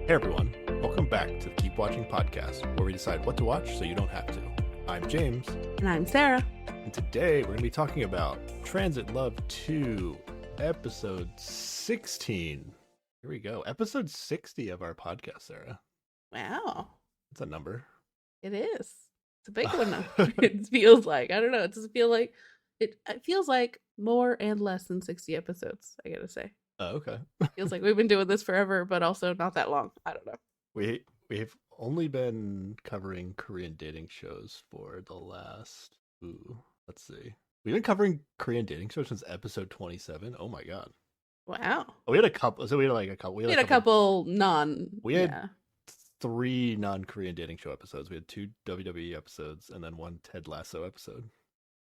Hey everyone, welcome back to the Keep Watching podcast, where we decide what to watch so you don't have to. I'm James, And I'm Sarah. and today we're going to be talking about Transit Love 2, episode 16. Here we go, episode 60 of our podcast, Sarah. Wow. That's a number. It is. It's a big one now. It feels like. I don't know. It doesn't feel like it feels like more and less than 60 episodes, I gotta say. Oh, okay. Feels like we've been doing this forever, but also not that long. I don't know. We've only been covering Korean dating shows for the last, let's see. We've been covering Korean dating shows since episode 27. Oh my god. Wow. We had a couple. So we had like a couple. We had a couple We had yeah. 3 non-Korean dating show episodes. We had 2 WWE episodes and then 1 Ted Lasso episode.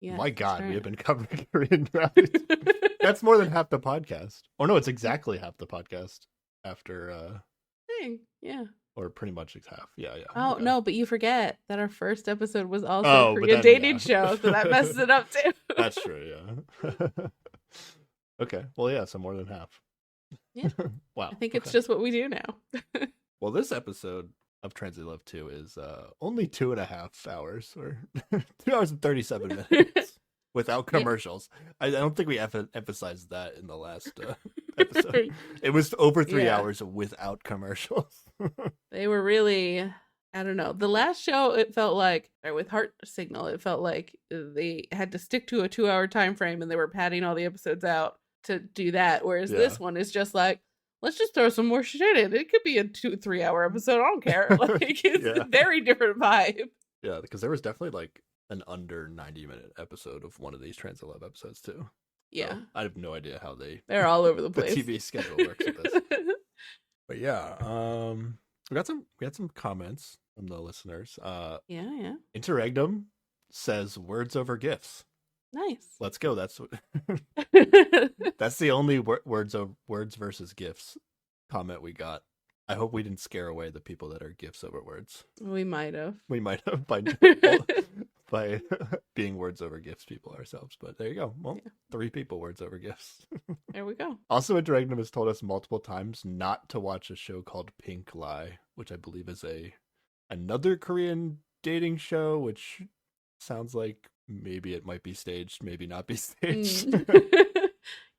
Yeah. My God, right. we have been covering Korean dramas. That's more than half the podcast. Or no, it's exactly half the podcast after, Dang. Yeah. or pretty much it's half. Yeah. Oh Okay. no, but you forget that our first episode was also Oh, a but Korean then, dating yeah. show, so that messes it up too. That's true. Yeah. Okay. Well, yeah. So more than half. Yeah. Wow. I think it's okay. just what we do now. Well, this episode of Transit Love 2 is only 2.5 hours, or 2 hours and 37 minutes without commercials. I don't think we emphasized that in the last episode. It was over 3 Yeah. hours without commercials. They were really, I don't know. The last show, it felt like, or with Heart Signal, it felt like they had to stick to a 2-hour time frame and they were padding all the episodes out to do that. Whereas Yeah. this one is just like, let's just throw some more shit in. It could be a 2-3 hour episode. I don't care. Like, it's Yeah. a very different vibe. Yeah, because there was definitely like an under 90-minute episode of one of these Transit Love episodes too. Yeah. So I have no idea how They're all over the the place. TV schedule works with this. But yeah, we got some comments from the listeners. Yeah. Interregnum says words over gifts. Nice. Let's go. That's the only words versus gifts comment we got. I hope we didn't scare away the people that are gifts over words. We might have. We might have by being words over gifts people ourselves. But there you go. Well, Yeah. 3 people words over gifts. There we go. Also, Interregnum has told us multiple times not to watch a show called Pink Lie, which I believe is another Korean dating show, which sounds like maybe it might be staged, maybe not be staged.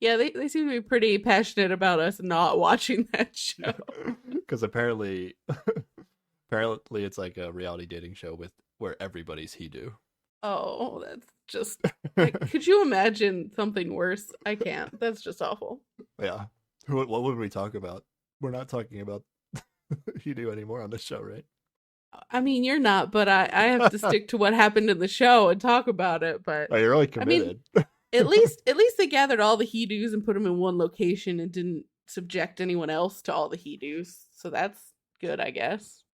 Yeah, they seem to be pretty passionate about us not watching that show. Because apparently it's like a reality dating show where everybody's he do. Oh, that's just like, could you imagine something worse? I can't. That's just awful. Yeah. What would we talk about? We're not talking about he do anymore on this show, right? I mean, you're not, but I have to stick to what happened in the show and talk about it. But Oh, you're really I mean, committed. at least they gathered all the he-dos and put them in one location and didn't subject anyone else to all the he-dos. So that's good, I guess.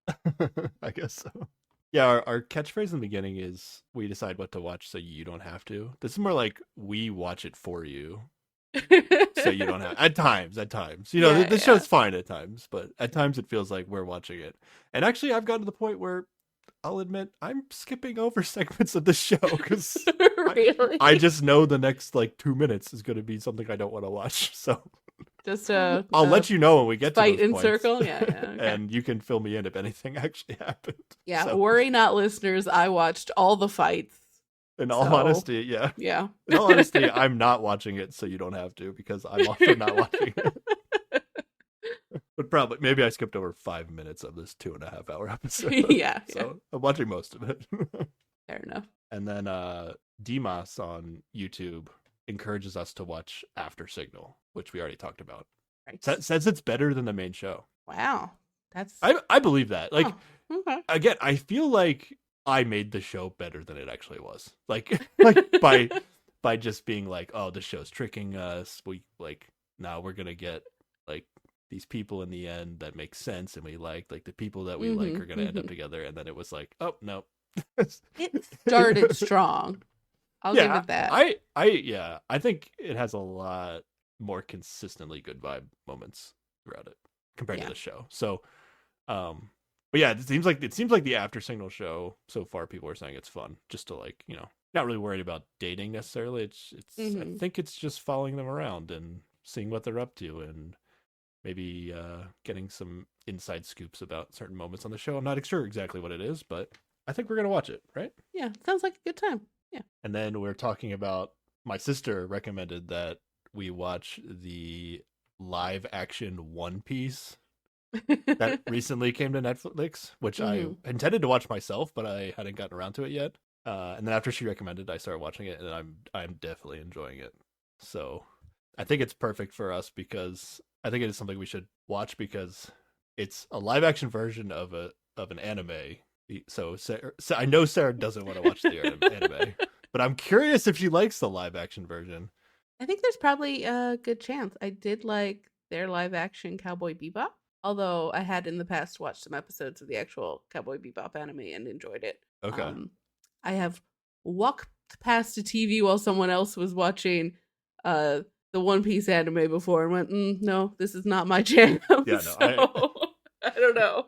I guess so. Yeah, our catchphrase in the beginning is we decide what to watch so you don't have to. This is more like we watch it for you so you don't have at times. You know, Yeah, this show's fine at times, but at times it feels like we're watching it. And actually I've gotten to the point where I'll admit I'm skipping over segments of the show because Really? I just know the next like 2 minutes is going to be something I don't want to watch. So Just I'll let you know when we get to fight those in points. circle. Yeah. Okay. And you can fill me in if anything actually happened. Yeah, So, worry not, listeners. I watched all the fights. in all so- honesty, yeah. Yeah. In all honesty, I'm not watching it, so you don't have to, because I'm also not watching it. But probably, maybe I skipped over 5 minutes of this 2.5 hour episode. Yeah. So I'm watching most of it. Fair enough. And then Dimas on YouTube encourages us to watch After Signal, which we already talked about. Right. Says it's better than the main show. Wow. That's I believe that. Like, oh, okay. again, I feel like I made the show better than it actually was. Like by just being like, oh, the show's tricking us. We like now we're gonna get like these people in the end that make sense, and we like the people that we like are gonna end up together. And then it was like, oh no, It started strong. I'll give it that. I think it has a lot more consistently good vibe moments throughout it compared to the show. So, but yeah, it seems like the After Signal show so far. People are saying it's fun, just to like, you know, not really worried about dating necessarily. It's I think it's just following them around and seeing what they're up to and maybe getting some inside scoops about certain moments on the show. I'm not sure exactly what it is, but I think we're going to watch it, right? Yeah, sounds like a good time. Yeah. And then we're talking about, my sister recommended that we watch the live action One Piece that recently came to Netflix, which I intended to watch myself, but I hadn't gotten around to it yet. And then after she recommended, I started watching it, and I'm definitely enjoying it. So I think it's perfect for us because I think it is something we should watch because it's a live action version of an anime. So I know Sarah doesn't want to watch the anime, but I'm curious if she likes the live action version. I think there's probably a good chance. I did like their live action Cowboy Bebop, although I had in the past watched some episodes of the actual Cowboy Bebop anime and enjoyed it. Okay. I have walked past a TV while someone else was watching the One Piece anime before and went, no, this is not my jam. Yeah, no, so, I don't know.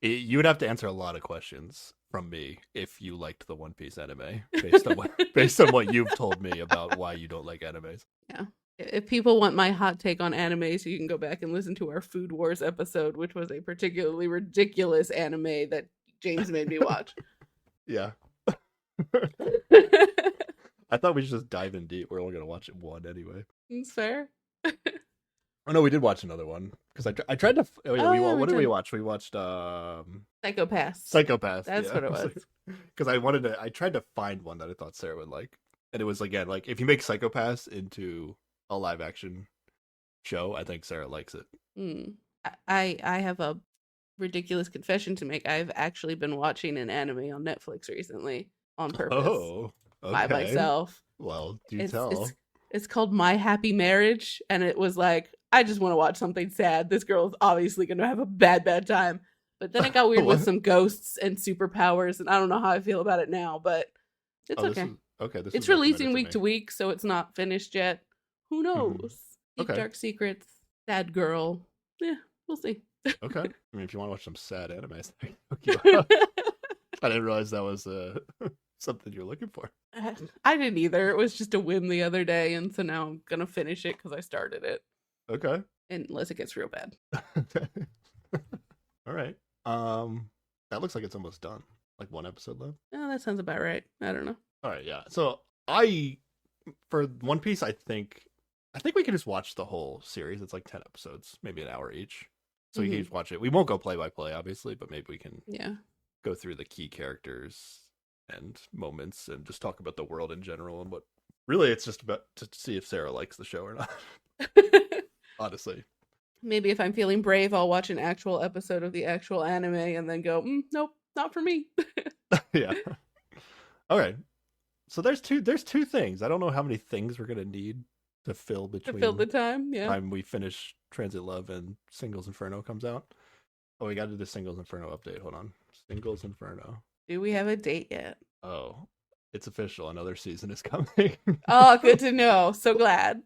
You would have to answer a lot of questions from me if you liked the One Piece anime, based on what you've told me about why you don't like animes. Yeah. If people want my hot take on animes, you can go back and listen to our Food Wars episode, which was a particularly ridiculous anime that James made me watch. Yeah. I thought we should just dive in deep. We're only going to watch it one anyway. It's fair. Oh no, we did watch another one because I tried to. What did we watch? We watched Psycho-Pass. Psycho-Pass. That's what it was. Because I tried to find one that I thought Sarah would like, and it was again like if you make Psycho-Pass into a live action show, I think Sarah likes it. I have a ridiculous confession to make. I've actually been watching an anime on Netflix recently on purpose. Oh, okay. By myself. Well, do tell. It's called My Happy Marriage, and it was like, I just want to watch something sad. This girl is obviously going to have a bad time. But then it got weird with some ghosts and superpowers, and I don't know how I feel about it now, but it's okay. It's releasing week to week, so it's not finished yet. Who knows? Deep Dark Secrets, sad girl. Yeah, we'll see. Okay. I mean, if you want to watch some sad animes, I didn't realize that was something you're looking for. I didn't either. It was just a whim the other day, and so now I'm gonna finish it because I started it. Okay. Unless it gets real bad. All right. That looks like it's almost done. Like one episode left. Oh, that sounds about right. I don't know. All right, yeah. So for One Piece, I think we can just watch the whole series. It's like 10 episodes, maybe an hour each. So we can just watch it. We won't go play by play, obviously, but maybe we can go through the key characters and moments and just talk about the world in general and what really it's just about to see if Sarah likes the show or not. Honestly. Maybe if I'm feeling brave, I'll watch an actual episode of the actual anime and then go, nope, not for me. Yeah. All right. So there's two things. I don't know how many things we're gonna need to fill the time. Yeah. Time we finish Transit Love and Singles Inferno comes out. Oh, we got to do the Singles Inferno update. Hold on. Singles Inferno. Do we have a date yet? Oh, it's official. Another season is coming. Oh, good to know. So glad.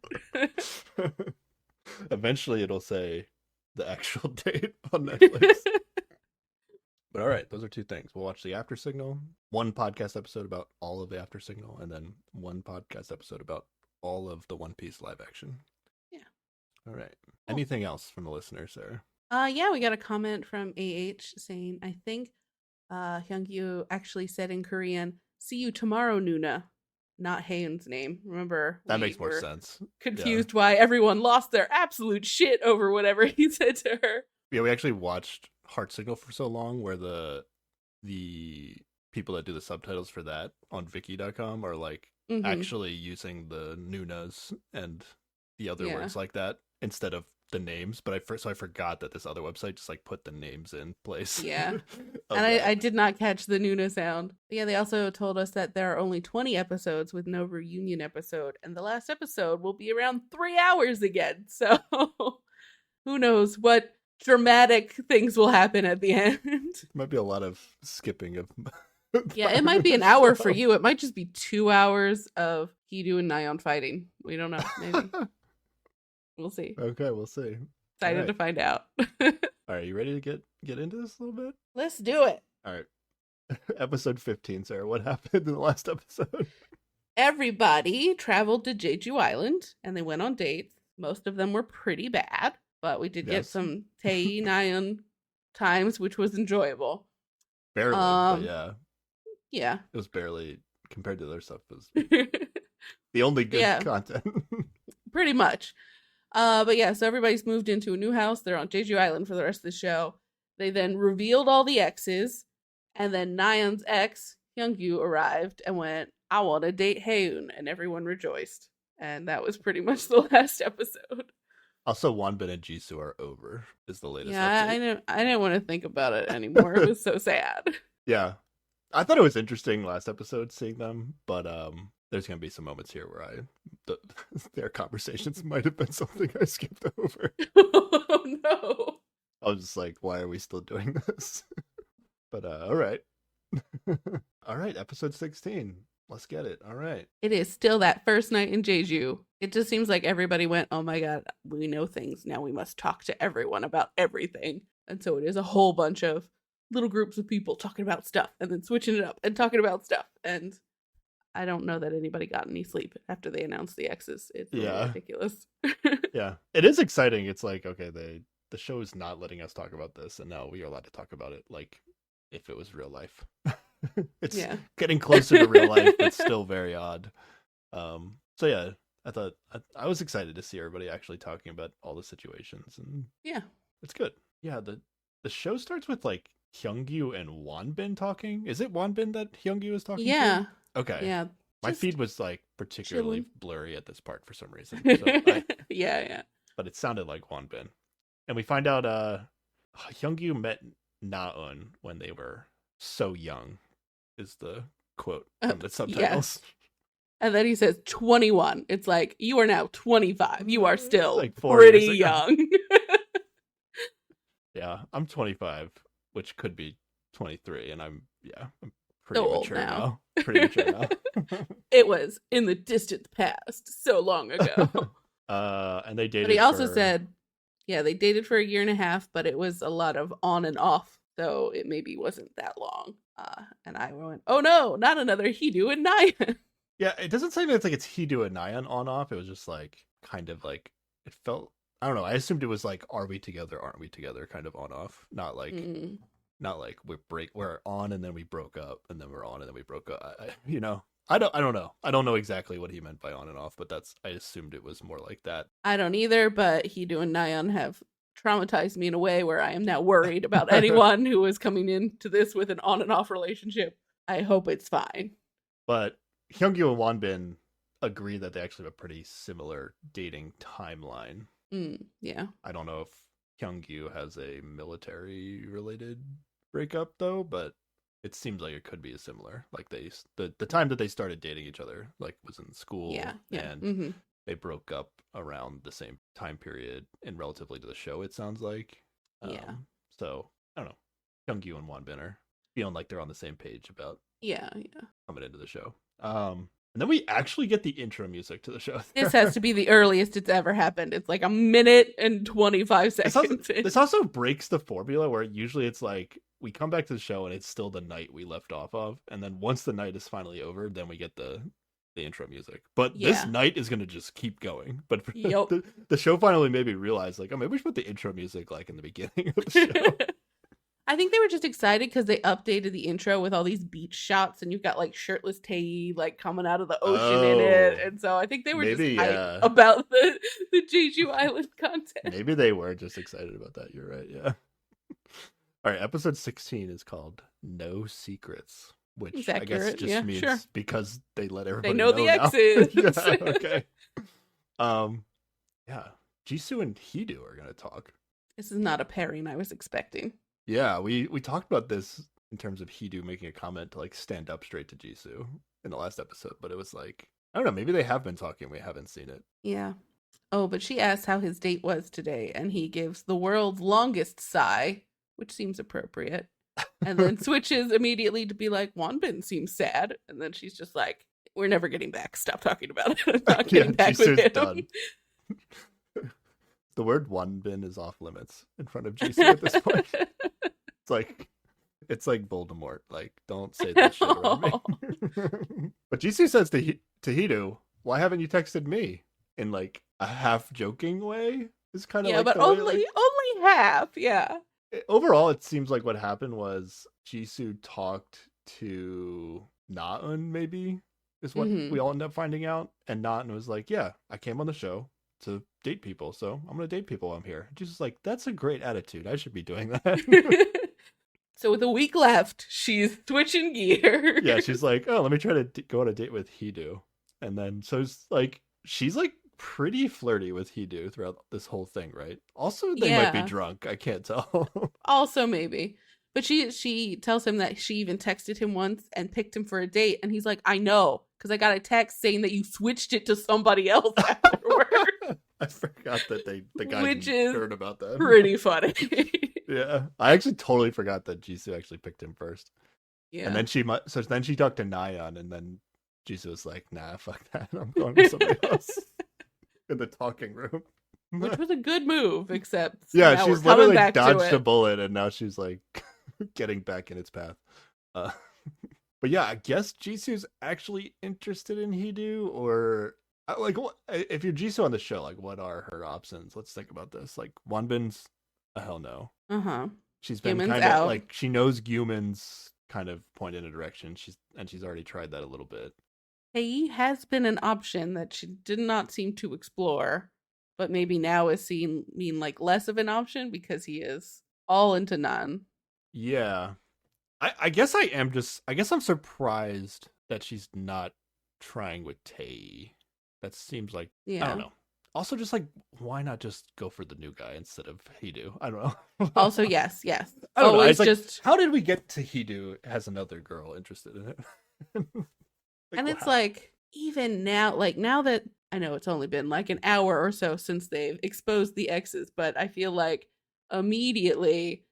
Eventually, it'll say the actual date on Netflix. But all right, those are two things. We'll watch the After Signal, one podcast episode about all of the After Signal, and then one podcast episode about all of the One Piece live action. Yeah. All right. Cool. Anything else from the listeners, Sarah? Yeah, we got a comment from AH saying, I think Hyungyu actually said in Korean, "See you tomorrow, Nuna." Not Haeun's name. Remember? That makes more sense. Confused why everyone lost their absolute shit over whatever he said to her. Yeah, we actually watched Heart Signal for so long where the people that do the subtitles for that on Viki.com are like actually using the Nunas and the other words like that instead of the names, but I forgot that this other website just like put the names in place. Yeah. And I did not catch the Nuna sound. But yeah, they also told us that there are only 20 episodes with no reunion episode, and the last episode will be around 3 hours again. So who knows what dramatic things will happen at the end. Might be a lot of skipping of yeah, it might be an hour for you. It might just be 2 hours of Hidu and Nayeon fighting. We don't know. Maybe. We'll see. Okay, we'll see. Excited to find out. All right, you ready to get into this a little bit? Let's do it. All right. Episode 15, Sarah. What happened in the last episode? Everybody traveled to Jeju Island, and they went on dates. Most of them were pretty bad. but we did get Yes. some Tae Nayeon times, which was enjoyable. Barely, but yeah. Yeah. It was barely compared to their stuff. It was the only good content. Pretty much. But yeah, so everybody's moved into a new house. They're on Jeju Island for the rest of the show. They then revealed all the exes, and then Nayeon's ex, Hyungyu, arrived and went, I want to date Haeun, and everyone rejoiced. And that was pretty much the last episode. Also, Wonbin and Jisoo are over, is the latest update. I didn't want to think about it anymore. It was so sad. Yeah. I thought it was interesting last episode seeing them, but there's going to be some moments here where their conversations might have been something I skipped over. Oh, no. I was just like, why are we still doing this? But, all right. All right, episode 16. Let's get it. All right. It is still that first night in Jeju. It just seems like everybody went, oh my God, we know things. Now we must talk to everyone about everything. And so it is a whole bunch of little groups of people talking about stuff and then switching it up and talking about stuff. And I don't know that anybody got any sleep after they announced the exes. It's really ridiculous. Yeah. It is exciting. It's like, okay, the show is not letting us talk about this, and now we are allowed to talk about it like if it was real life. It's getting closer to real life, but still very odd. So yeah, I thought I was excited to see everybody actually talking about all the situations, and yeah, it's good. Yeah, the show starts with like Hyungyu and Wonbin talking. Is it Wonbin that Hyungyu is talking to? Okay. Yeah. My feed was like particularly blurry at this part for some reason. So yeah. But it sounded like Wonbin. And we find out Hyungyu met Naeun when they were so young, is the quote from the subtitles. Yes. And then he says 21. It's like, you are now 25. You are still like pretty young. Yeah, I'm 25, which could be 23, and I'm pretty so mature now. Pretty mature now. It was in the distant past, so long ago. And they dated. But he also said, they dated for a year and a half, but it was a lot of on and off, so it maybe wasn't that long. And I went, oh no, not another Hidu and Nayeon. Yeah, it doesn't say it's like it's Hidu and Nayeon on off. It was just like kind of like it felt. I don't know. I assumed it was like, are we together? Aren't we together? Kind of on off. Not like we're on and then we broke up and then we're on and then we broke up. I don't know. I don't know exactly what he meant by on and off, but I assumed it was more like that. I don't either, but Hidu and Nayeon have traumatized me in a way where I am now worried about anyone who is coming into this with an on and off relationship. I hope it's fine. But Hyungyu and Wonbin agree that they actually have a pretty similar dating timeline. Yeah. I don't know if Hyungyu has a military related breakup though, but it seems like it could be similar. Like the time that they started dating each other like was in school, and they broke up around the same time period and relatively to the show, it sounds like. So I don't know. Hyungyu and Wonbin are feeling like they're on the same page about coming into the show. And then we actually get the intro music to the show. This has to be the earliest it's ever happened. It's like 1 minute and 25 seconds. This also breaks the formula where usually it's like we come back to the show and it's still the night we left off of. And then once the night is finally over, then we get the intro music. But this night is going to just keep going. But the show finally made me realize like, maybe we should put the intro music like in the beginning of the show. I think they were just excited because they updated the intro with all these beach shots, and you've got like shirtless Tae like coming out of the ocean in it, and so I think they were just hyped about the Jeju Island content. Maybe they were just excited about that. You're right. Yeah. All right. Episode 16 is called "No Secrets," which I guess just means because they let everybody know the exes. Okay. Jisoo and Hidu are gonna talk. This is not a pairing I was expecting. Yeah, we talked about this in terms of Hidu making a comment to like stand up straight to Jisoo in the last episode, but it was like, I don't know, maybe they have been talking, we haven't seen it. Yeah. Oh, but she asks how his date was today, and he gives the world's longest sigh, which seems appropriate, and then switches immediately to be like, Wonbin seems sad, and then she's just like, we're never getting back. Stop talking about it. I'm not getting back with him. Done. The word Wonbin is off limits in front of Jisoo at this point. It's like Voldemort. Like, don't say that shit around me. But Jisoo says to Hidu, why haven't you texted me? In like a half joking way. It's kind of Yeah, like but the way, only half. Yeah. overall, it seems like what happened was Jisoo talked to Naeun, maybe, is what we all end up finding out. And Naeun was like, yeah, I came on the show to date people, so I'm going to date people while I'm here. Jisoo's like, that's a great attitude. I should be doing that. So with a week left, she's switching gears. Yeah, she's like, oh, let me try to go on a date with Hidu. And then, so it's like, she's like pretty flirty with Hidu throughout this whole thing, right? Also, they might be drunk. I can't tell. Also, maybe. But she tells him that she even texted him once and picked him for a date. And he's like, I know, because I got a text saying that you switched it to somebody else afterwards. I forgot that the guy heard about that. Pretty funny. Yeah, I actually totally forgot that Jisoo actually picked him first. Yeah, and then she talked to Naeun, and then Jisoo was like, "Nah, fuck that. I'm going with somebody else." In the talking room, which was a good move, except yeah, she's literally dodged a bullet, and now she's like getting back in its path. But yeah, I guess Jisoo's actually interested in Hidu, or like, if you're Jisoo on the show, like, what are her options? Let's think about this. Like, Wonbin's a hell no. She's been kind of like, she knows Gyumin's kind of point in a direction. She's already tried that a little bit. He has been an option that she did not seem to explore, but maybe now is mean like less of an option because he is all into Nan. Yeah. I guess I'm surprised that she's not trying with Tae. That seems like, I don't know. Also, just like, why not just go for the new guy instead of Hidu? I don't know. Also, yes. I don't know. It's just like, how did we get to Hidu as another girl interested in it? And it's like, even now, like, now that I know it's only been like an hour or so since they've exposed the exes, but I feel like immediately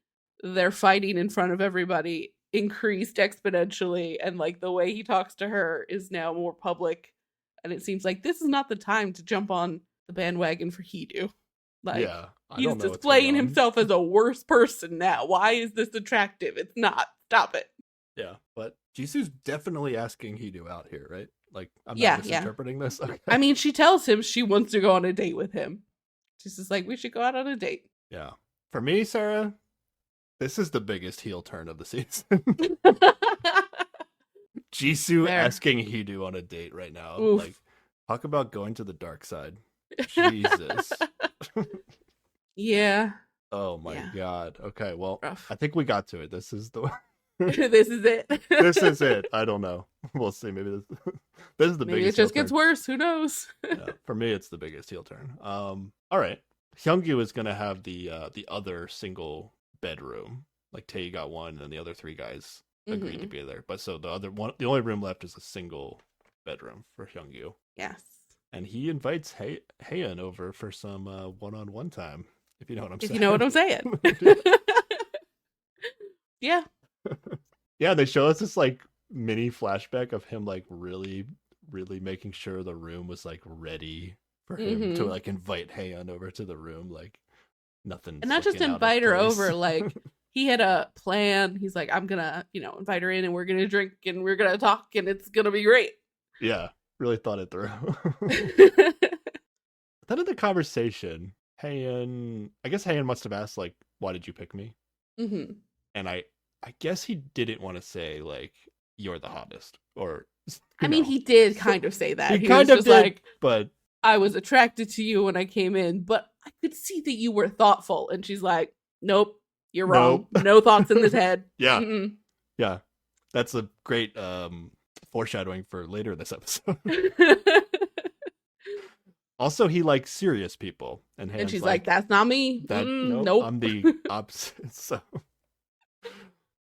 their fighting in front of everybody increased exponentially, and like the way he talks to her is now more public, and it seems like this is not the time to jump on the bandwagon for Hidu. Like, yeah, he's displaying himself as a worse person now. Why is this attractive? It's not. Stop it. Yeah, but Jisoo's definitely asking Hidu out here, right? Like, I'm not misinterpreting this. Okay. I mean, she tells him she wants to go on a date with him. She's just like, we should go out on a date. Yeah. For me, Sarah, this is the biggest heel turn of the season. Jisoo asking Hidu on a date right now. Oof. Like, talk about going to the dark side. Jesus. Yeah. Oh my god. Okay, well, rough. I think we got to it. This is the this is it. This is it. I don't know. We'll see. Maybe this is the maybe biggest. It just gets worse. Who knows? Yeah, for me, it's the biggest heel turn. All right. Hyungyu is gonna have the other single bedroom. Like, Tae got one, and the other three guys agreed to be there. But so the only room left is a single bedroom for Hyungyu. Yes. And he invites Haeun over for some one-on-one time. If you know what I'm saying. If you know what I'm saying. Yeah. Yeah, they show us this like mini flashback of him like really, really making sure the room was like ready for him to like invite Haeun over to the room, like nothing. And not just invite her over, like he had a plan. He's like, I'm gonna, invite her in and we're gonna drink and we're gonna talk and it's gonna be great. Yeah, really thought it through. Then in the conversation, I guess Haeun must have asked like, why did you pick me? And I guess he didn't want to say like, you're the hottest, or I mean, he did kind of say that. He kind of was did, like, but I was attracted to you when I came in, but I could see that you were thoughtful. And she's like, nope, you're wrong. No thoughts in this head. Yeah. Yeah. That's a great foreshadowing for later in this episode. Also, he likes serious people. And she's like, that's not me. Nope. I'm the opposite. So,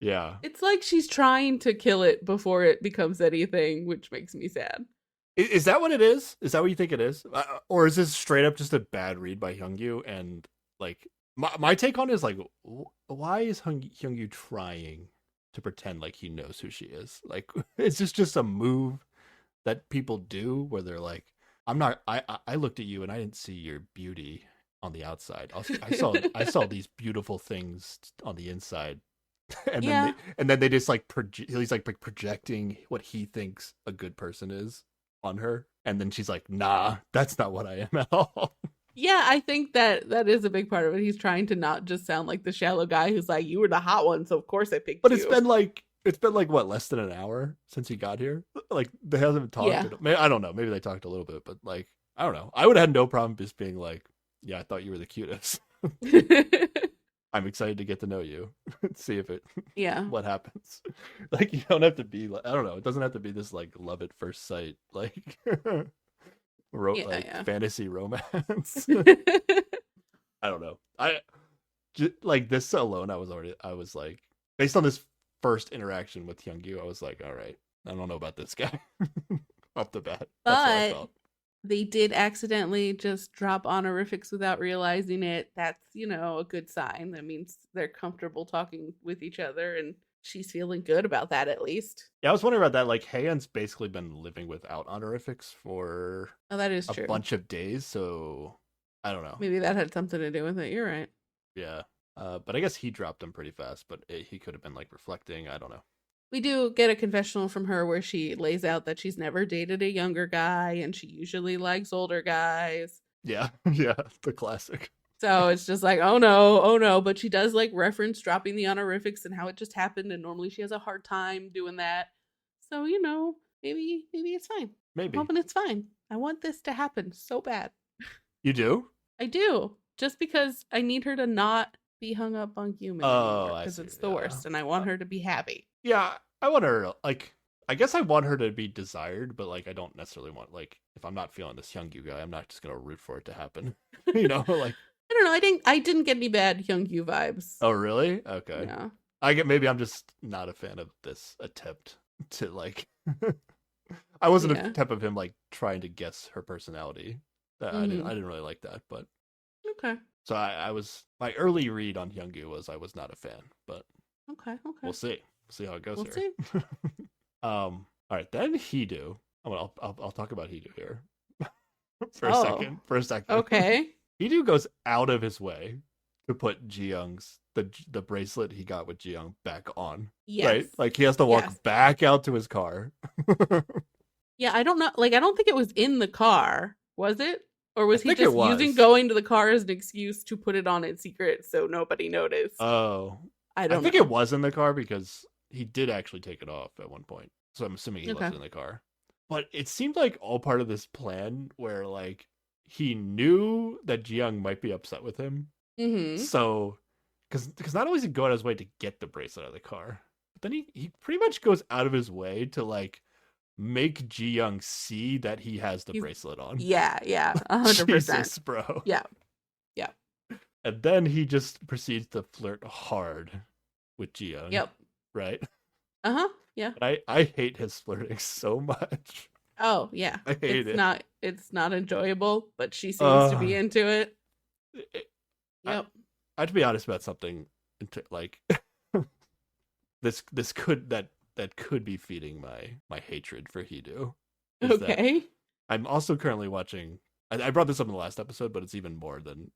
yeah. It's like she's trying to kill it before it becomes anything, which makes me sad. Is that what it is? Is that what you think it is? Or is this straight up just a bad read by Hyungyu? And like, my take on it is like, why is Hyungyu trying to pretend like he knows who she is? Like, is this just a move that people do where they're like, I looked at you and I didn't see your beauty on the outside. I saw these beautiful things on the inside. And then they just like he's like projecting what he thinks a good person is on her, and then she's like, nah, that's not what I am at all. Yeah, I think that is a big part of it. He's trying to not just sound like the shallow guy who's like, you were the hot one, so of course I picked But you. it's been like what, less than an hour since he got here. Like they haven't talked. Yeah. I don't know. Maybe they talked a little bit, but like I don't know. I would have had no problem just being like, yeah, I thought you were the cutest. I'm excited to get to know you. See if it Yeah. what happens. Like you don't have to be like, I don't know. It doesn't have to be this like love at first sight like fantasy romance. I don't know. Like this alone, I was like, based on this first interaction with Hyungyu, I was like, all right, I don't know about this guy off the bat. That's what I felt. They did accidentally just drop honorifics without realizing it. That's, a good sign. That means they're comfortable talking with each other, and she's feeling good about that at least. Yeah, I was wondering about that. Like, Haeyeon's basically been living without honorifics for that is true. A bunch of days, so I don't know. Maybe that had something to do with it. You're right. Yeah. But I guess he dropped them pretty fast, but he could have been like reflecting. I don't know. We do get a confessional from her where she lays out that she's never dated a younger guy and she usually likes older guys. Yeah. Yeah. The classic. So it's just like, oh no. But she does like reference dropping the honorifics and how it just happened. And normally she has a hard time doing that. So, maybe it's fine. Maybe. I'm hoping it's fine. I want this to happen so bad. You do? I do. Just because I need her to not be hung up on human anymore, because it's the worst, and I want her to be happy. Yeah, I want her like, I guess I want her to be desired, but like I don't necessarily want, like, if I'm not feeling this Hyungyu guy, I'm not just gonna root for it to happen. Like I don't know. I didn't get any bad Hyungyu vibes. Oh really? Okay. Yeah. Maybe I'm just not a fan of this attempt to like. I wasn't a type of him like trying to guess her personality. I didn't really like that, but okay. So I was, my early read on Hyungyu was I was not a fan, but okay. We'll see how it goes we'll here. See. All right, then Heedu. I'll talk about Heedu here for a second. Okay. Heedu goes out of his way to put Ji-young's the bracelet he got with Ji-young back on. Yes. Right? Like he has to walk back out to his car. Yeah, I don't know. Like I don't think it was in the car. Was it? Or was he just using going to the car as an excuse to put it on in secret so nobody noticed? Oh. I think it was in the car because he did actually take it off at one point. So I'm assuming he left it in the car. But it seemed like all part of this plan where like he knew that Ji-young might be upset with him. Mm-hmm. So, because not only does he go out of his way to get the bracelet out of the car, but then he pretty much goes out of his way to like make Ji-young see that he has the bracelet on. Yeah, 100%. Jesus, bro. Yeah. And then he just proceeds to flirt hard with Ji-young. Yep. Right? Uh-huh. Yeah. But I hate his flirting so much. Oh, yeah. I hate it. It's not enjoyable, but she seems to be into it. Yep. I have to be honest about something. Like, this could be feeding my hatred for Heedu. Okay. I'm also currently watching. I brought this up in the last episode, but it's even more than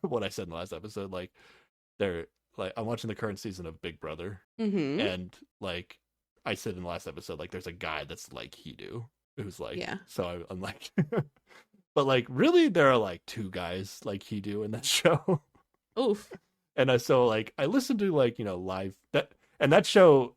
what I said in the last episode. Like, I'm watching the current season of Big Brother, and like I said in the last episode, like there's a guy that's like Heedu who's like, So I'm like, but like really, there are like two guys like Heedu in that show. Oof. And so like I listened to like live that show.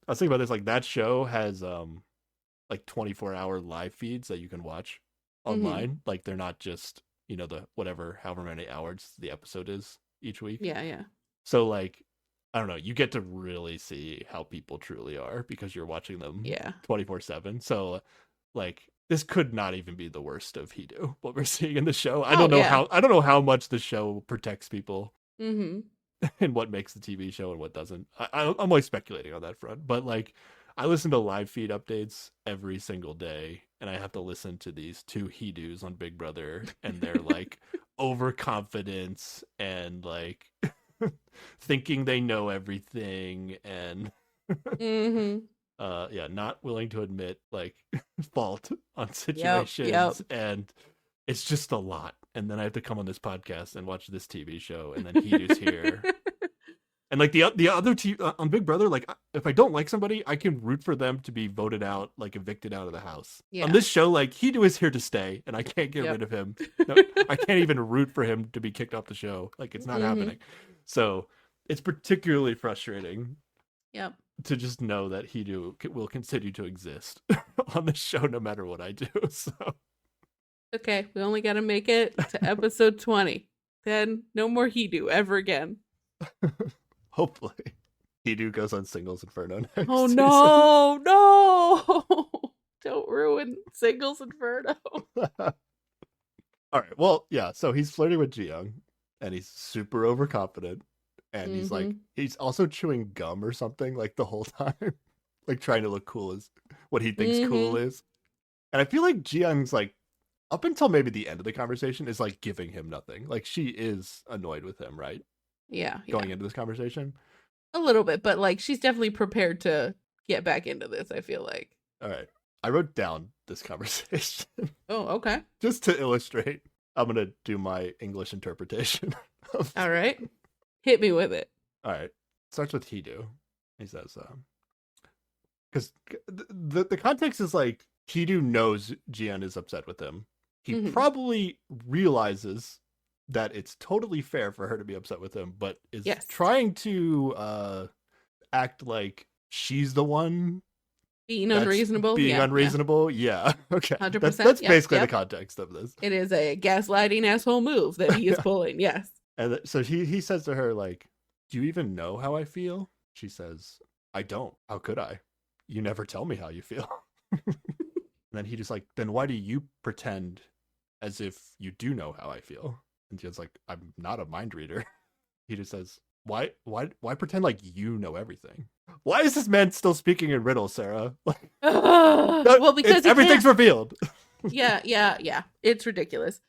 I was thinking about this, like that show has like 24-hour live feeds that you can watch online. Like they're not just the however many hours the episode is each week. Yeah. So like I don't know, you get to really see how people truly are because you're watching them 24/7. So like this could not even be the worst of Heedu, what we're seeing in the show. I don't know how much the show protects people. And what makes the TV show and what doesn't. I'm only speculating on that front, but like I listen to live feed updates every single day, and I have to listen to these two Heedus on Big Brother and their like overconfidence and like thinking they know everything and not willing to admit like fault on situations. And it's just a lot. And then I have to come on this podcast and watch this TV show, and then Heedu's here. And like the other team on Big Brother, like if I don't like somebody, I can root for them to be voted out, like evicted out of the house. Yeah. On this show, like Hidu is here to stay, and I can't get rid of him. No, I can't even root for him to be kicked off the show. Like it's not happening. So it's particularly frustrating. Yep. To just know that Hidu will continue to exist on the show no matter what I do. So okay, we only got to make it to episode 20. Then no more Hidu ever again. Hopefully, Hidu goes on Singles Inferno next. Oh no, no! Don't ruin Singles Inferno. All right. Well, yeah. So he's flirting with Jiyoung, and he's super overconfident, and he's like, he's also chewing gum or something like the whole time, like trying to look cool as what he thinks cool is. And I feel like Jiyoung's like, up until maybe the end of the conversation, is like giving him nothing. Like she is annoyed with him, right? Yeah. Going into this conversation. A little bit, but like she's definitely prepared to get back into this, I feel like. All right. I wrote down this conversation. Oh, okay. Just to illustrate. I'm going to do my English interpretation. All right. Hit me with it. All right. Starts with Hidu. He says, because the context is like Hidu knows Jiyeon is upset with him. He probably realizes that it's totally fair for her to be upset with him, but is trying to act like she's the one being unreasonable. Yeah. Okay. 100%. That's basically the context of this. It is a gaslighting asshole move that he is pulling. Yes. And so he says to her, like, do you even know how I feel? She says, I don't. How could I? You never tell me how you feel. And then he just like, then why do you pretend as if you do know how I feel? And she's like, I'm not a mind reader. He just says, why pretend like you know everything? Why is this man still speaking in riddles, Sarah? Well, because everything's revealed. Yeah. It's ridiculous.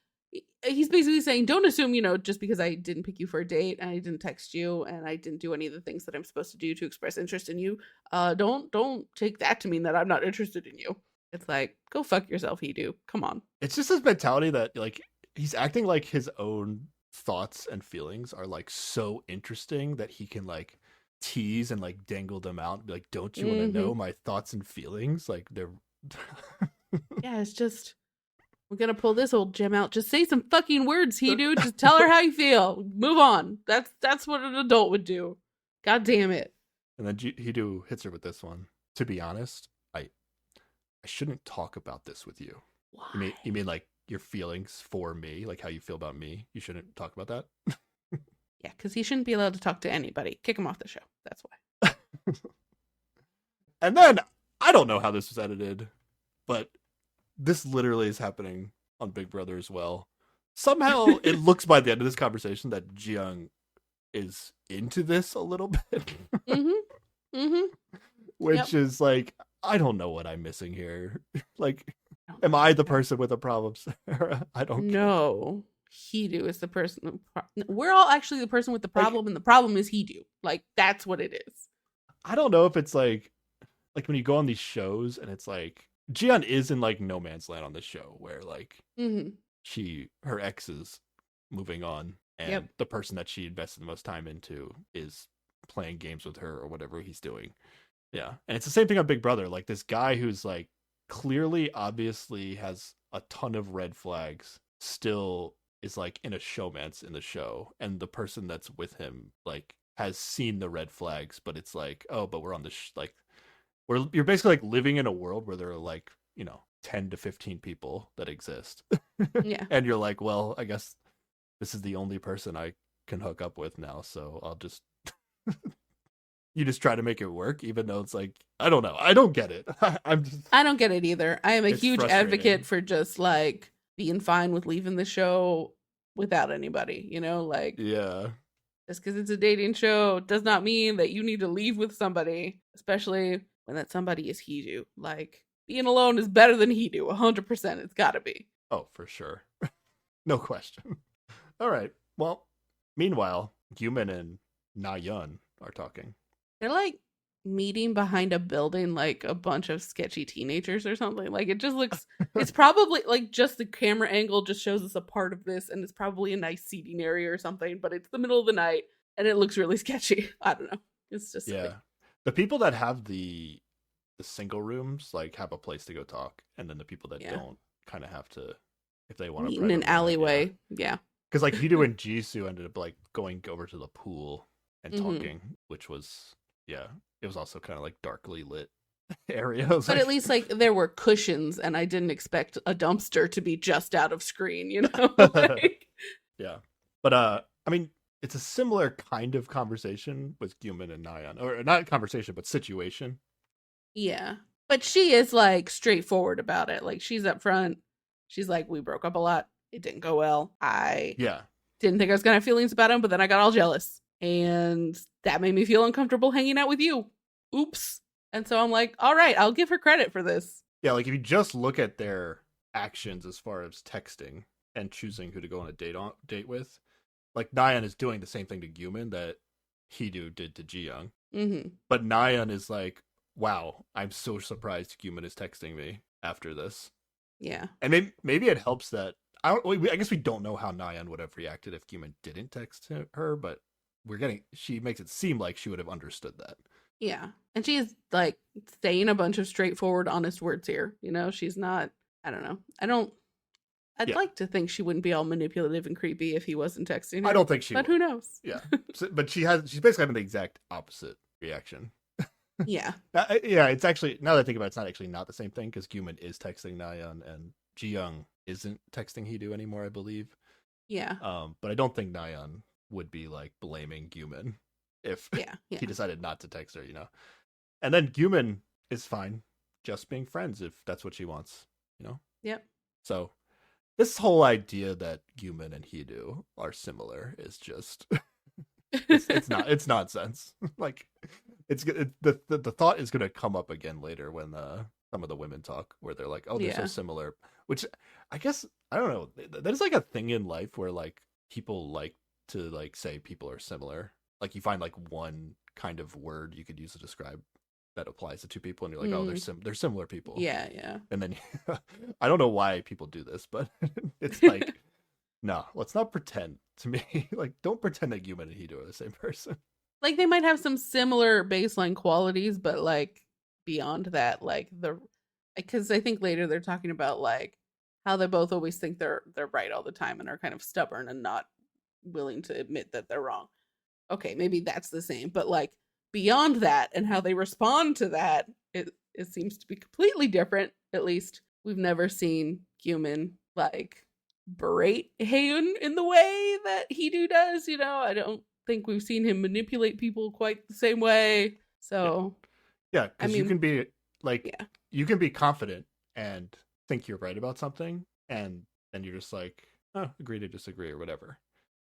He's basically saying, don't assume, just because I didn't pick you for a date and I didn't text you and I didn't do any of the things that I'm supposed to do to express interest in you. Don't take that to mean that I'm not interested in you. It's like, go fuck yourself, Hidu. Come on. It's just his mentality that like he's acting like his own thoughts and feelings are like so interesting that he can like tease and like dangle them out and be like, don't you want to know my thoughts and feelings? Like they're yeah, it's just, we're gonna pull this old gem out. Just say some fucking words, Hidu. Just tell her how you feel. Move on. That's what an adult would do. God damn it. And then Hidu hits her with this one. To be honest, I shouldn't talk about this with you. Why? You mean like your feelings for me, like how you feel about me? You shouldn't talk about that? Yeah, because he shouldn't be allowed to talk to anybody. Kick him off the show. That's why. And then, I don't know how this was edited, but this literally is happening on Big Brother as well. Somehow, it looks by the end of this conversation that Jiyoung is into this a little bit. Which is like, I don't know what I'm missing here. Like, am I the person with a problem, Sarah? I don't know. Hidu is the person. We're all actually the person with the problem, and the problem is Hidu. Like, that's what it is. I don't know if it's like when you go on these shows and it's like, Jiyeon is in like no man's land on this show where like her ex is moving on and the person that she invested the most time into is playing games with her or whatever he's doing. Yeah. And it's the same thing on Big Brother. Like this guy who's like clearly obviously has a ton of red flags still is like in a showmance in the show, and the person that's with him like has seen the red flags, but it's like, oh, but we're on the you're basically like living in a world where there are like 10 to 15 people that exist. Yeah. And you're like, well, I guess this is the only person I can hook up with now, so I'll just you just try to make it work, even though it's like, I don't know, I don't get it. I don't get it either. I am a huge advocate for just like being fine with leaving the show without anybody, like, yeah, just because it's a dating show does not mean that you need to leave with somebody, especially when that somebody is Hidu. Like, being alone is better than Hidu, 100%. It's gotta be. Oh, for sure. No question. All right. Well, meanwhile, Yumin and Na-yeon are talking. They're like meeting behind a building like a bunch of sketchy teenagers or something. Like, it just looks, it's probably like just the camera angle just shows us a part of this, and it's probably a nice seating area or something, but it's the middle of the night. and it looks really sketchy. I don't know. It's just Yeah. like, The people that have the single rooms like have a place to go talk, and then the people that don't kind of have to, if they want to meet in an alleyway. Yeah. Because like Hidu and Jisoo ended up like going over to the pool and talking, which was it was also kind of like darkly lit area. But at least like there were cushions, and I didn't expect a dumpster to be just out of screen, you know? Like... Yeah. But I mean, it's a similar kind of conversation with Gyumin and Nayeon. Or not conversation, but situation. Yeah. But she is like straightforward about it. Like she's up front. She's like, we broke up a lot. It didn't go well. I didn't think I was gonna have feelings about him, but then I got all jealous. And that made me feel uncomfortable hanging out with you. Oops. And so I'm like, all right, I'll give her credit for this. Yeah, like if you just look at their actions as far as texting and choosing who to go on a date with, like Nayeon is doing the same thing to Gyumin that Hidu did to Jiyoung. Mm-hmm. But Nayeon is like, wow, I'm so surprised Gyumin is texting me after this. Yeah. And maybe it helps that I guess we don't know how Nayeon would have reacted if Gyumin didn't text her, but she makes it seem like she would have understood that. Yeah. And she is like saying a bunch of straightforward, honest words here. You know, she's not, I don't know. I'd like to think she wouldn't be all manipulative and creepy if he wasn't texting her. I don't think she would. But who knows? Yeah. But she's basically having the exact opposite reaction. Yeah. Yeah, it's actually, now that I think about it, it's not actually not the same thing, because Gyumin is texting Nayeon and Jiyoung isn't texting Hidu anymore, I believe. Yeah. But I don't think Nayeon would be like blaming Gyumin if he decided not to text her, you know. And then Gyumin is fine just being friends if that's what she wants, you know. Yep. So this whole idea that Gyumin and Hidu are similar is just it's nonsense. Like the thought is going to come up again later when some of the women talk, where they're like, oh, they're so similar, which I guess, I don't know, that is like a thing in life where like people like to like say people are similar. Like you find like one kind of word you could use to describe that applies to two people, and you're like, oh, they're similar people. Yeah. And then I don't know why people do this, but it's like, no, let's not pretend to me. Like, don't pretend that Gyumin and Hidu are the same person. Like they might have some similar baseline qualities, but like beyond that, like because I think later they're talking about like how they both always think they're right all the time and are kind of stubborn and not willing to admit that they're wrong. Okay, maybe that's the same, but like beyond that and how they respond to that, it seems to be completely different. At least we've never seen Gyumin like berate Haeun in the way that Hidu does, you know. I don't think we've seen him manipulate people quite the same way. So yeah, because you can be like, you can be confident and think you're right about something, and then you're just like, oh, agree to disagree or whatever.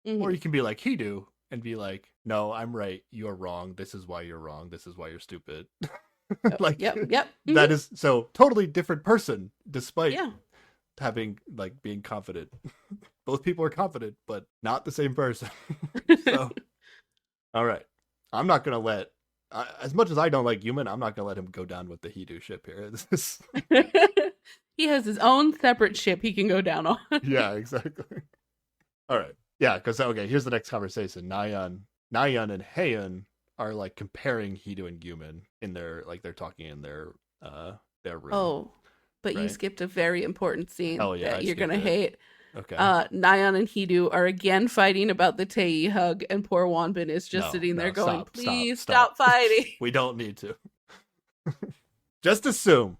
Or you can be like Hidu and be like, no, I'm right, you're wrong, this is why you're wrong, this is why you're stupid. Like, that is so totally different person, despite having like being confident. Both people are confident, but not the same person. So all right, I'm not gonna let as much as I don't like Gyumin, I'm not gonna let him go down with the Hidu ship here. He has his own separate ship he can go down on. Yeah, exactly. All right, yeah, because okay, here's the next conversation. Nayeon and Haeun are like comparing Hidu and Gyumin in their, like, they're talking in their room. Oh, but you skipped a very important scene that you're gonna hate. Okay. Nayeon and Hidu are again fighting about the Tae hug, and poor Wonbin is just sitting there going, please stop fighting. We don't need to. Just assume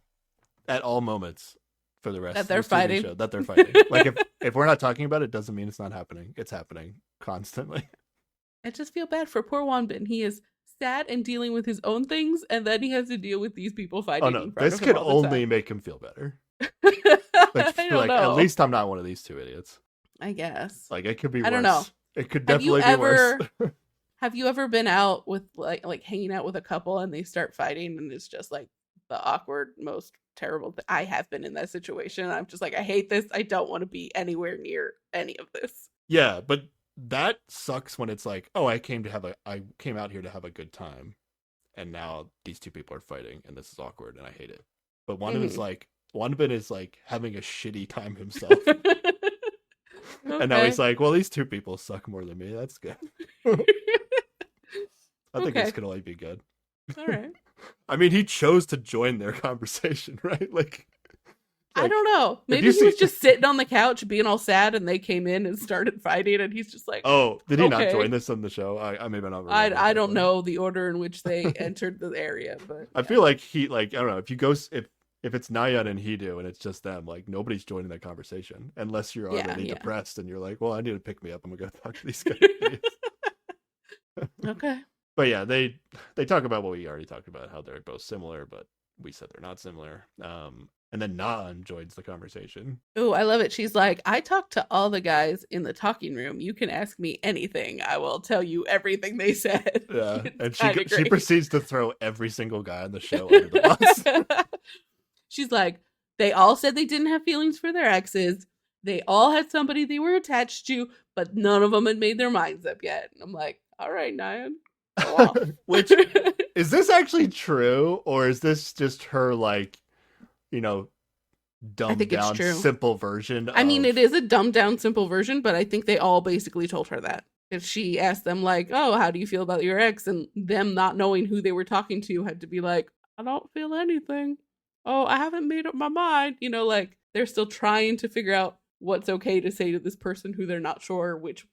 at all moments for the rest that they're fighting. Show, that they're fighting. Like if we're not talking about it, doesn't mean it's not happening. It's happening constantly. I just feel bad for poor Wonbin. He is sad and dealing with his own things, and then he has to deal with these people fighting. Oh no, this could only make him feel better. Like, at least I'm not one of these two idiots. I guess. Like, it could be worse. I don't know. It could definitely be worse. Have you ever been out with like hanging out with a couple and they start fighting and it's just like the awkward, most terrible thing? I have been in that situation. I'm just like, I hate this. I don't want to be anywhere near any of this. Yeah, but that sucks when it's like, oh, I came out here to have a good time, and now these two people are fighting and this is awkward and I hate it. But Wonbin is like having a shitty time himself. And now he's like, well, these two people suck more than me. That's good. I think Okay. this could only be good. All right. I mean, he chose to join their conversation, right? Like I don't know. Maybe you he was see- just sitting on the couch being all sad, and they came in and started fighting, and he's just like, oh, did he not okay. join this on the show? I maybe not. I don't know the order in which they entered the area, but I feel like he like I don't know if you go if it's Nayan and Hidu and it's just them, like nobody's joining that conversation unless you're already depressed and you're like, well, I need to pick me up. I'm gonna go talk to these guys. Okay. But yeah, they talk about what we already talked about, how they're both similar, but we said they're not similar. And then Naan joins the conversation. Oh, I love it. She's like, I talked to all the guys in the talking room. You can ask me anything. I will tell you everything they said. Yeah, It's and kinda she great. proceeds to throw every single guy on the show under the bus. She's like, they all said they didn't have feelings for their exes. They all had somebody they were attached to, but none of them had made their minds up yet. And I'm like, all right, Nyan. Go off. Which is this actually true, or is this just her like, dumbed think it's down true. simple version? I mean, it is a dumbed down, simple version, but I think they all basically told her that. If she asked them, like, oh, how do you feel about your ex? And them not knowing who they were talking to had to be like, I don't feel anything. Oh, I haven't made up my mind. Like, they're still trying to figure out what's okay to say to this person who they're not sure which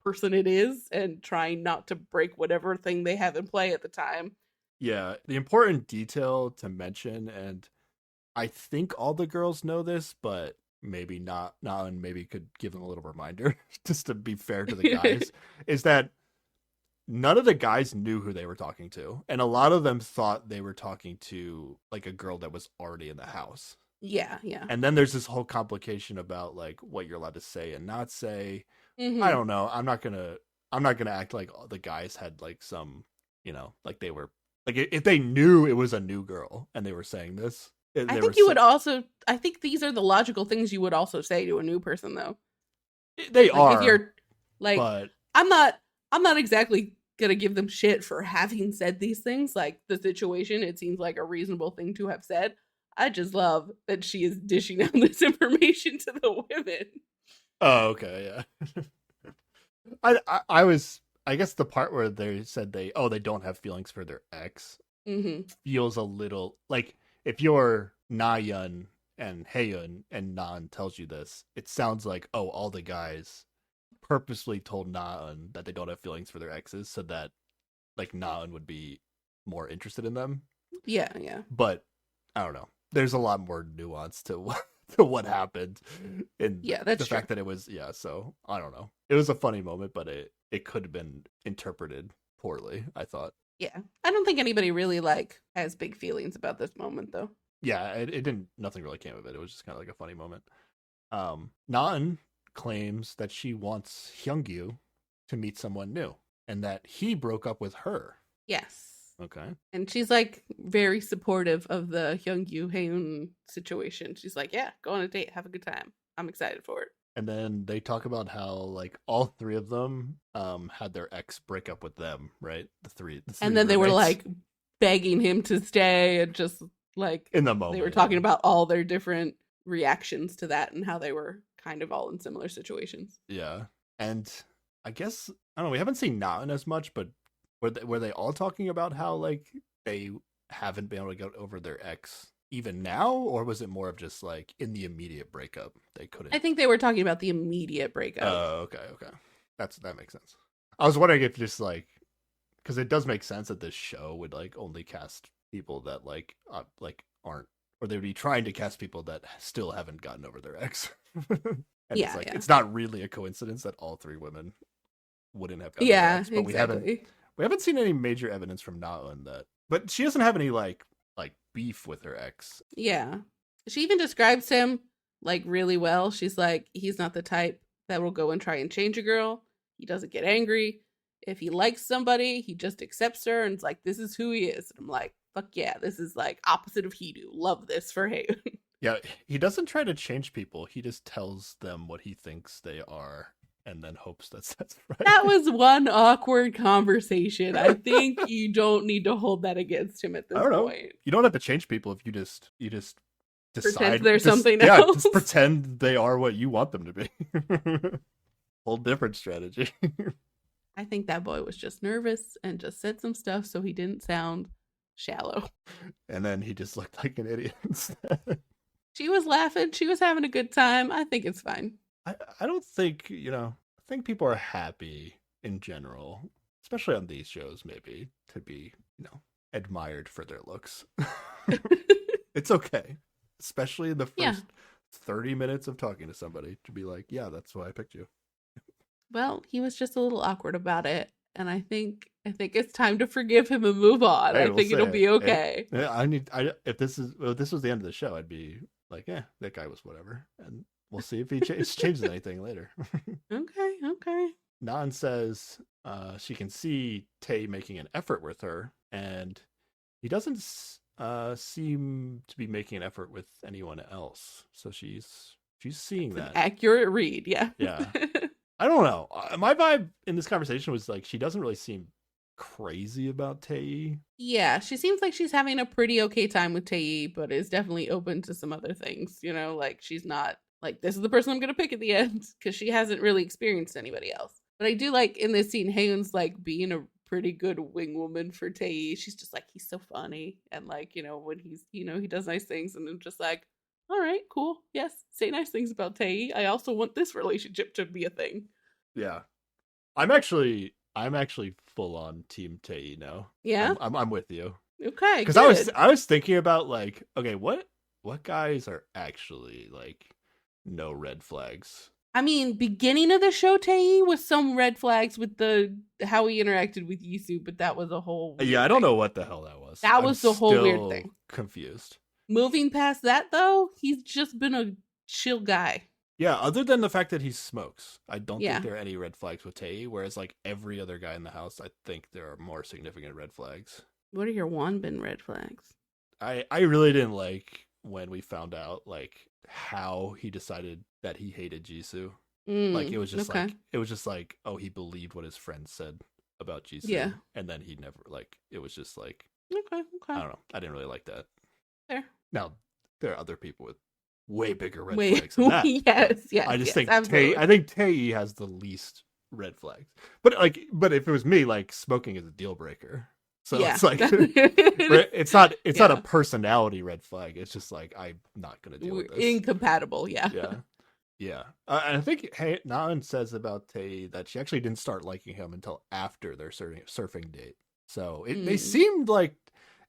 person it is, and trying not to break whatever thing they have in play at the time. Yeah, the important detail to mention, and I think all the girls know this, but maybe not, and maybe could give them a little reminder, just to be fair to the guys, is that none of the guys knew who they were talking to, and a lot of them thought they were talking to like a girl that was already in the house. Yeah. And then there's this whole complication about like what you're allowed to say and not say. Mm-hmm. I don't know. I'm not gonna act like all the guys had like some, like they were like if they knew it was a new girl and they were saying this. I think you would also. I think these are the logical things you would also say to a new person, though. They like, are. If you're like, but I'm not exactly gonna give them shit for having said these things. Like, the situation, it seems like a reasonable thing to have said. I just love that she is dishing out this information to the women. Oh, okay, yeah. I guess the part where they said they don't have feelings for their ex feels a little like if you're Nayeon and Haeun and Nan tells you this, it sounds like all the guys purposely told Naeun that they don't have feelings for their exes so that like Naeun would be more interested in them. Yeah. But I don't know. There's a lot more nuance to what happened in that's the fact that it was so I don't know. It was a funny moment, but it could have been interpreted poorly, I thought. Yeah. I don't think anybody really like has big feelings about this moment, though. Yeah, it didn't, nothing really came of it. It was just kind of like a funny moment. Nan claims that she wants Hyungyu to meet someone new and that he broke up with her. Yes. Okay. And she's like very supportive of the Hyungyu Haeun situation. She's like, yeah, go on a date, have a good time. I'm excited for it. And then they talk about how like all three of them had their ex break up with them, right? The three and then they were roommates. like begging him to stay, and just like in the moment they were talking about all their different reactions to that and how they were kind of all in similar situations. Yeah. And I guess I don't know, we haven't seen Naeun as much, but were they all talking about how like they haven't been able to get over their ex even now, or was it more of just like in the immediate breakup they couldn't? I think they were talking about the immediate breakup. Oh, okay. That makes sense. I was wondering if just like because it does make sense that this show would like only cast people that like aren't, or they would be trying to cast people that still haven't gotten over their ex. And it's not really a coincidence that all three women wouldn't have gotten over their ex, but exactly. we haven't seen any major evidence from Naeun that, but she doesn't have any like beef with her ex. Yeah. She even describes him like really well. She's like, he's not the type that will go and try and change a girl. He doesn't get angry. If he likes somebody, he just accepts her and it's like, this is who he is. And I'm like, fuck yeah, this is like opposite of Hidu. Love this for Haeun. Yeah, he doesn't try to change people. He just tells them what he thinks they are and then hopes that's right. That was one awkward conversation. I think you don't need to hold that against him at this point. You don't have to change people if you just decide pretend there's something else. Yeah, just pretend they are what you want them to be. Whole different strategy. I think that boy was just nervous and just said some stuff so he didn't sound shallow. And then he just looked like an idiot instead. She was laughing. She was having a good time. I think it's fine. I don't think, I think people are happy in general, especially on these shows, maybe, to be, admired for their looks. It's okay. Especially in the first 30 minutes of talking to somebody to be like, yeah, that's why I picked you. Well, he was just a little awkward about it. And I think it's time to forgive him and move on. I think it'll be okay. If this was the end of the show, I'd be like, yeah, that guy was whatever. And we'll see if he changes anything later. Okay. Nan says she can see Tae making an effort with her, and he doesn't seem to be making an effort with anyone else. So she's seeing that. Accurate read, yeah. Yeah. I don't know. My vibe in this conversation was like she doesn't really seem crazy about Tae. Yeah, she seems like she's having a pretty okay time with Tae, but is definitely open to some other things. Like she's not like, this is the person I'm going to pick at the end, because she hasn't really experienced anybody else. But I do like in this scene, Haeun's like being a pretty good wing woman for Tae. She's just like, he's so funny. And like, when he's, he does nice things, and I'm just like, all right, cool. Yes, say nice things about Tae. I also want this relationship to be a thing. Yeah. I'm actually full on team Tae now. Yeah. I'm with you. Okay. Because I was thinking about like, okay, what guys are actually like no red flags? I mean, beginning of the show, Tae was some red flags with how he interacted with Yisu, but that was a whole Yeah, I don't know what the hell that was. That was the whole weird thing. Confused. Moving past that though, he's just been a chill guy. Yeah, other than the fact that he smokes, I don't think there are any red flags with Tae, whereas like every other guy in the house, I think there are more significant red flags. What are your Wanbin red flags? I really didn't like when we found out like how he decided that he hated Jisoo. Like it was just like, oh, he believed what his friends said about Jisoo. Yeah. And then he never it was just like Okay. I don't know. I didn't really like that. Fair. Now, there are other people with way bigger red flags than that. Yes. I just think Tae has the least red flags. But if it was me, like smoking is a deal breaker. So it's like it's not a personality red flag. It's just like, I'm not gonna deal with this. Incompatible, yeah. Yeah. And I think Nan says about Tae that she actually didn't start liking him until after their surfing date. So they seemed like,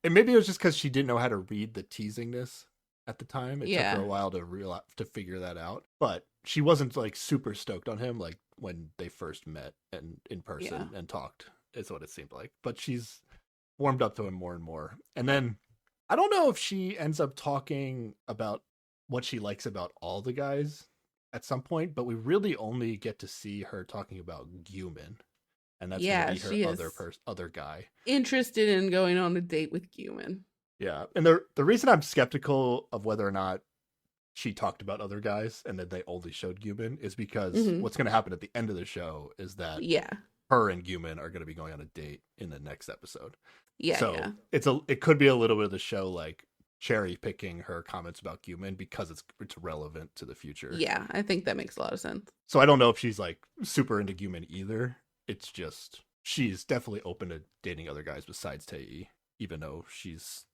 and maybe it was just because she didn't know how to read the teasingness at the time. It took her a while to figure that out. But she wasn't like super stoked on him like when they first met and in person and talked, is what it seemed like. But she's warmed up to him more and more. And then I don't know if she ends up talking about what she likes about all the guys at some point, but we really only get to see her talking about Gyumin. And that's going to be her other guy. Interested in going on a date with Gyumin. Yeah. And the reason I'm skeptical of whether or not she talked about other guys and that they only showed Gyumin is because what's going to happen at the end of the show is that her and Gyumin are going to be going on a date in the next episode. Yeah. So it could be a little bit of the show like cherry picking her comments about Gyumin because it's relevant to the future. Yeah, I think that makes a lot of sense. So I don't know if she's like super into Gyumin either. It's just she's definitely open to dating other guys besides Tae, even though she's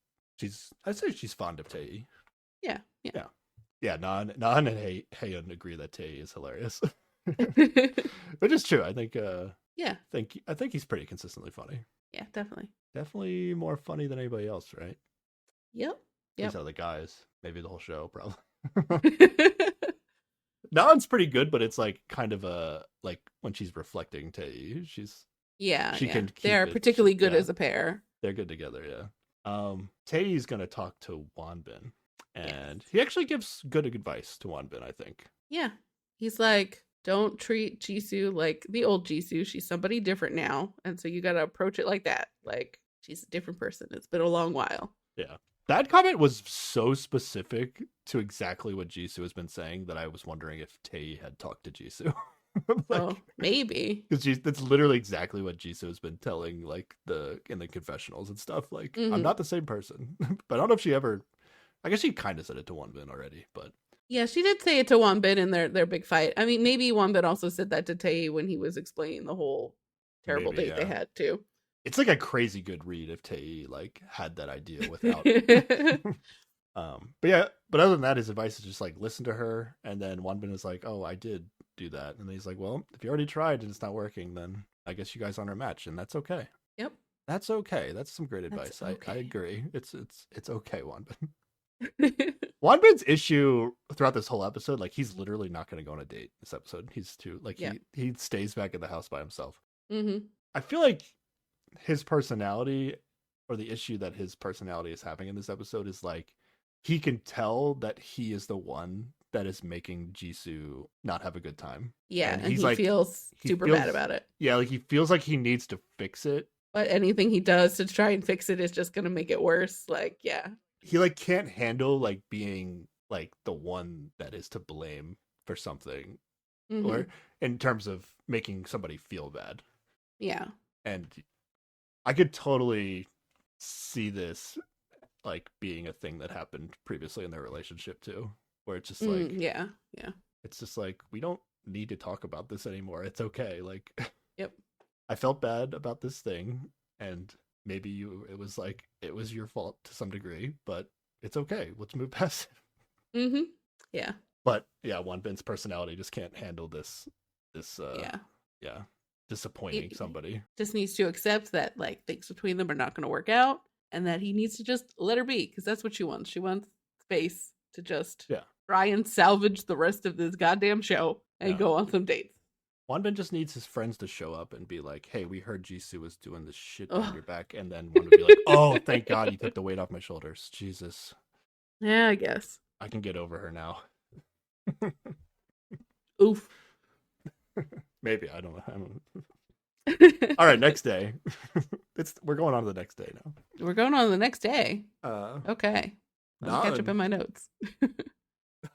I'd say she's fond of Tae. Yeah. Nan and Haeun agree that Tae is hilarious, which is true. I think. I think he's pretty consistently funny. Yeah, definitely more funny than anybody else, right? Yep. These other guys, maybe the whole show, probably. Nan's pretty good, but it's like kind of a like when she's reflecting Tae, she can. They're particularly good as a pair. They're good together, yeah. Tae's gonna talk to Wanbin, and he actually gives good advice to Wanbin, I think. Yeah, he's like, don't treat Jisoo like the old Jisoo. She's somebody different now, and so you gotta approach it like that. Like she's a different person. It's been a long while. Yeah. That comment was so specific to exactly what Jisoo has been saying that I was wondering if Tae had talked to Jisoo. Maybe. Because that's literally exactly what Jisoo has been telling, like, in the confessionals and stuff. Like, I'm not the same person. But I don't know if she ever... I guess she kind of said it to Wanbin already, but... Yeah, she did say it to Wanbin in their big fight. I mean, maybe Wanbin also said that to Tae when he was explaining the whole terrible Maybe, date they yeah. had too. It's like a crazy good read if Tae like had that idea without. But yeah, but other than that, his advice is just like listen to her, and then Wanbin is like, "Oh, I did do that," and then he's like, "Well, if you already tried and it's not working, then I guess you guys aren't a match, and that's okay. Yep. That's okay. That's some great advice. That's okay. I agree. It's okay, Wanbin." Wanbin's issue throughout this whole episode, like he's literally not going to go on a date this episode. He's too like he stays back at the house by himself. Mm-hmm. I feel like his personality, or the issue that his personality is having in this episode, is like he can tell that he is the one that is making Jisoo not have a good time. Yeah, and he like, feels super bad about it. Yeah, like he feels like he needs to fix it. But anything he does to try and fix it is just going to make it worse. Like, yeah. He like can't handle like being like the one that is to blame for something, or in terms of making somebody feel bad. Yeah. And I could totally see this like being a thing that happened previously in their relationship too, where it's just like yeah it's just like we don't need to talk about this anymore, it's okay, like yep, I felt bad about this thing, and maybe it was your fault to some degree, but it's okay, let's move past it. Yeah, but yeah, Wanbin's personality just can't handle this disappointing somebody. Just needs to accept that like things between them are not going to work out, and that he needs to just let her be, because that's what she wants. She wants space to just try and salvage the rest of this goddamn show and go on some dates. Wanbin just needs his friends to show up and be like, "Hey, we heard Jisoo was doing this shit behind your back," and then Wanbin would be like, "Oh, thank God you took the weight off my shoulders. Jesus." Yeah, I guess I can get over her now. Oof. Maybe, I don't know. All right, next day. We're going on to the next day now. We're going on to the next day. Okay. Let me catch up in my notes.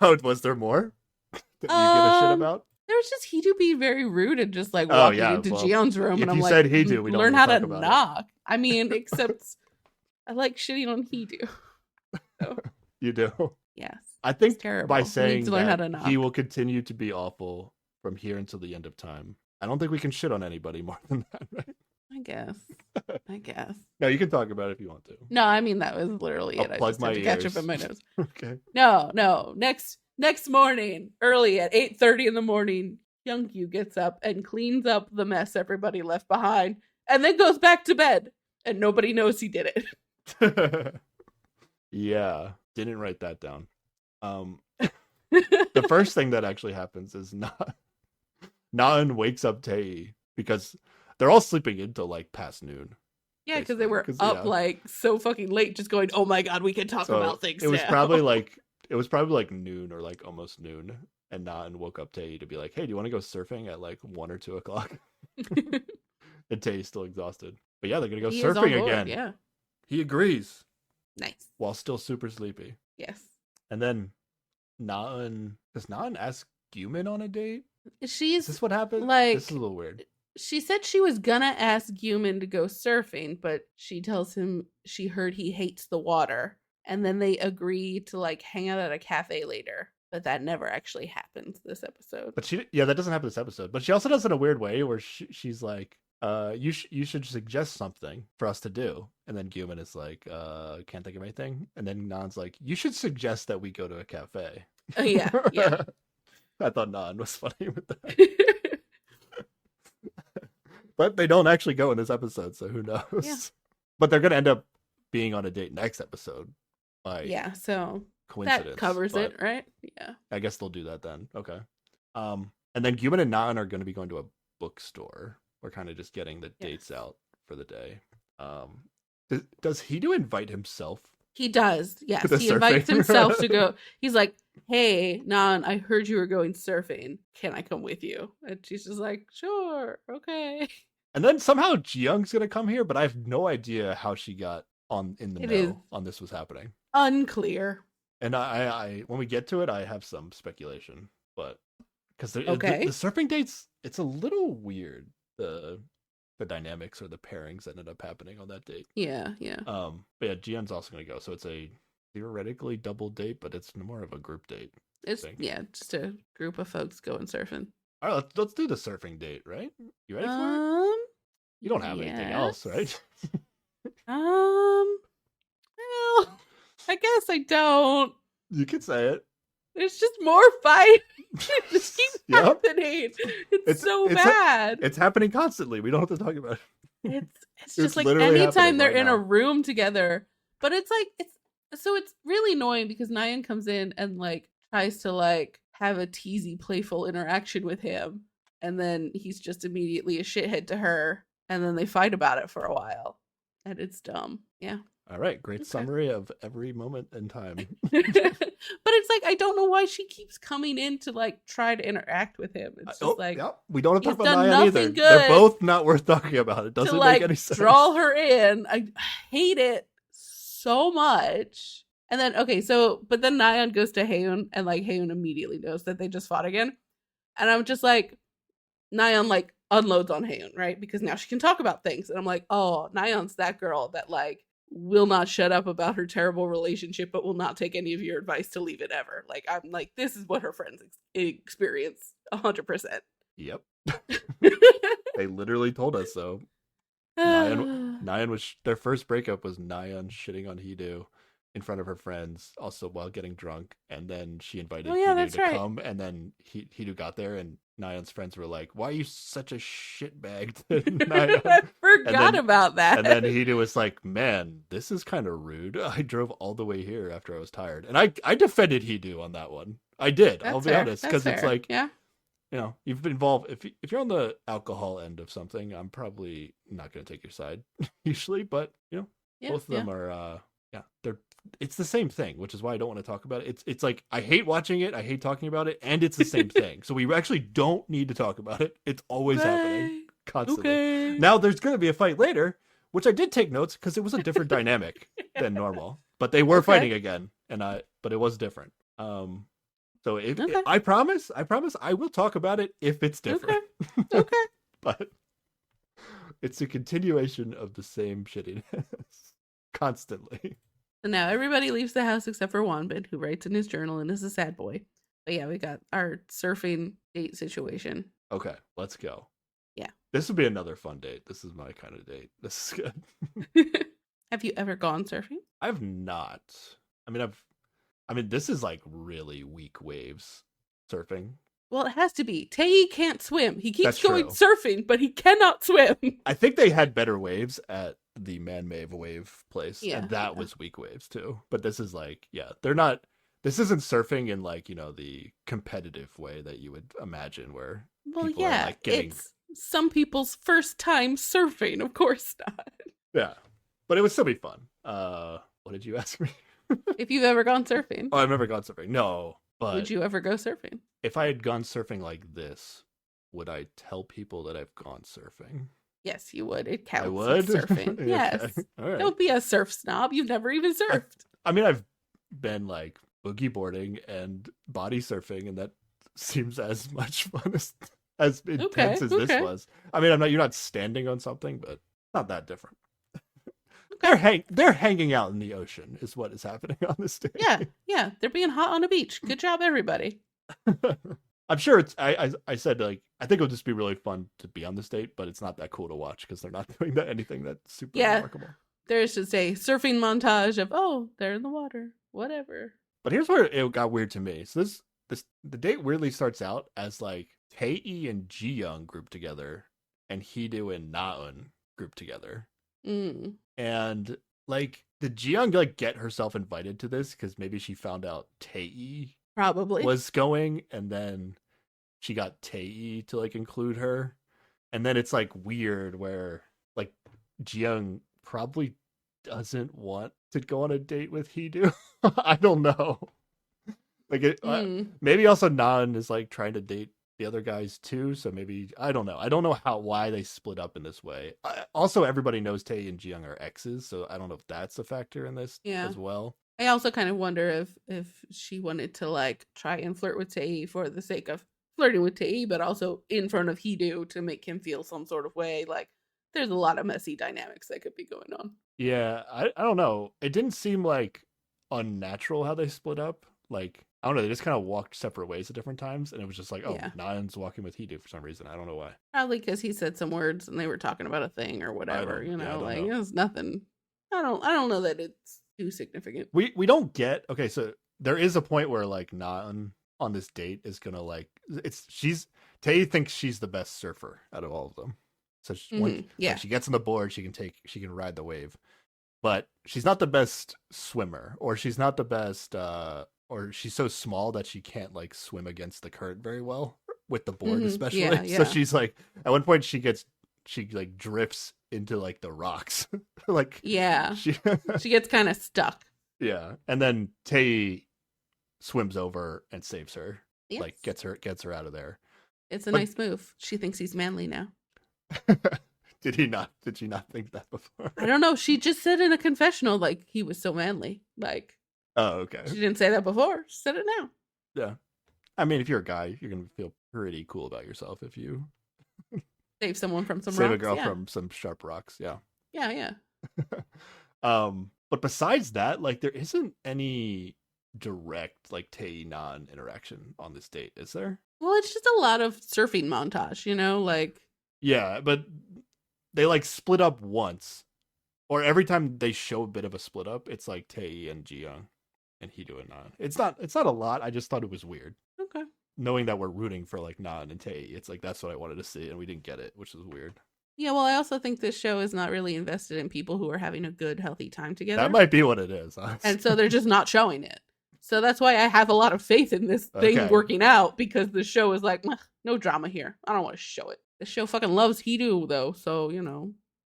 Oh, was there more that you give a shit about? There was just Heedu being very rude and just like walking into Jeon's room, and I'm like, Heedu, we don't learn how to knock. I mean, except I like shitting on Heedu. So. You do? Yes. I think by he saying to learn how to knock. He will continue to be awful from here until the end of time. I don't think we can shit on anybody more than that, right? I guess. No, you can talk about it if you want to. No, I mean, that was literally it. I just had to catch up in my nose. Okay. No. Next morning, early at 8:30 in the morning, Youngyu gets up and cleans up the mess everybody left behind, and then goes back to bed, and nobody knows he did it. Yeah, didn't write that down. The first thing that actually happens is Naan wakes up Tae, because they're all sleeping until like past noon. Yeah, because they were up like so fucking late, just going, "Oh my God, we can talk about things." It was probably like noon or like almost noon, and Naan woke up Tae to be like, "Hey, do you want to go surfing at like 1 or 2 o'clock?" And Tae's still exhausted, but yeah, they're gonna go surfing again. Yeah, he agrees. Nice. While still super sleepy. Yes. And then does Naan ask Gyumin on a date? Is this what happened? Like, this is a little weird. She said she was gonna ask Gyumin to go surfing, but she tells him she heard he hates the water. And then they agree to like hang out at a cafe later. But that never actually happens this episode. But that doesn't happen this episode. But she also does it in a weird way where she's like, you should suggest something for us to do. And then Gyumin is like, can't think of anything. And then Naan's like, you should suggest that we go to a cafe. Yeah. I thought Naan was funny with that. But they don't actually go in this episode, so who knows? Yeah. But they're going to end up being on a date next episode. So coincidence. That covers it, right? Yeah. I guess they'll do that then. Okay. And then Gyumin and Naan are going to be going to a bookstore. We're kind of just getting the dates out for the day. Does Heedu invite himself? He does. Yes, he invites himself to go. He's like, "Hey, Naan, I heard you were going surfing. Can I come with you?" And she's just like, "Sure, okay." And then somehow Jiyoung's gonna come here, but I have no idea how she got in the know on this was happening. Unclear. And I when we get to it, I have some speculation, but because the surfing dates, it's a little weird. The dynamics or the pairings that ended up happening on that date. Yeah. But yeah, Jiyoung's also gonna go, so it's a theoretically double date, but it's more of a group date. It's just a group of folks going surfing. All right, let's do the surfing date, right? You ready for it? You don't have anything else, right? Well, I guess I don't. You could say it. There's just more fight. It just keeps happening. It's so bad. It's happening constantly. We don't have to talk about it. It's just like literally anytime they're in now. a room together. But it's like it's really annoying because Nayeon comes in and like tries to like have a teasy, playful interaction with him, and then he's just immediately a shithead to her, and then they fight about it for a while, and it's dumb. Yeah. All right, great summary of every moment in time. But it's like I don't know why she keeps coming in to like try to interact with him. It's just we don't have to talk about done Nayeon either. nothing They're good both not worth talking about. It doesn't to like make any sense. draw her in. I hate it so much. And then but then Nayeon goes to Haeun, and like Haeun immediately knows that they just fought again. And I'm just like, Nayeon like unloads on Haeun, right? Because now she can talk about things. And I'm like, oh, Nayeon's that girl that like will not shut up about her terrible relationship, but will not take any of your advice to leave it ever. Like, I'm like, this is what her friends experience 100%. Yep. They literally told us so. Nayeon was, their first breakup was Nayeon shitting on Hedo in front of her friends, also while getting drunk, and then she invited Hedo to come, and then Hedo got there, and Nayeon's friends were like, "Why are you such a shitbag to Nayeon?" I forgot about that. And then Hedo was like, "Man, this is kind of rude. I drove all the way here after I was tired." And I defended Hedo on that one. I did. I'll be honest, because it's like, you know, you've been involved. If you're on the alcohol end of something, I'm probably not going to take your side usually, but you know, both of them are it's the same thing, which is why I don't want to talk about it. It's like I hate watching it, I hate talking about it, and it's the same thing. So we actually don't need to talk about it. It's always happening constantly. Okay. Now there's going to be a fight later, which I did take notes because it was a different dynamic than normal. But they were fighting again, but it was different. So I promise I will talk about it if it's different. Okay. But it's a continuation of the same shittiness constantly. So now everybody leaves the house except for Wanbin, who writes in his journal and is a sad boy. But yeah, we got our surfing date situation. Okay, let's go. Yeah. This would be another fun date. This is my kind of date. This is good. Have you ever gone surfing? I've not. I mean, this is like really weak waves surfing. Well, it has to be. Tae can't swim. He keeps going surfing, but he cannot swim. I think they had better waves at the Man-Made wave place, and that was weak waves too. But this is like, they're not. This isn't surfing in like, you know, the competitive way that you would imagine, where people are like getting. It's some people's first time surfing, of course not. Yeah, but it would still be fun. What did you ask me? If you've ever gone surfing. Oh, I've never gone surfing. No, but would you ever go surfing? If I had gone surfing like this, would I tell people that I've gone surfing? Yes, you would. It counts. I would? Surfing. Okay. Yes. All right. Don't be a surf snob. You've never even surfed. I mean, I've been like boogie boarding and body surfing, and that seems as much fun as intense as this was. I mean, you're not standing on something, but not that different. They're hanging out in the ocean is what is happening on this day. Yeah. They're being hot on a beach. Good job, everybody. I'm sure it's. I said like I think it'll just be really fun to be on this date, but it's not that cool to watch because they're not doing anything that's super remarkable. There's just a surfing montage of they're in the water, whatever. But here's where it got weird to me. So the date weirdly starts out as like Tae and Ji-young group together, and Hedo and Naeun group together. And like, did Ji-young like get herself invited to this because maybe she found out Tae probably was going, and then she got Tae to like include her, and then it's like weird where like Ji-young probably doesn't want to go on a date with Hedo. I don't know. Like maybe also Naeun is like trying to date the other guys too, so maybe I don't know. I don't know why they split up in this way. Also, everybody knows Tae and Ji-young are exes, so I don't know if that's a factor in this as well. I also kind of wonder if she wanted to like try and flirt with Tae for the sake of flirting with Tae, but also in front of Hedo to make him feel some sort of way. Like there's a lot of messy dynamics that could be going on. Yeah, I don't know. It didn't seem like unnatural how they split up. Like I don't know. They just kind of walked separate ways at different times, and it was just like, oh, Yeah. Naeun's walking with Hidu for some reason. I don't know why. Probably because he said some words and they were talking about a thing or whatever. don't Like know. it was nothing. I don't know that it's too significant. We don't get okay. So there is a point where like Naeun on this date is gonna like Tae thinks she's the best surfer out of all of them. So when she gets on the board, she can ride the wave, but she's not the best swimmer, or she's not the best. Or she's so small that she can't like swim against the current very well with the board, especially. Yeah. So she's like, at one point she like drifts into like the rocks, like she gets kind of stuck. Yeah, and then Tae swims over and saves her, Yes. like gets her out of there. It's a nice move. She thinks he's manly now. Did she not think that before? I don't know. She just said in a confessional like he was so manly. Like. Oh, okay. She didn't say that before. She said it now. Yeah. I mean, if you're a guy, you're going to feel pretty cool about yourself if you save someone from some save rocks. a girl from some sharp rocks. Yeah. Yeah. But besides that, like there isn't any direct like Tae Nan interaction on this date, is there? Well, it's just a lot of surfing montage, like. Yeah, but they like split up once. Or every time they show a bit of a split up, it's like Tae and Jiyoung. And Hidu and Nan. It's not a lot. I just thought it was weird. Okay. Knowing that we're rooting for like Nan and Tae, it's like that's what I wanted to see, and we didn't get it, which is weird. Yeah, well, I also think this show is not really invested in people who are having a good, healthy time together. That might be what it is, honestly. And so they're just not showing it. So that's why I have a lot of faith in this thing working out, because the show is like, no drama here. I don't want to show it. The show fucking loves Hidu though, so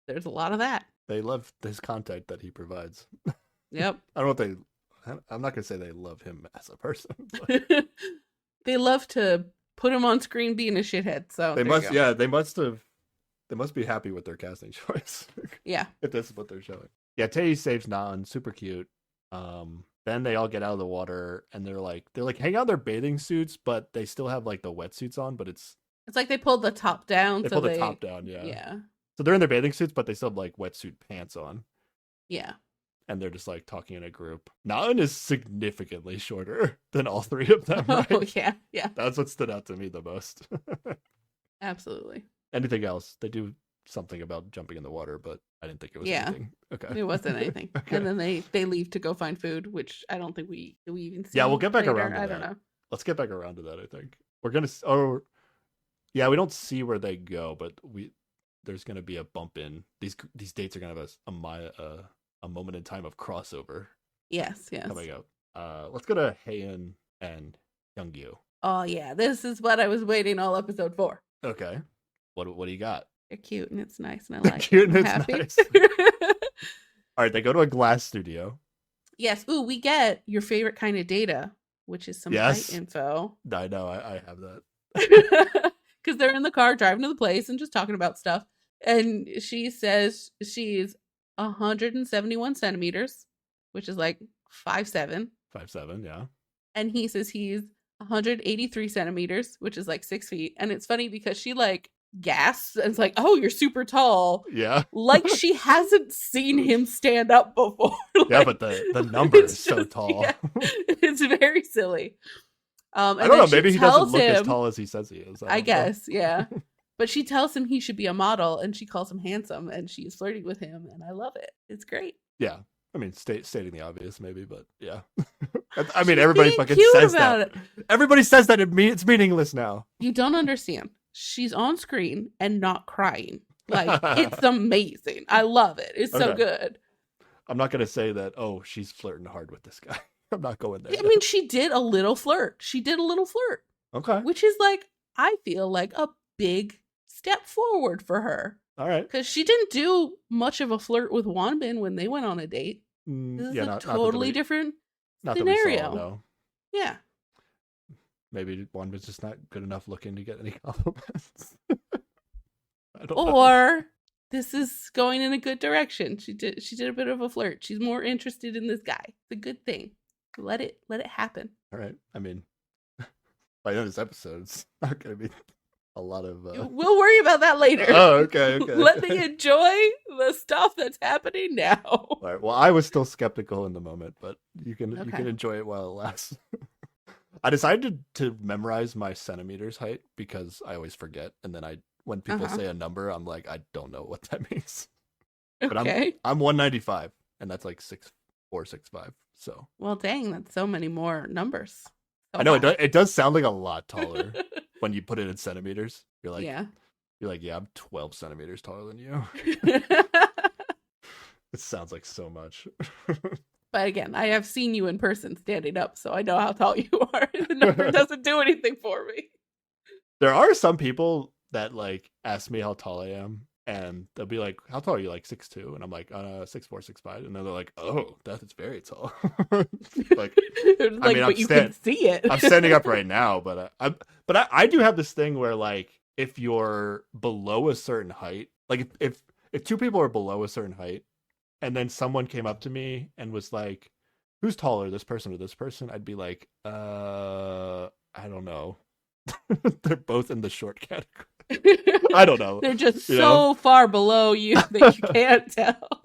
there's a lot of that. They love his content that he provides. Yep. I'm not gonna say they love him as a person. They love to put him on screen being a shithead. So they must. Yeah, they must be happy with their casting choice. Yeah. If this is what they're showing. Yeah, Tae saves Nan, super cute. Then they all get out of the water and they're like hang out their bathing suits, but they still have like the wetsuits on, but it's like they pulled the top down. They pulled the top down, yeah. Yeah. So they're in their bathing suits, but they still have like wetsuit pants on. Yeah. And they're just like talking in a group. Naeun is significantly shorter than all three of them, right? Oh, yeah. That's what stood out to me the most. Absolutely. Anything else? They do something about jumping in the water, but I didn't think it was anything. Okay. It wasn't anything. Okay. And then they leave to go find food, which I don't think we even see. Yeah, we'll get back later. around to that. I don't know. Let's get back around to that, I think. We're going to... yeah, we don't see where they go, but there's going to be a bump in. These dates are going to have a moment in time of crossover. Yes. Coming up. Let's go to Haeun and Youngyu. Oh yeah, this is what I was waiting all episode for. Okay. What do you got? They're cute and it's nice and I like cute and it. it's nice. All right, they go to a glass studio. Yes. Ooh, we get your favorite kind of data, which is some height info. I know, I have that. Because they're in the car driving to the place and just talking about stuff. And she says she's 171 centimeters, which is like 5'7". 5'7", yeah. And he says he's 183 centimeters, which is like 6 feet. And it's funny because she like gasps and it's like, oh, you're super tall. Yeah. Like she hasn't seen him stand up before. Like, yeah, but the number is so tall. Yeah, it's very silly. I don't know. Maybe he doesn't look as tall as he says he is. I guess, yeah. But she tells him he should be a model, and she calls him handsome, and she's flirting with him, and I love it. It's great. Yeah. I mean, stating the obvious, maybe, but yeah. I mean, everybody fucking says that. Everybody says that. It's meaningless now. You don't understand. She's on screen and not crying. Like, it's amazing. I love it. It's so good. I'm not going to say that, oh, she's flirting hard with this guy. I'm not going there. I mean, she did a little flirt. Okay. Which is like, I feel like a big step forward for her. All right. Because she didn't do much of a flirt with Wanbin when they went on a date. This is a totally different scenario. Saw, no. Yeah. Maybe Wanbin's just not good enough looking to get any compliments. I don't know. This is going in a good direction. She did a bit of a flirt. She's more interested in this guy. It's a good thing. Let it happen. All right. I mean, by the end of this episode, it's not going to be a lot of... We'll worry about that later. Oh, okay. Let me enjoy the stuff that's happening now. All right. Well, I was still skeptical in the moment, but you can enjoy it while it lasts. I decided to memorize my centimeters height because I always forget, and then when people say a number, I'm like, I don't know what that means. But Okay. I'm 195, and that's like 6'4", 6'5". So Well, dang, that's so many more numbers. So I know high. it does sound like a lot taller when you put it in centimeters. Yeah. You're like, yeah, I'm 12 centimeters taller than you. It sounds like so much. But again, I have seen you in person standing up, so I know how tall you are. The number doesn't do anything for me. There are some people that like ask me how tall I am, and they'll be like, "How tall are you?" Like 6'2", and I'm like, 6'4", 6'5", and then they're like, "Oh, that is very tall." Like, I mean, but you can see it. I'm standing up right now, but I do have this thing where like if you're below a certain height, like if two people are below a certain height, and then someone came up to me and was like, "Who's taller, this person or this person?" I'd be like, I don't know. They're both in the short category. I don't know. They're just so far below you that you can't tell.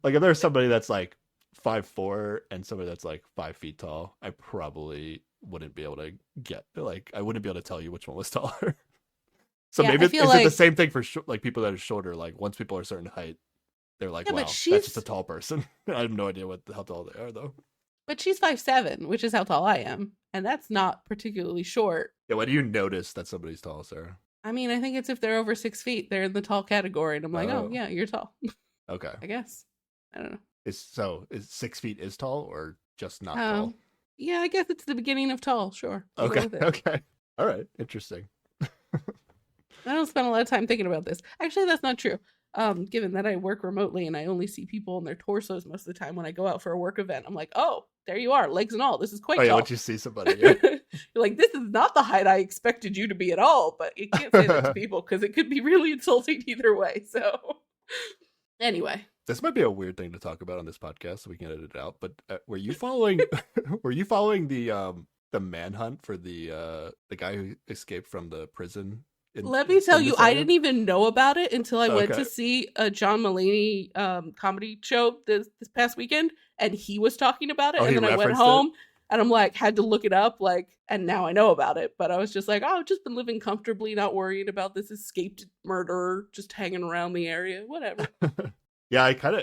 Like if there's somebody that's like 5'4" and somebody that's like 5 feet tall, I probably wouldn't be able to I wouldn't be able to tell you which one was taller. So Yeah, maybe I feel is like it the same thing for like people that are shorter? Like once people are a certain height, they're like, Yeah, wow, but that's she's just a tall person. I have no idea how tall they are though. 5'7", which is how tall I am, and that's not particularly short. Yeah, when do you notice that somebody's tall, Sarah? I mean, I think it's if they're over 6 feet, they're in the tall category, and I'm like, oh Oh. yeah, you're tall. Okay. I guess. I don't know. Is 6 feet is tall or just not tall? Yeah, I guess it's the beginning of tall. Sure. I'll go Okay. with it. Okay. All right. Interesting. I don't spend a lot of time thinking about this. Actually, that's not true. Given that I work remotely and I only see people in their torsos most of the time when I go out for a work event, I'm like, oh, there you are, legs and all. This is quite Oh yeah, tall. once you see somebody, yeah. You're like, this is not the height I expected you to be at all. But you can't say that to people because it could be really insulting either way. So, anyway, this might be a weird thing to talk about on this podcast, so we can edit it out. But were you following? Were you following the manhunt for the guy who escaped from the prison? Let me tell you, I didn't even know about it until I went to see a John Mulaney comedy show this past weekend, and he was talking about it. And then I went home and I'm like, had to look it up, and now I know about it. But I was just like, oh, I've just been living comfortably, not worried about this escaped murderer just hanging around the area, whatever. Yeah, I kind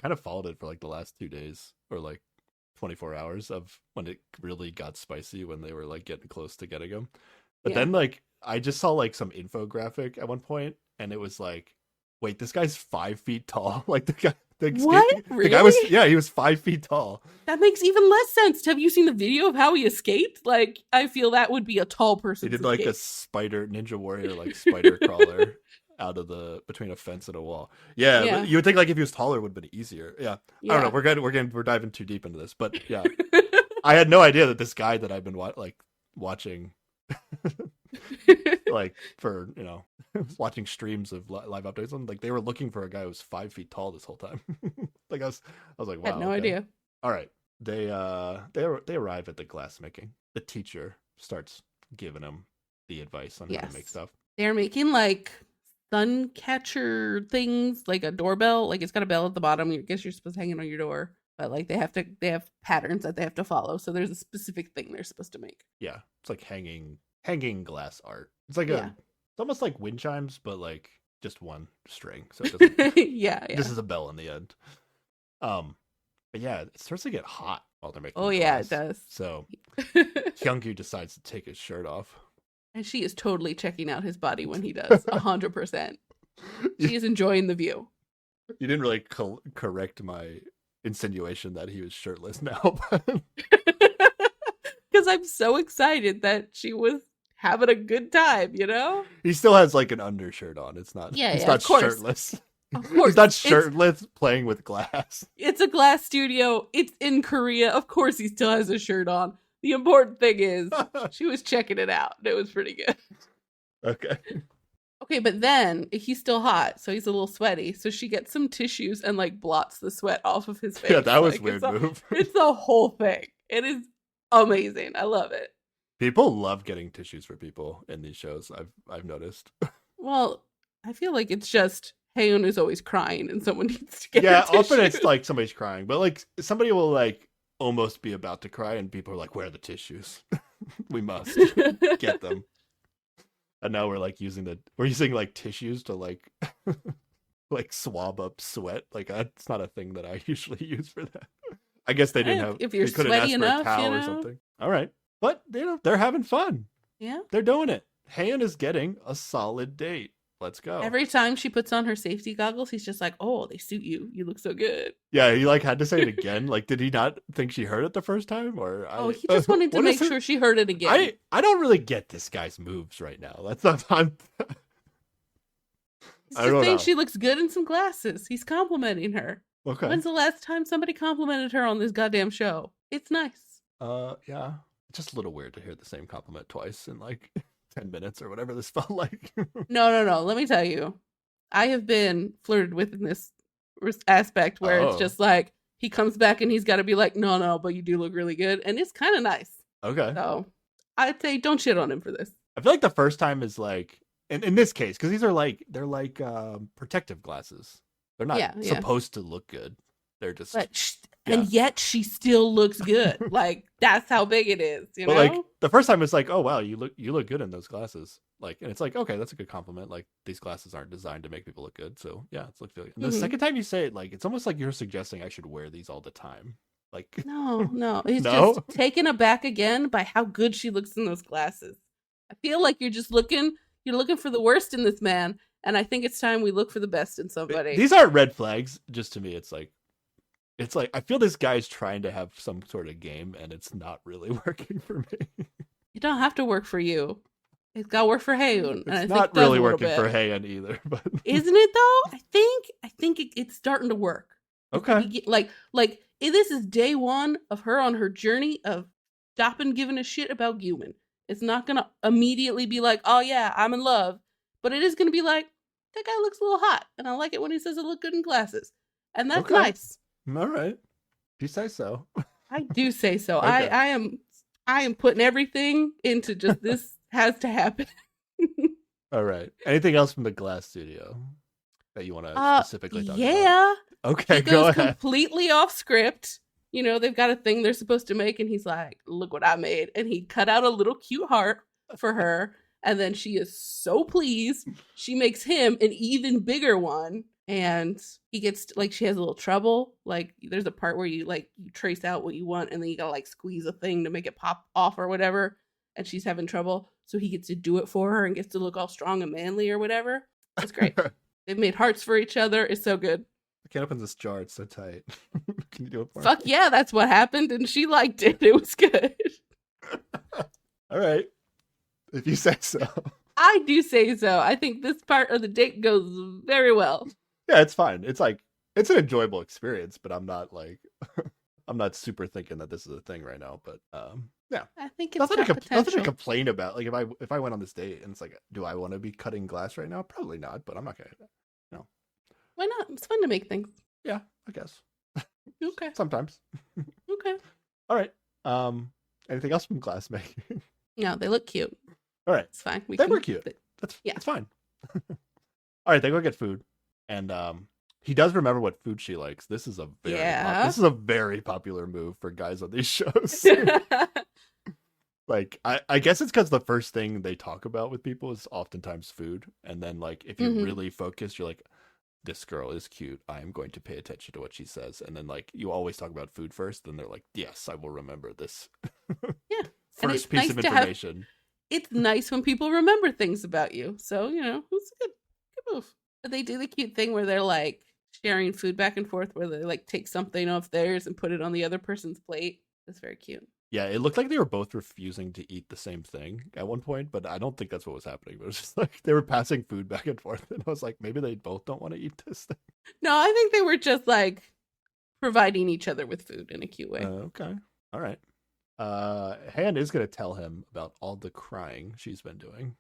of followed it for like the last 2 days or like 24 hours of when it really got spicy when they were like getting close to getting him. But then like I just saw like some infographic at one point, and it was like, wait, this guy's 5 feet tall. Like the guy, what? Really? The guy was, yeah, he was 5 feet tall. That makes even less sense. Have you seen the video of how he escaped? Like, I feel that would be a tall person. He did like a spider ninja warrior, like spider crawler out of between a fence and a wall. Yeah, but you would think like if he was taller, it would have been easier. Yeah. I don't know. We're diving too deep into this, but yeah, I had no idea that this guy that I've been watching. Like for watching streams of live updates on, like they were looking for a guy who was 5 feet tall this whole time. Like I was like, wow, I had no idea. All right, they arrive at the glassmaking. The teacher starts giving them the advice on how to make stuff. They're making like sun catcher things, like a doorbell. Like it's got a bell at the bottom. I guess you're supposed to hang it on your door, but like they have patterns that they have to follow. So there's a specific thing they're supposed to make. Yeah, it's like hanging glass art. It's like it's almost like wind chimes, but like just one string. So it doesn't. Yeah. This is a bell in the end. But yeah, it starts to get hot while they're making. Oh yeah, it does. So Hyungkyu decides to take his shirt off, and she is totally checking out his body when he does. 100%. She is enjoying the view. You didn't really correct my insinuation that he was shirtless now, because I'm so excited that she was having a good time. He still has like an undershirt on. It's not. Yeah, he's not shirtless. Of course. He's not shirtless playing with glass. It's a glass studio. It's in Korea. Of course he still has a shirt on. The important thing is she was checking it out. It was pretty good. Okay, but then he's still hot, so he's a little sweaty. So she gets some tissues and like blots the sweat off of his face. Yeah, that was weird move. It's the whole thing. It is amazing. I love it. People love getting tissues for people in these shows. I've noticed. Well, I feel like it's just Haeun is always crying and someone needs to get often it's like somebody's crying, but like somebody will like almost be about to cry, and people are like, "Where are the tissues? We must get them." And now we're using like tissues to like like swab up sweat. Like it's not a thing that I usually use for that. I guess they didn't have. If you're they couldn't sweaty ask for enough, a towel or something. All right, but they're having fun. Yeah, They're doing it. Han is getting a solid date. Let's go. Every time she puts on her safety goggles, he's just like, "Oh, they suit you. You look so good." Yeah, he like had to say it again. Like, did he not think she heard it the first time, or he just wanted to make sure she heard it again. I don't really get this guy's moves right now. That's not. He's just saying she looks good in some glasses. He's complimenting her. Okay. When's the last time somebody complimented her on this goddamn show? It's nice. Yeah. It's just a little weird to hear the same compliment twice in like 10 minutes or whatever this felt like. No. Let me tell you. I have been flirted with in this aspect where it's just like he comes back and he's got to be like, no, but you do look really good. And it's kind of nice. Okay. So I'd say don't shit on him for this. I feel like the first time is like, in this case, because these are like, they're like protective glasses. They're not supposed to look good. They're just... And yet she still looks good. Like, that's how big it is, you know? Like, the first time it's like, oh, wow, you look good in those glasses. Like, and it's like, okay, that's a good compliment. Like, these glasses aren't designed to make people look good. So, yeah, it's look good. And the second time you say it, like, it's almost like you're suggesting I should wear these all the time. Like... No. He's just taken aback again by how good she looks in those glasses. I feel like you're looking for the worst in this man. And I think it's time we look for the best in somebody. These aren't red flags. Just to me, it's like I feel this guy's trying to have some sort of game, and it's not really working for me. It don't have to work for you. It's got to work for Haeun. It's not really working for Haeun either. But isn't it though? I think it's starting to work. Okay. Like this is day one of her on her journey of stopping giving a shit about Guman. It's not gonna immediately be like, oh yeah, I'm in love. But it is going to be like, that guy looks a little hot. And I like it when he says I look good in glasses. And that's nice. All right. You say so. I do say so. Okay. I am putting everything into just this has to happen. All right. Anything else from the Glass Studio that you want to specifically talk about? Okay, it go goes ahead. Completely off script. You know, they've got a thing they're supposed to make. And he's like, look what I made. And he cut out a little cute heart for her. And then she is so pleased. She makes him an even bigger one. And he gets, like, she has a little trouble. Like, there's a part where you trace out what you want. And then you gotta, like, squeeze a thing to make it pop off or whatever. And she's having trouble. So he gets to do it for her and gets to look all strong and manly or whatever. It's great. They've made hearts for each other. It's so good. I can't open this jar. It's so tight. Can you do it for me? Fuck yeah, that's what happened. And she liked it. It was good. All right. If you say so. I do say so. I think this part of the date goes very well. Yeah, it's fine. It's like, it's an enjoyable experience, but I'm not like, I'm not super thinking that this is a thing right now. But yeah, I think it's nothing to complain about. Like if I went on this date and it's like, do I want to be cutting glass right now? Probably not. But I'm not gonna. No. Why not? It's fun to make things. Yeah, I guess. Okay. Sometimes. Okay. All right. Anything else from glass making? No, they look cute. All right. It's fine. They were cute. It's fine. All right, they go get food. And he does remember what food she likes. This is a very popular move for guys on these shows. Like, I guess it's because the first thing they talk about with people is oftentimes food. And then, like, if you're really focused, you're like, this girl is cute. I am going to pay attention to what she says. And then, like, you always talk about food first. And they're like, yes, I will remember this. Yeah. First piece of information. It's nice when people remember things about you. So, you know, it's a good move. But they do the cute thing where they're like sharing food back and forth, where they like take something off theirs and put it on the other person's plate. It's very cute. Yeah, it looked like they were both refusing to eat the same thing at one point, but I don't think that's what was happening. But it was just like they were passing food back and forth, and I was like, maybe they both don't want to eat this thing. No, I think they were just like providing each other with food in a cute way. Okay, all right. Han is going to tell him about all the crying she's been doing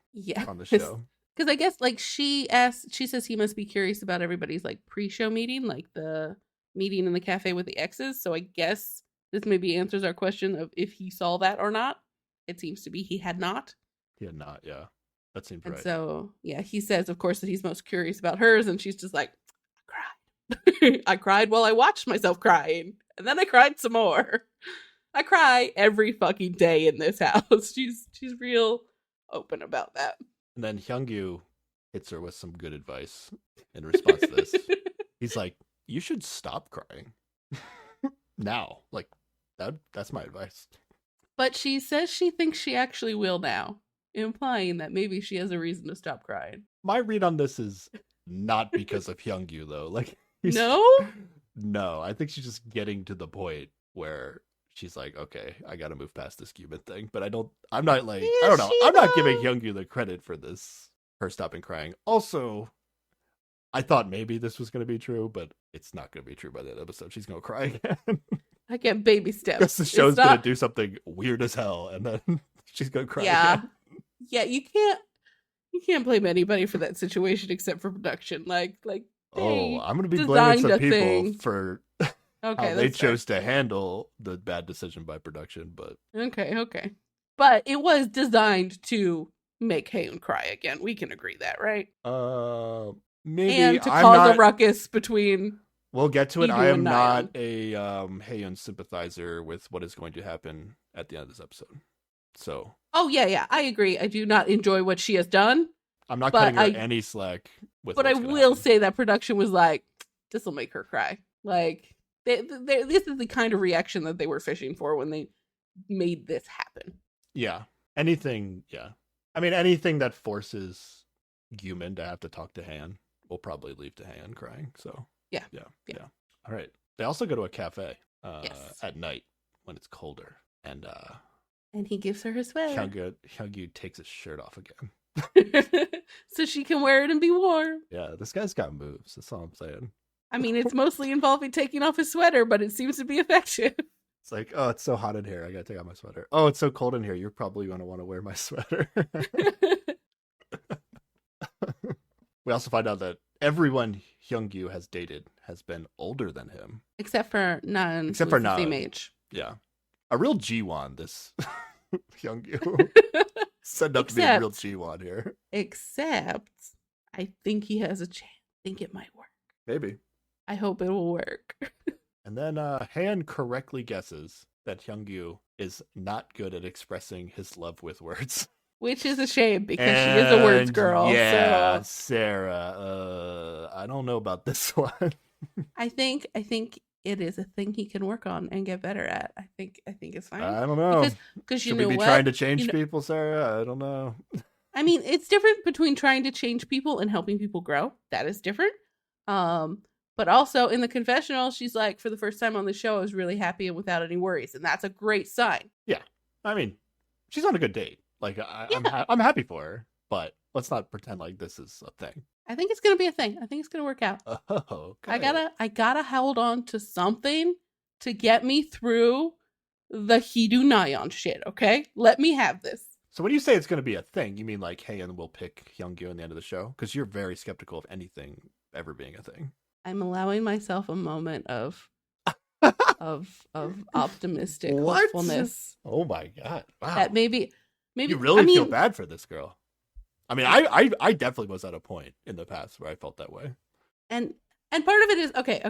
on the show. Because I guess, like, she says he must be curious about everybody's, like, pre-show meeting, like the meeting in the cafe with the exes. So I guess this maybe answers our question of if he saw that or not. It seems to be he had not. He had not, yeah. That seems right. So, yeah, he says, of course, that he's most curious about hers. And she's just like, I cried. I cried while I watched myself crying. And then I cried some more. I cry every fucking day in this house. She's real open about that. And then Hyungyu hits her with some good advice in response to this. He's like, you should stop crying. Now. Like, that's my advice. But she says she thinks she actually will now, implying that maybe she has a reason to stop crying. My read on this is not because of Hyungyu, though. Like, No? No, I think she's just getting to the point where she's like, okay, I gotta move past this Cuban thing. But I'm not like, I don't know. I'm not giving Hyungyu the credit for this, her stopping crying. Also, I thought maybe this was going to be true, but it's not going to be true by the end of the episode. She's going to cry again. I get baby steps. Because the show's going to do something weird as hell, and then she's going to cry again. Yeah, you can't blame anybody for that situation except for production. Like oh, I'm going to be blaming some people for how they chose to handle the bad decision by production, but okay. But it was designed to make Haeun cry again. We can agree that, right? Maybe. And to cause a ruckus between. We'll get to it. I am not a Haeun sympathizer with what is going to happen at the end of this episode. So. Oh yeah, I agree. I do not enjoy what she has done. I'm not cutting her any slack with. But I will say that production was like, this will make her cry. Like, this is the kind of reaction that they were fishing for when they made this happen. Yeah. Anything. Yeah. I mean, anything that forces Guman to have to talk to Han will probably lead to Han crying. So yeah. All right. They also go to a cafe at night when it's colder, and he gives her his sweater. Hyungyu takes his shirt off again, so she can wear it and be warm. Yeah, this guy's got moves. That's all I'm saying. I mean, it's mostly involving taking off his sweater, but it seems to be effective. It's like, oh, it's so hot in here. I gotta take off my sweater. Oh, it's so cold in here. You're probably gonna want to wear my sweater. We also find out that everyone Hyungyu has dated has been older than him. Except for Nan. Except for Nan. Same age. Yeah. A real G1, this Hyungyu. Set up to be a real G1 here. Except, I think he has a chance. I think it might work. Maybe. I hope it will work. And then Han correctly guesses that Hyungyu is not good at expressing his love with words. Which is a shame because she is a words girl. Yeah, so. Sarah. I don't know about this one. I think it is a thing he can work on and get better at. I think it's fine. I don't know. Because you know what? Should we be trying to change people, Sarah? I don't know. I mean, it's different between trying to change people and helping people grow. That is different. But also in the confessional, she's like, for the first time on the show, I was really happy and without any worries. And that's a great sign. Yeah. I mean, she's on a good date. Like, I'm happy for her. But let's not pretend like this is a thing. I think it's going to be a thing. I think it's going to work out. Oh, okay. I gotta hold on to something to get me through the Hidu Nayeon shit, okay? Let me have this. So when you say it's going to be a thing, you mean like Haeun will pick Hyungyu in the end of the show? Because you're very skeptical of anything ever being a thing. I'm allowing myself a moment of optimistic hopefulness. Oh my god! Wow. That maybe you really feel bad for this girl. I mean, I definitely was at a point in the past where I felt that way. And part of it is okay.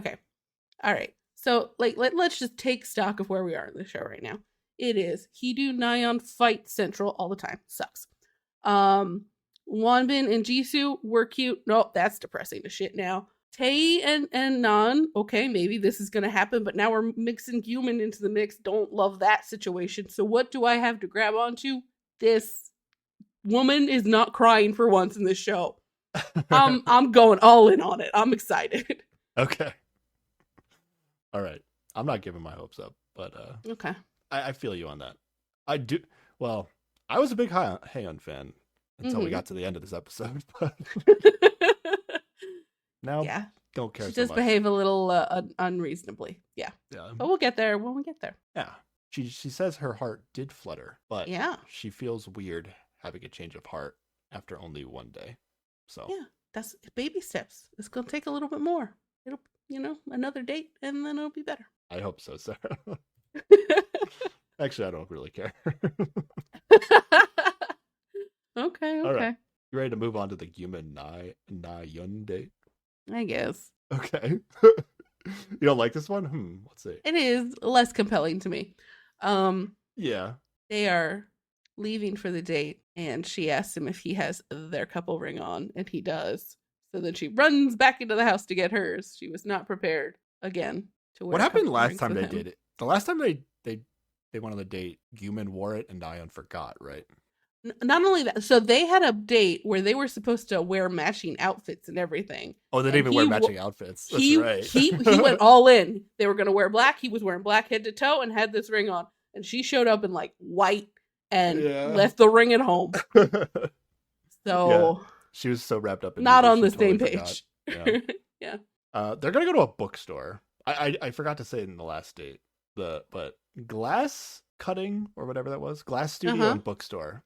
All right. So like let's just take stock of where we are in the show right now. It is Hidu Nayeon fight central all the time. Sucks. Wonbin and Jisoo were cute. Nope, that's depressing as shit now. Tae and Nan, okay, maybe this is going to happen, but now we're mixing Guman into the mix. Don't love that situation. So what do I have to grab onto? This woman is not crying for once in this show. I'm going all in on it. I'm excited. Okay. All right. I'm not giving my hopes up, but okay. I feel you on that. I do. Well, I was a big Haeun fan until we got to the end of this episode, but now don't care. She does behave a little unreasonably. Yeah. But we'll get there when we get there. Yeah. She says her heart did flutter, but she feels weird having a change of heart after only one day. So that's baby steps. It's gonna take a little bit more. It'll another date and then it'll be better. I hope so, Sarah. Actually, I don't really care. Okay. All right. You ready to move on to the Guman Nayeon date? I guess. Okay. You don't like this one? Let's see. It is less compelling to me. Yeah. They are leaving for the date, and she asks him if he has their couple ring on, and he does. So then she runs back into the house to get hers. She was not prepared again to wear. What happened couple last rings time with they him. did it? The last time they went on the date, Guman wore it and Nyan forgot, right? Not only that, so they had a date where they were supposed to wear matching outfits and everything. Oh, they didn't even wear matching outfits. That's right. He went all in. They were going to wear black. He was wearing black head to toe and had this ring on. And she showed up in like white and left the ring at home. So she was so wrapped up in not on the totally same page. Yeah. They're gonna go to a bookstore. I forgot to say it in the last date. But Glass Cutting or whatever that was, Glass Studio and bookstore.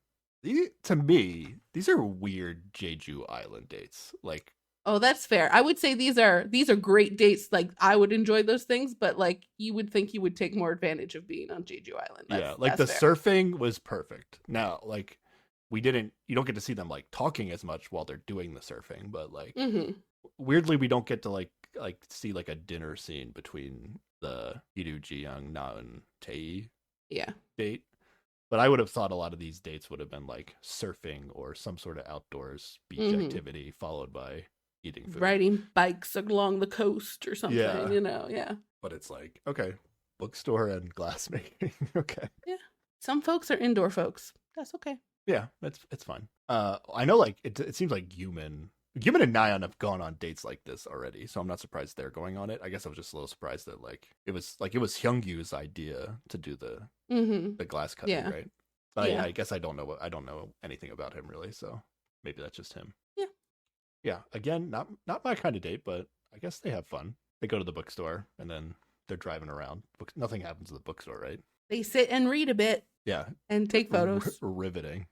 To me, these are weird Jeju Island dates. Like, oh, that's fair. I would say these are great dates. Like, I would enjoy those things, but like you would think you would take more advantage of being on Jeju Island. Like the fair. surfing was perfect. Now, like you don't get to see them like talking as much while they're doing the surfing, but like weirdly we don't get to like see like a dinner scene between the Hidu, Ji-young, Na, and Tae date. But I would have thought a lot of these dates would have been like surfing or some sort of outdoors beach activity followed by eating food. Riding bikes along the coast or something, you know, But it's like, okay, bookstore and glass making. Okay. Yeah. Some folks are indoor folks. That's okay. Yeah, it's fine. I know like it seems like Guman and Nyan have gone on dates like this already, so I'm not surprised they're going on it. I guess I was just a little surprised that it was Hyungyu's idea to do the glass cutting, right? But I guess I don't know anything about him really, so maybe that's just him. Yeah. Yeah. Again, not my kind of date, but I guess they have fun. They go to the bookstore and then they're driving around. Nothing happens at the bookstore, right? They sit and read a bit. Yeah. And take photos. Riveting.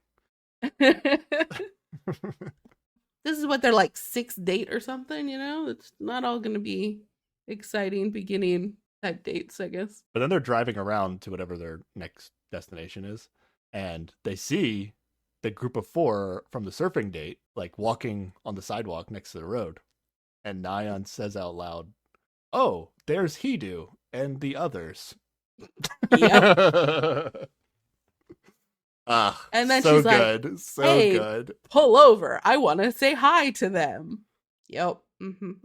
This is what they're like, 6th date or something, you know? It's not all going to be exciting beginning type dates, I guess. But then they're driving around to whatever their next destination is, and they see the group of 4 from the surfing date, like walking on the sidewalk next to the road. And Nyan says out loud, "Oh, there's Hidu and the others." Yep. And then so she's good. like, so hey, good. Pull over. I want to say hi to them. Yep.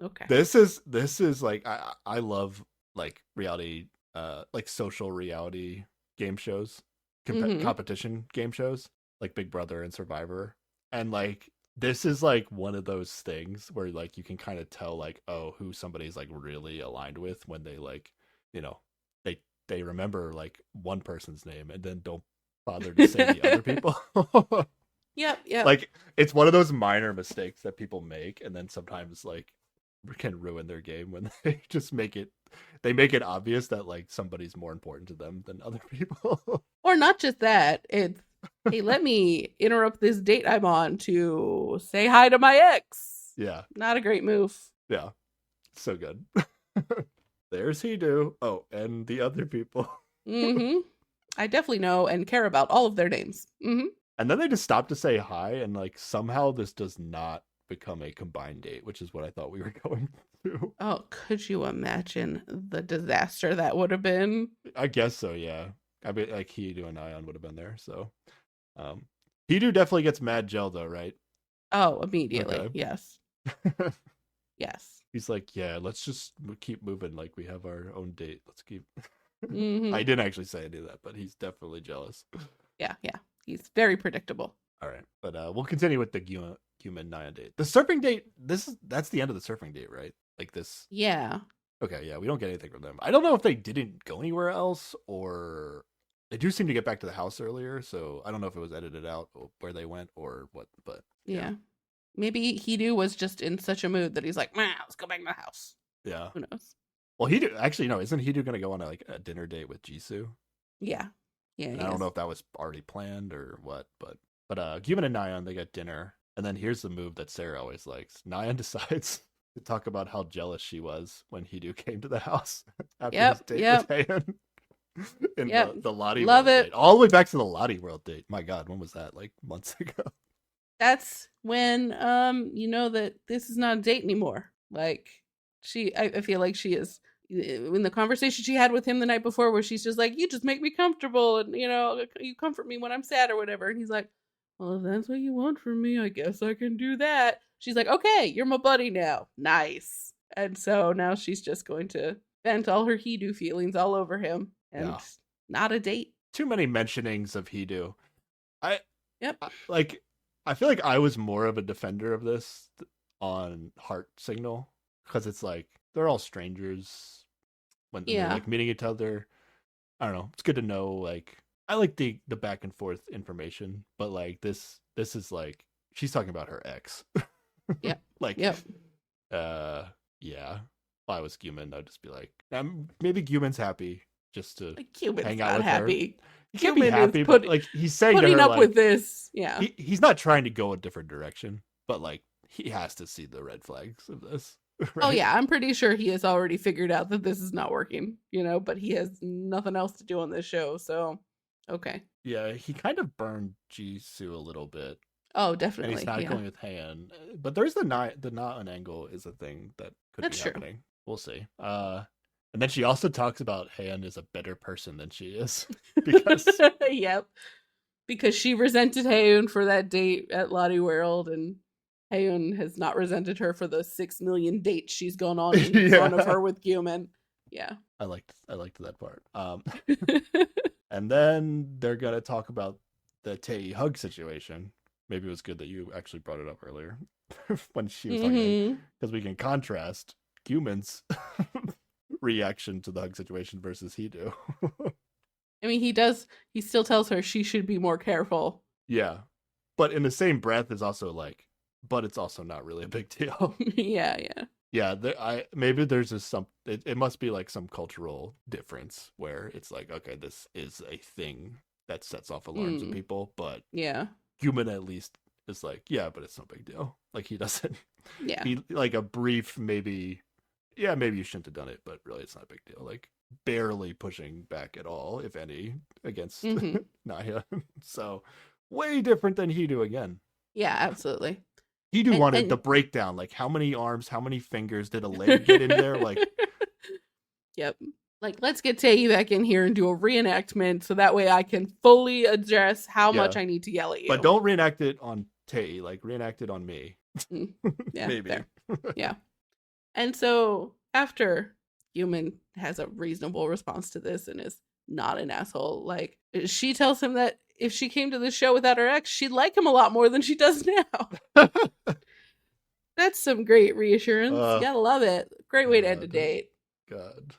Okay. This is like I love like reality, like social reality game shows, competition game shows, like Big Brother and Survivor, and like this is like one of those things where like you can kind of tell like, oh, who somebody's like really aligned with when they like, you know, they remember like one person's name and then don't bother to say the other people. Yep. Like it's one of those minor mistakes that people make, and then sometimes like can ruin their game when they just make it obvious that like somebody's more important to them than other people. Or not just that. It's, hey, let me interrupt this date I'm on to say hi to my ex. Yeah. Not a great move. Yeah. So good. There's Hidu. Oh, and the other people. I definitely know and care about all of their names. And then they just stop to say hi, and like somehow this does not become a combined date, which is what I thought we were going to. Oh, could you imagine the disaster that would have been? I guess so, yeah. I mean, like Hidu and Nyan would have been there, so. Hidu definitely gets mad gel though, right? Oh, immediately. Okay. Yes. Yes. He's like, yeah, let's just keep moving like we have our own date. Let's keep... I didn't actually say any of that, but he's definitely jealous. Yeah. He's very predictable. All right, but we'll continue with the Guman Nyan date. The surfing date, that's the end of the surfing date, right? Like this. Yeah. Okay, yeah, we don't get anything from them. I don't know if they didn't go anywhere else, or they do seem to get back to the house earlier, so I don't know if it was edited out where they went or what, but yeah. Maybe Hidu was just in such a mood that he's like, let's go back to the house. Yeah. Who knows? Well, Hidu, actually, no, isn't Hidu going to go on a dinner date with Jisoo? Yeah. Yeah. I don't know if that was already planned or what, but Guman and Nyan, they get dinner, and then here's the move that Sarah always likes. Nyan decides to talk about how jealous she was when Hidu came to the house after his date with Taeyeon. In the Lottie Love World it. date. All the way back to the Lottie World date. My God, when was that? Like months ago. That's when you know that this is not a date anymore. Like I feel like she is in the conversation she had with him the night before, where she's just like, you just make me comfortable, and you comfort me when I'm sad or whatever. And he's like, well, if that's what you want from me, I guess I can do that. She's like, okay, you're my buddy now. Nice. And so now she's just going to vent all her Hidu feelings all over him, and not a date. Too many mentionings of Hidu. Yep. I feel like I was more of a defender of this on Heart Signal, because it's like they're all strangers when they're like meeting each other. I don't know. It's good to know. Like, I like the back and forth information, but like this is like she's talking about her ex. Yeah. Like, yep. Yeah. If I was Guman, I'd just be like, maybe Guman's happy just to hang out with happy. her. He can't be happy, but like he's saying putting to her, up with this. Yeah. He's not trying to go a different direction, but like he has to see the red flags of this. Right? Oh yeah, I'm pretty sure he has already figured out that this is not working, but he has nothing else to do on this show, so okay. Yeah, he kind of burned Jisoo a little bit. Oh, definitely. And he's not going with Han. But there's the not an angle is a thing that could be happening. True. We'll see. And then she also talks about Han is a better person than she is. Because yep. Because she resented Haeun for that date at Lottie World, and Haeun has not resented her for the 6 million dates she's gone on in front of her with Guman. Yeah. I liked that part. And then they're gonna talk about the Tae Hug situation. Maybe it was good that you actually brought it up earlier when she was talking, because we can contrast Guman's reaction to the hug situation versus Hidu. I mean, he still tells her she should be more careful. Yeah. But in the same breath is also like, but it's also not really a big deal. Yeah. Yeah, maybe there's it must be like some cultural difference where it's like, okay, this is a thing that sets off alarms in people, but yeah, Guman at least is like, yeah, but it's no big deal. Like he doesn't. Yeah. He like a brief maybe. Yeah, maybe you shouldn't have done it, but really it's not a big deal. Like barely pushing back at all, if any, against Naya. So way different than Hidu again. Yeah, absolutely. Hidu wanted the breakdown, like how many arms, how many fingers did a leg get in there? Like, yep. Like, let's get Tae back in here and do a reenactment so that way I can fully address how much I need to yell at you. But don't reenact it on Tae, like reenact it on me. Yeah, maybe. Yeah. And so after Guman has a reasonable response to this and is not an asshole, like she tells him that if she came to the show without her ex, she'd like him a lot more than she does now. That's some great reassurance. You gotta love it. Great way to end a date. God.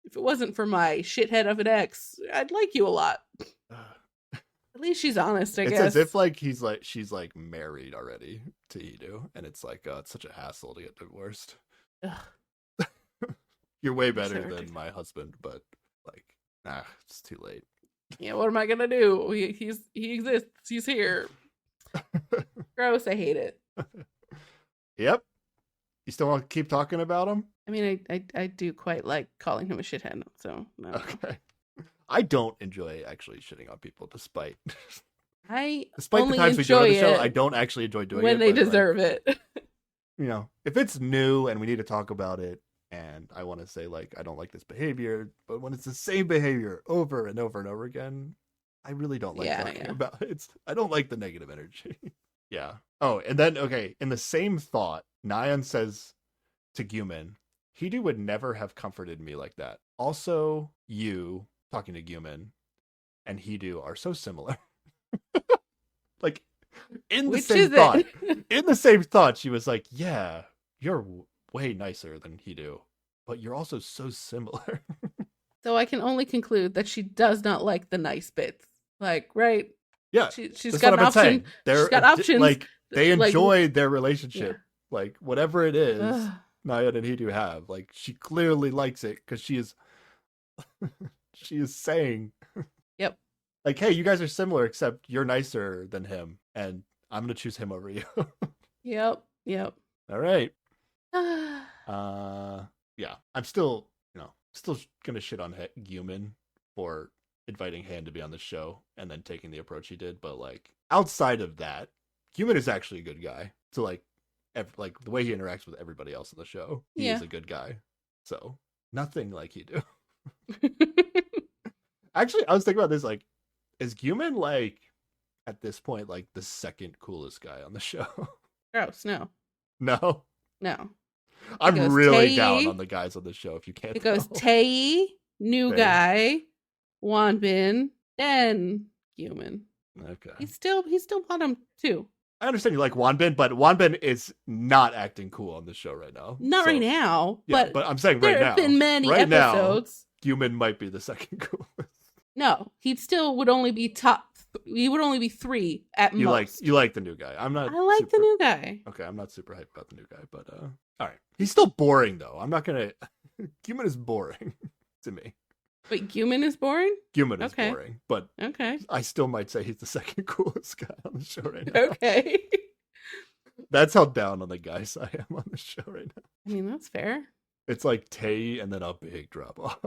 If it wasn't for my shithead of an ex, I'd like you a lot. At least she's honest, I guess. It's as if like she's like married already to Hidu, and it's like it's such a hassle to get divorced. You're way better than my husband, but like, it's too late. Yeah, what am I gonna do? He exists. He's here. Gross. I hate it. Yep. You still want to keep talking about him? I mean, I do quite like calling him a shithead. So no. Okay. I don't enjoy actually shitting on people, despite the times we do on the show. I don't actually enjoy doing it when they deserve it. If it's new and we need to talk about it, and I want to say like I don't like this behavior, but when it's the same behavior over and over and over again, I really don't like talking about it. I don't like the negative energy. Yeah. Oh, and then in the same thought, Nayeon says to Guman, Hidu would never have comforted me like that. Also, you, talking to Guman, and Hidu are so similar. Like, in the same thought, she was like, yeah, you're way nicer than Hidu, but you're also so similar. So I can only conclude that she does not like the nice bits. Like, right? Yeah. She's got an option. She's got options. Like, they enjoy their relationship. Yeah. Like, whatever it is Nayeon and Hidu have, like, she clearly likes it because she is saying, yep, like, hey, you guys are similar, except you're nicer than him, and I'm gonna choose him over you. Yep. All right. Yeah, I'm still gonna shit on Guman for inviting Han to be on the show and then taking the approach he did, but like outside of that, Guman is actually a good guy. So like the way he interacts with everybody else in the show, he is a good guy. So Nothing like you do. Actually, I was thinking about this. Like, is Guman like at this point like the second coolest guy on the show? Gross. No. No, No. I'm goes really Tae. down on the guys on the show. If you can't, It goes tell. Tae, new Tae. guy, Wanbin, then Guman. Okay, He's still bottom 2. I understand you like Wanbin, but Wanbin is not acting cool on the show right now. Not So, right now, Yeah, but I'm saying there right have now. been many right episodes. now, Guman might be the second coolest. No, he still would only be top. He would only be 3 at You most. like the new guy. I'm not. I like the super- new guy. Okay, I'm not super hyped about the new guy, but all right. He's still boring though. I'm not gonna. Guman is boring to me. Wait, Guman is boring? Guman is Okay. boring, but Okay. I still might say he's the second coolest guy on the show right now. Okay. That's how down on the guys I am on the show right now. I mean, that's fair. It's like Tae and then a big drop off.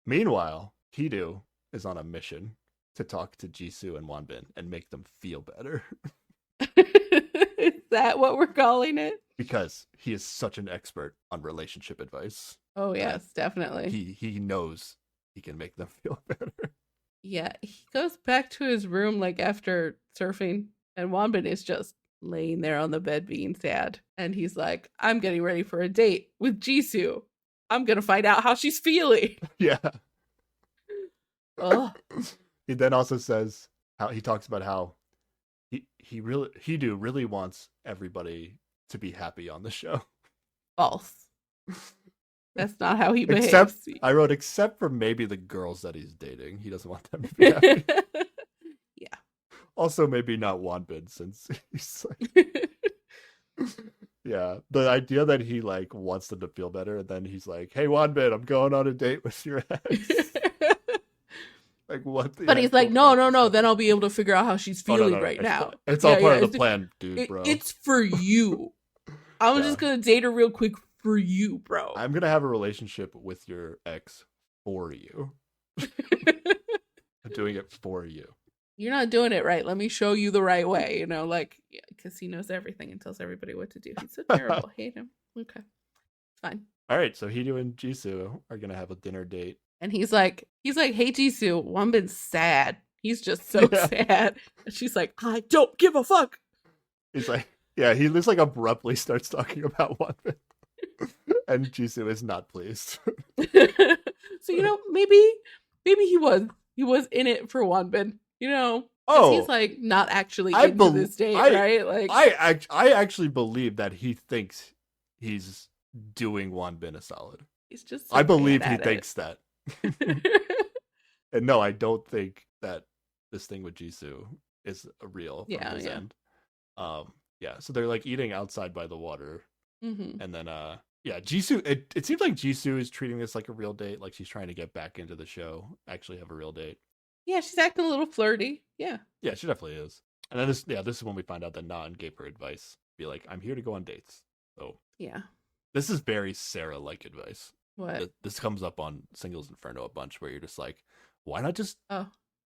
Meanwhile, Hidu is on a mission to talk to Jisoo and Wanbin and make them feel better Is that what we're calling it? because he is such an expert on relationship advice. Oh, yes, definitely. He knows he can make them feel better. Yeah, he goes back to his room like after surfing, and Wanbin is just laying there on the bed being sad. And he's like, I'm getting ready for a date with Jisoo. I'm gonna find out how she's feeling. Yeah. Oh, He then also says how he talks about how Hidu really wants everybody to be happy on the show. false. That's not how he behaves. Except for maybe the girls that he's dating. He doesn't want them to be happy. Yeah. Also, maybe not Wanbin, since he's like, yeah, the idea that he like wants them to feel better, and then he's like, "Hey, Wanbin, I'm going on a date with your ex." Like what? But he's like, no. Then I'll be able to figure out how she's feeling right now. It's all part of it's the plan, dude, bro. It's for you. I'm just gonna date her real quick for you, bro. I'm gonna have a relationship with your ex for you. I'm doing it for you. You're not doing it right. Let me show you the right way. Because he knows everything and tells everybody what to do. He's so terrible. I hate him. Okay, it's fine. All right, so Hidu and Jisoo are gonna have a dinner date. And he's like, hey Jisoo, Wanbin's sad. He's just so sad. And she's like, I don't give a fuck. He's like, yeah, he just like abruptly starts talking about Wanbin. And Jisoo is not pleased. So maybe he was in it for Wanbin. 'Cause he's like not actually into this date, right? Like I actually believe that he thinks he's doing Wanbin a solid. he's just. I believe he bad at thinks that. And no, I don't think that this thing with Jisoo is real from his end. Yeah, so they're like eating outside by the water. Mm-hmm. And then Jisoo, it seems like Jisoo is treating this like a real date, like she's trying to get back into the show, actually have a real date. Yeah, she's acting a little flirty. Yeah. Yeah, she definitely is. And then this is when we find out that Nan gave her advice. Be like, I'm here to go on dates. So Yeah. this is very Sarah-like advice. What? This comes up on Singles Inferno a bunch, where you're just like, why not just Oh.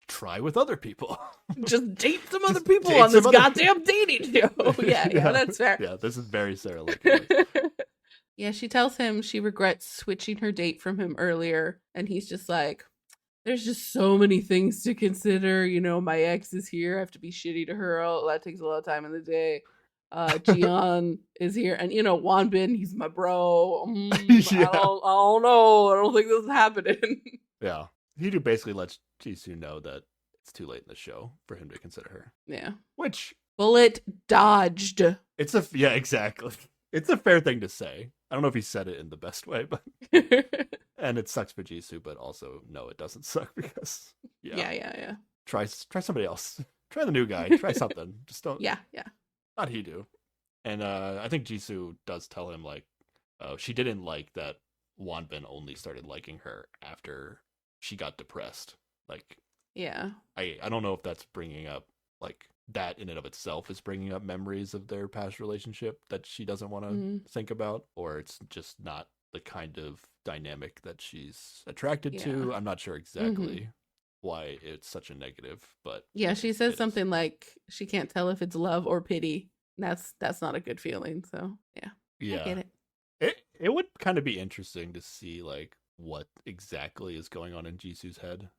try with other people? Just date some other Just people date on this some other goddamn dating show. Yeah, that's fair. Yeah, this is very Sarah-like advice. Yeah, she tells him she regrets switching her date from him earlier, and he's just like, there's just so many things to consider. My ex is here. I have to be shitty to her. Oh, that takes a lot of time in the day. Jian is here, and Wanbin, he's my bro. Yeah. I don't know. I don't think this is happening. Yeah, Hidu basically lets Jisoo know that it's too late in the show for him to consider her. Yeah. Which Bullet dodged. Exactly. It's a fair thing to say. I don't know if he said it in the best way, but and it sucks for Jisoo, but also no, it doesn't suck because Yeah. Try somebody else. Try the new guy. Try something. Just don't. Yeah. Not Hidu. And I think Jisoo does tell him like, she didn't like that Wanbin only started liking her after she got depressed. Like, Yeah. I don't know if that's bringing up like that in and of itself is bringing up memories of their past relationship that she doesn't want to think about, or it's just not the kind of dynamic that she's attracted to. I'm not sure exactly why it's such a negative, but Yeah, she says something like she can't tell if it's love or pity. That's not a good feeling. So yeah. I get it. it would kind of be interesting to see like what exactly is going on in Jisoo's head.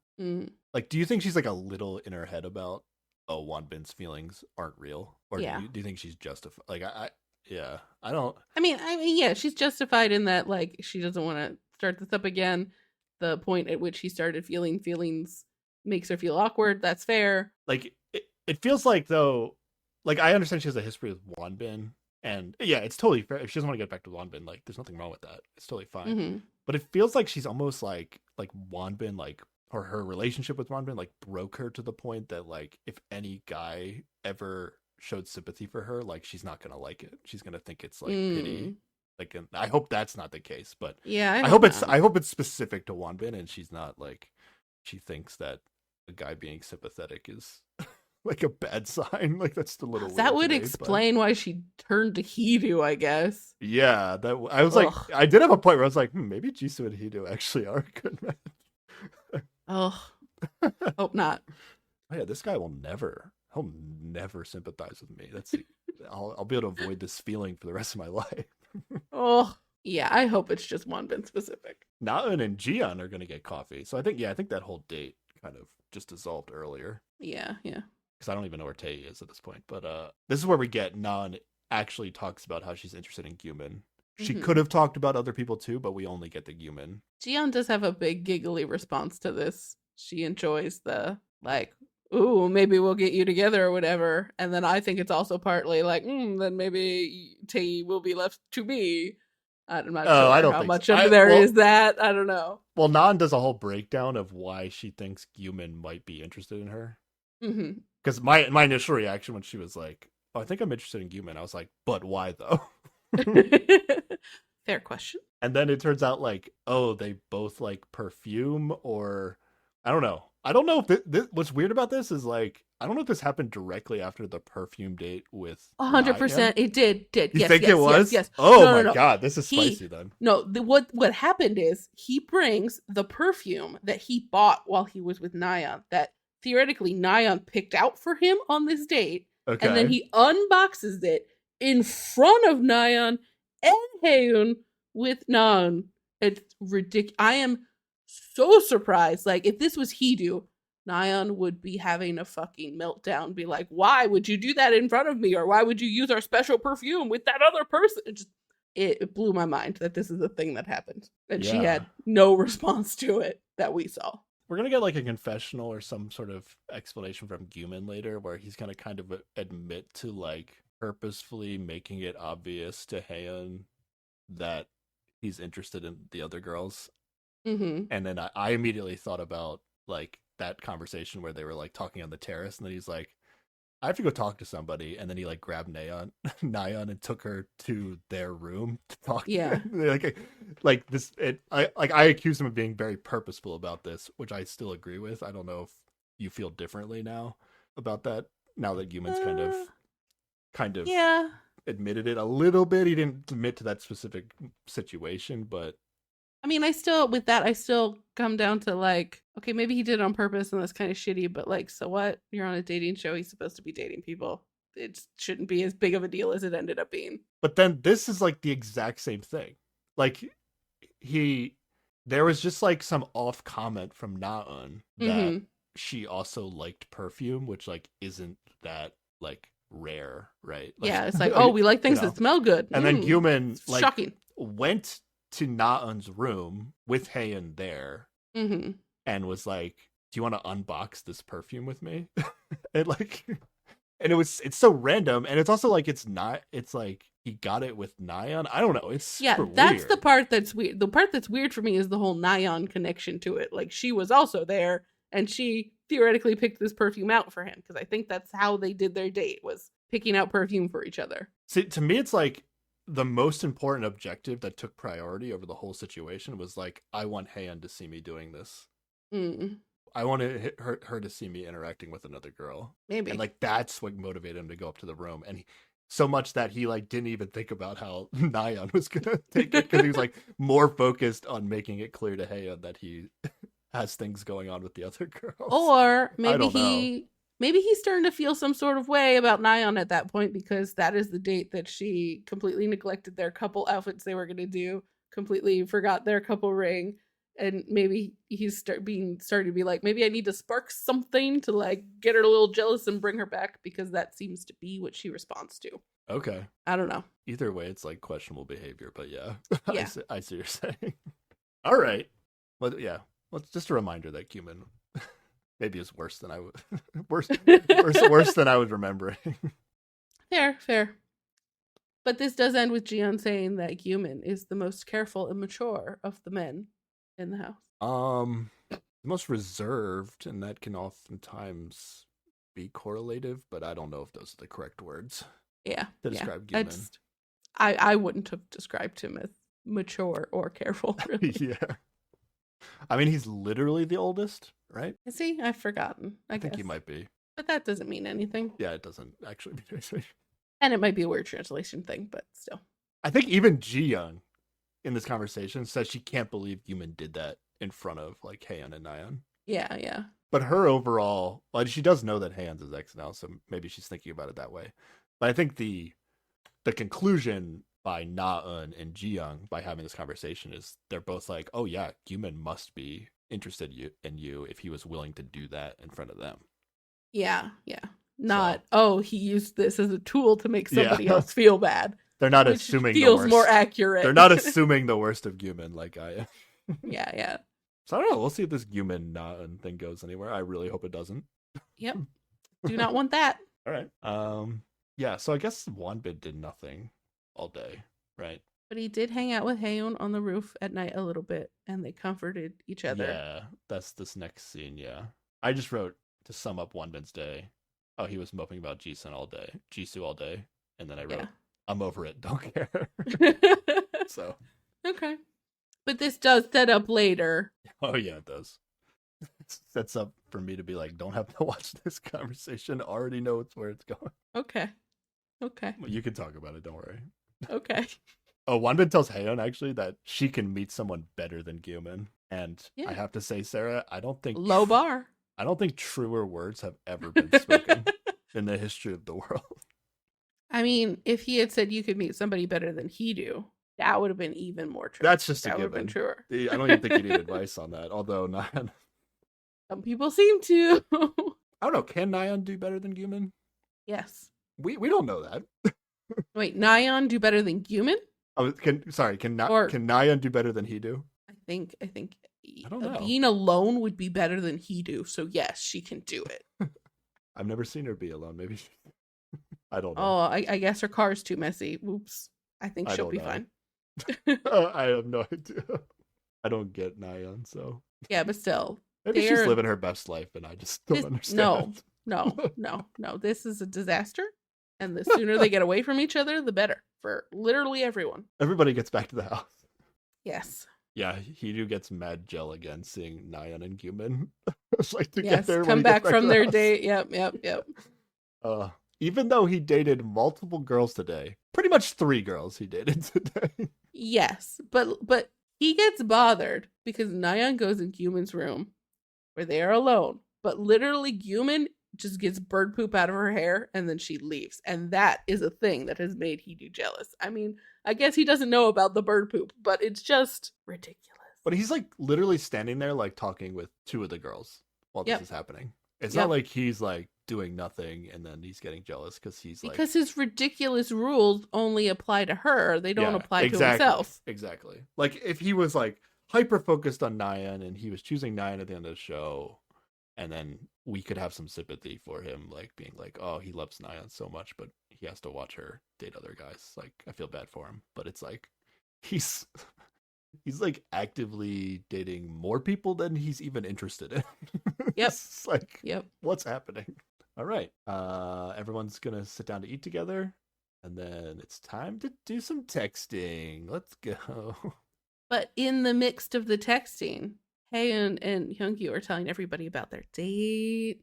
Like, do you think she's like a little in her head about, oh, Wonbin's feelings aren't real, or do you think she's justified? Like, I don't. I mean, yeah, she's justified in that like she doesn't want to start this up again. The point at which she started feeling feelings makes her feel awkward. That's fair. Like, it feels like though, like I understand she has a history with Wonbin, and yeah, it's totally fair. If she doesn't want to get back to Wonbin, like there's nothing wrong with that. It's totally fine. But it feels like she's almost like Wonbin, like, or her relationship with Wonbin like broke her to the point that like if any guy ever showed sympathy for her, like she's not gonna like it. She's gonna think it's like pity. Like, and I hope that's not the case, but yeah, I hope it's specific to Wonbin, and she's not like she thinks that a guy being sympathetic is like a bad sign. Like that's the little that would explain why she turned to Hidu, I guess. Yeah, that I was like, I did have a point where I was like, maybe Jisoo and Hidu actually are a good match. Oh, hope not. Oh yeah, this guy will he'll never sympathize with me. That's I'll be able to avoid this feeling for the rest of my life. Oh yeah, I hope it's just Wonbin specific. Naeun and Jiyeon are gonna get coffee, so I think that whole date kind of just dissolved earlier. Yeah. Because I don't even know where Tae is at this point. But this is where we get Naeun actually talks about how she's interested in Gyumin. She could have talked about other people too, but we only get the Gyumin. Jiyeon does have a big giggly response to this. She enjoys the like, ooh, maybe we'll get you together or whatever. And then I think it's also partly like, then maybe Tae will be left to me. I'm not sure I don't how think much so. of there is that. I don't know. Well, Naeun does a whole breakdown of why she thinks Gyumin might be interested in her. Because my initial reaction when she was like, oh, I think I'm interested in Gyumin, I was like, but why though? Fair question. And then it turns out like, oh, they both like perfume, or I don't know. I don't know if what's weird about this is like, I don't know if this happened directly after the perfume date with 100%. It did. You think it was? Yes. Oh no. God, this is spicy then. No, what happened is he brings the perfume that he bought while he was with Naeun that theoretically Naeun picked out for him on this date. Okay. And then he unboxes it in front of Naeun and Haeun with Naeun. It's ridiculous. I am so surprised. Like, if this was Hidu, Naeun would be having a fucking meltdown. Be like, why would you do that in front of me? Or why would you use our special perfume with that other person? It blew my mind that this is a thing that happened. And she had no response to it that we saw. We're going to get like a confessional or some sort of explanation from Gyumin later where he's going to kind of admit to like purposefully making it obvious to Haeun that he's interested in the other girls. And then I immediately thought about like that conversation where they were like talking on the terrace, and then he's like, I have to go talk to somebody, and then he like grabbed Naeun and took her to their room to talk. Yeah. like this. I accuse him of being very purposeful about this, which I still agree with. I don't know if you feel differently now about that. Now that Gyumin's kind of admitted it a little bit. He didn't admit to that specific situation, but I mean, I still come down to like, okay, maybe he did it on purpose and that's kind of shitty, but like, so what? You're on a dating show. He's supposed to be dating people. It shouldn't be as big of a deal as it ended up being. But then this is like the exact same thing. Like there was just like some off comment from Naeun that she also liked perfume, which like isn't that like rare, right? Like, yeah, it's like, oh, we like things that smell good. And then Gyumin like shocking. Went to Naeun's room with Haeun there and was like, do you want to unbox this perfume with me? And like, and it's so random, and it's also like it's like he got it with Naeun. I don't know, it's that's weird. The part that's weird. The part that's weird for me is the whole Naeun connection to it. Like, she was also there and she theoretically picked this perfume out for him, because I think that's how they did their date, was picking out perfume for each other. See, to me it's like the most important objective that took priority over the whole situation was like, I want Haeun to see me doing this. I wanted her to see me interacting with another girl. Maybe. And like, that's what motivated him to go up to the room. And so much that he like didn't even think about how Naeun was going to take it, because he was like more focused on making it clear to Haeun that he has things going on with the other girls. Or maybe he's starting to feel some sort of way about Naeun at that point, because that is the date that she completely neglected their couple outfits they were going to do completely forgot their couple ring, and maybe he's starting to be like, maybe I need to spark something to like get her a little jealous and bring her back, because that seems to be what she responds to. Okay. I don't know. Either way, it's like questionable behavior, but yeah. Yeah. I see what you're saying. All right. Well, yeah. Well, it's just a reminder that Cumin maybe is worse than I would worse than I was remembering. Fair. But this does end with Jiyeon saying that Gyumin is the most careful and mature of the men in the house. The most reserved, and that can oftentimes be correlative, but I don't know if those are the correct words. Yeah. To describe Gyumin. I wouldn't have described him as mature or careful, really. Yeah. I mean, he's literally the oldest, right? Is he? I've forgotten. I think guess he might be. But that doesn't mean anything. Yeah, it doesn't actually mean anything. And it might be a weird translation thing, but still. I think even Ji-young in this conversation says she can't believe Gyumin did that in front of like Haeyeon and Nayeon. Yeah. But her overall, well, she does know that Haeyeon's his ex now, so maybe she's thinking about it that way. But I think the conclusion by Na-eun and Ji-young by having this conversation is they're both like, oh yeah, Gyumin must be interested in you if he was willing to do that in front of them. Yeah. Not, he used this as a tool to make somebody else feel bad. They're not assuming feels the worst. More accurate. They're not assuming the worst of Gyumin like I am. Yeah. So I don't know. We'll see if this Gyumin Na-eun thing goes anywhere. I really hope it doesn't. Yep. Do not want that. All right. Yeah, so I guess Wonbin did nothing all day, right? But he did hang out with Haeyeon on the roof at night a little bit, and they comforted each other. Yeah, that's this next scene, yeah. I just wrote, to sum up Wonbin's day, oh, he was moping about Jisoo all day, and then I wrote, I'm over it, don't care. So. Okay. But this does set up later. Oh, yeah, it does. It sets up for me to be like, don't have to watch this conversation, already know where it's going. Okay. Well, you can talk about it, don't worry. Okay. Oh, Wonbin tells Haeyeon actually that she can meet someone better than Gyumin. And I have to say, Sarah, I don't think... Low bar. I don't think truer words have ever been spoken in the history of the world. I mean, if he had said you could meet somebody better than he do, that would have been even more true. That's just that a given. Been truer. I don't even think you need advice on that, although Nayeon... Some people seem to. I don't know. Can Nayeon do better than Gyumin? Yes. We don't know that. Wait, Nayeon do better than Gyumin? Oh, can Nayeon do better than he do? I think I don't know. Being alone would be better than he do. So yes, she can do it. I've never seen her be alone. Maybe I don't know. Oh, I guess her car's too messy. Oops. I think she'll be fine. I have no idea. I don't get Nayeon, so yeah, but still, maybe she's living her best life, and I just don't understand. No. This is a disaster, and the sooner they get away from each other, the better for literally everyone. Everybody gets back to the house. Yes. Yeah, Hidu gets mad gel again seeing Nayeon and Gyumin. It's like together. Yes, come back from their date. Yep. Even though he dated multiple girls today, pretty much 3 girls he dated today. Yes, but he gets bothered because Nayeon goes in Gyumin's room where they are alone. But literally, Gyumin just gets bird poop out of her hair and then she leaves. And that is a thing that has made Hidu jealous. I mean, I guess he doesn't know about the bird poop, but it's just ridiculous. But he's like literally standing there like talking with 2 of the girls while this is happening. It's not like he's like doing nothing and then he's getting jealous because his ridiculous rules only apply to her. They don't apply to himself. Exactly. Like if he was like hyper focused on Nayeon and he was choosing Nayeon at the end of the show, and then we could have some sympathy for him, like being like, oh, he loves Nayeon so much, but he has to watch her date other guys. Like, I feel bad for him. But it's like, he's like actively dating more people than he's even interested in. Yep. It's like, what's happening? All right. Everyone's going to sit down to eat together. And then it's time to do some texting. Let's go. But in the midst of the texting, Haeyeon and Hyungyu are telling everybody about their date,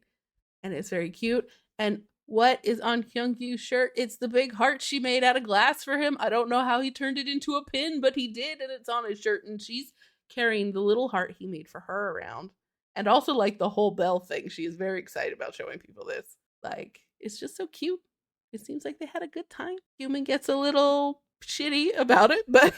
and it's very cute. And what is on Hyungyu's shirt? It's the big heart she made out of glass for him. I don't know how he turned it into a pin, but he did, and it's on his shirt, and she's carrying the little heart he made for her around. And also, like, the whole bell thing. She is very excited about showing people this. Like, it's just so cute. It seems like they had a good time. Human gets a little shitty about it, but...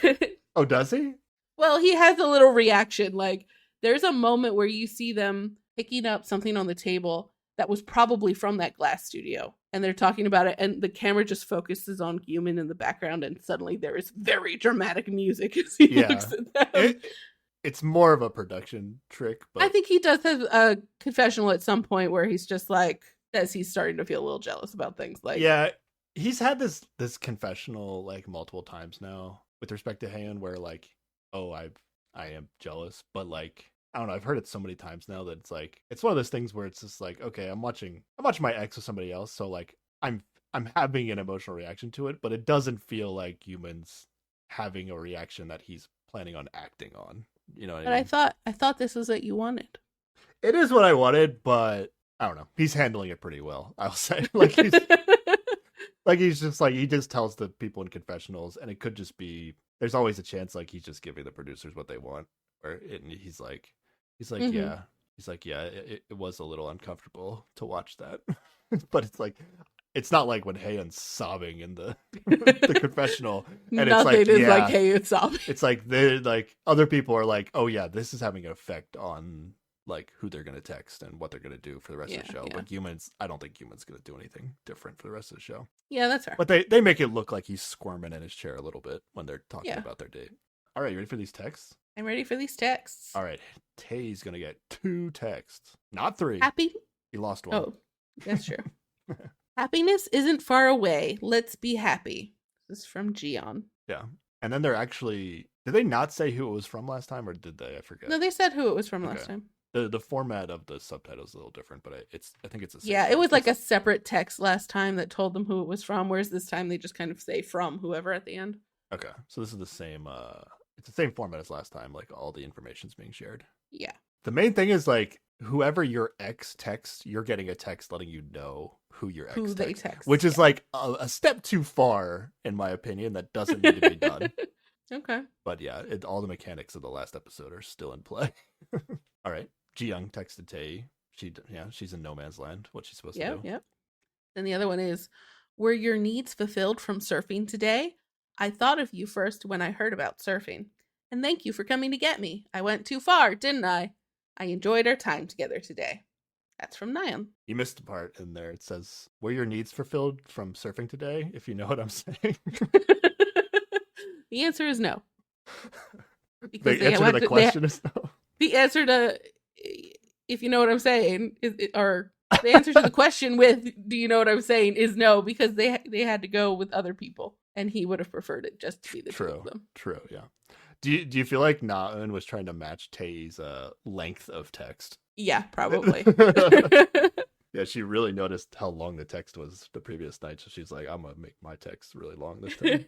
Oh, does he? Well, he has a little reaction. Like, there's a moment where you see them picking up something on the table that was probably from that glass studio. And they're talking about it, and the camera just focuses on Human in the background, and suddenly there is very dramatic music as he looks at them. It's more of a production trick. But I think he does have a confessional at some point where he's just like, as he's starting to feel a little jealous about things. Like, yeah, he's had this confessional like multiple times now with respect to Haeun, where like, oh, I am jealous, but like, I don't know, I've heard it so many times now that it's like, it's one of those things where it's just like, okay, I'm watching my ex with somebody else, so like I'm having an emotional reaction to it, but it doesn't feel like Human's having a reaction that he's planning on acting on. You know what I mean? I thought this was what you wanted. It is what I wanted, but I don't know. He's handling it pretty well, I'll say. Like he's just like, he just tells the people in confessionals, and it could just be, there's always a chance like he's just giving the producers what they want, and he's like Mm-hmm. yeah, he's like, yeah, it was a little uncomfortable to watch that. But it's like, it's not like when Haeun's sobbing in the the confessional, and Nothing it's like, is like, hey, it's sobbing. it's like they like, other people are like, oh yeah, this is having an effect on like who they're gonna text and what they're gonna do for the rest of the show. Yeah. But Human's, I don't think Human's gonna do anything different for the rest of the show. Yeah, that's fair. But they make it look like he's squirming in his chair a little bit when they're talking Yeah. about their date. All right, you ready for these texts? I'm ready for these texts. All right, Tae's gonna get 2 texts, not 3. Happy? He lost 1. Oh, that's true. Happiness isn't far away. Let's be happy. This is from Gion. Yeah, and then they're actually, did they not say who it was from last time, or did they? I forget. No, they said who it was from last Okay. time. The format of the subtitles is a little different, but I think it's the same. Yeah, it was like a separate text last time that told them who it was from, whereas this time they just kind of say from whoever at the end. Okay, so this is the same. It's the same format as last time. Like, all the information's being shared. Yeah. The main thing is like, whoever your ex texts, you're getting a text letting you know who your ex Who they texts, text. which is like a step too far, in my opinion. That doesn't need to be done. Okay. But yeah, all the mechanics of the last episode are still in play. All right, Ji-young texted Tae. She's in no man's land. What's she supposed to do? Yep. Then the other one is, were your needs fulfilled from surfing today? I thought of you first when I heard about surfing. And thank you for coming to get me. I went too far, didn't I? I enjoyed our time together today. That's from Nayeon. You missed a part in there. It says, were your needs fulfilled from surfing today? If you know what I'm saying. The answer is no. The answer to the question is no. The answer to, if you know what I'm saying, or the answer to the question with, do you know what I'm saying, is no, because they had to go with other people, and he would have preferred it just to be the two of them. True, yeah. Do you feel like Na-eun was trying to match Tae's length of text? Yeah, probably. Yeah, she really noticed how long the text was the previous night, so she's like, I'm gonna make my text really long this time.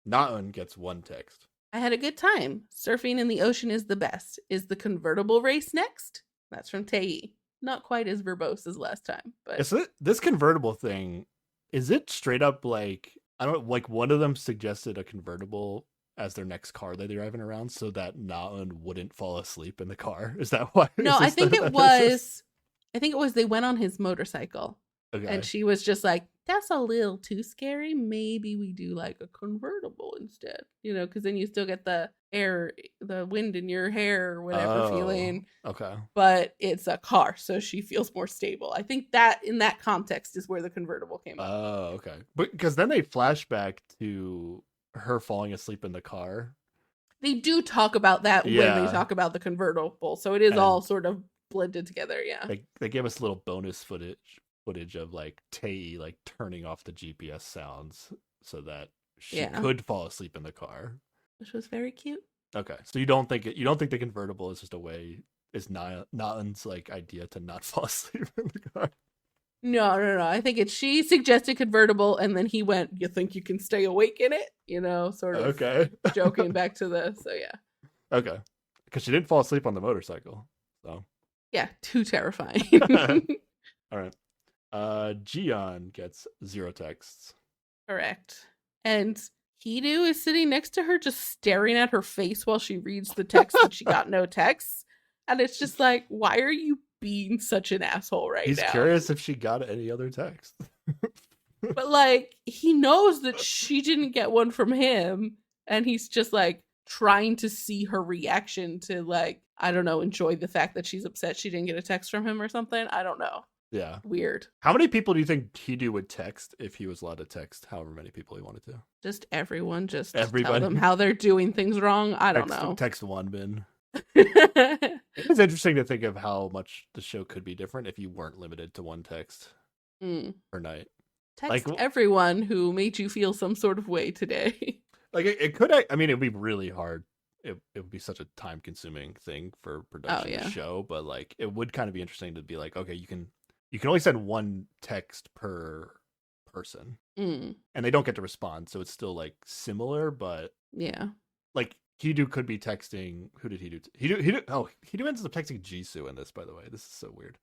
Na-eun gets 1 text. I had a good time. Surfing in the ocean is the best. Is the convertible race next? That's from Tae. Not quite as verbose as last time, but Is it, this convertible thing, is it straight up like, I don't, like, one of them suggested a convertible as their next car they're driving around so that Na-eun wouldn't fall asleep in the car? Is that why? no, I think it was they went on his motorcycle. Okay. And she was just like, that's a little too scary. Maybe we do like a convertible instead, because then you still get the air, the wind in your hair or whatever feeling. Okay. But it's a car, so she feels more stable. I think that in that context is where the convertible came up. Oh, okay. But because then they flash back to her falling asleep in the car. They do talk about that when they talk about the convertible. So it is all sort of blended together, yeah. They gave us a little bonus footage of like Tae like turning off the GPS sounds so that she could fall asleep in the car, which was very cute. Okay, so you don't think the convertible is just a way, is Na-eun's like idea to not fall asleep in the car? No. I think she suggested convertible, and then he went, you think you can stay awake in it? Sort of joking back to the, so yeah. Okay, because she didn't fall asleep on the motorcycle, so. Yeah, too terrifying. All right. Gion gets 0 texts. Correct. And Hidu is sitting next to her just staring at her face while she reads the text that she got no texts. And it's just like, why are you being such an asshole right now? He's curious if she got any other text. But like, he knows that she didn't get one from him. And he's just like, trying to see her reaction to, like, I don't know, enjoy the fact that she's upset she didn't get a text from him or something. I don't know. Yeah. Weird. How many people do you think Hidu would text if he was allowed to text however many people he wanted to? Just everyone, just Everybody. tell them how they're doing things wrong. I don't know. Text Wanbin. It's interesting to think of how much the show could be different if you weren't limited to one text per night. Text everyone who made you feel some sort of way today. Like it could, I mean, it would be really hard. It would be such a time consuming thing for production of the show, but like it would kind of be interesting to be like, okay, you can only send one text per person, and they don't get to respond, so it's still like similar, but yeah, like Hidu could be texting. Who did Hidu ends up texting Jisoo in this, by the way. This is so weird.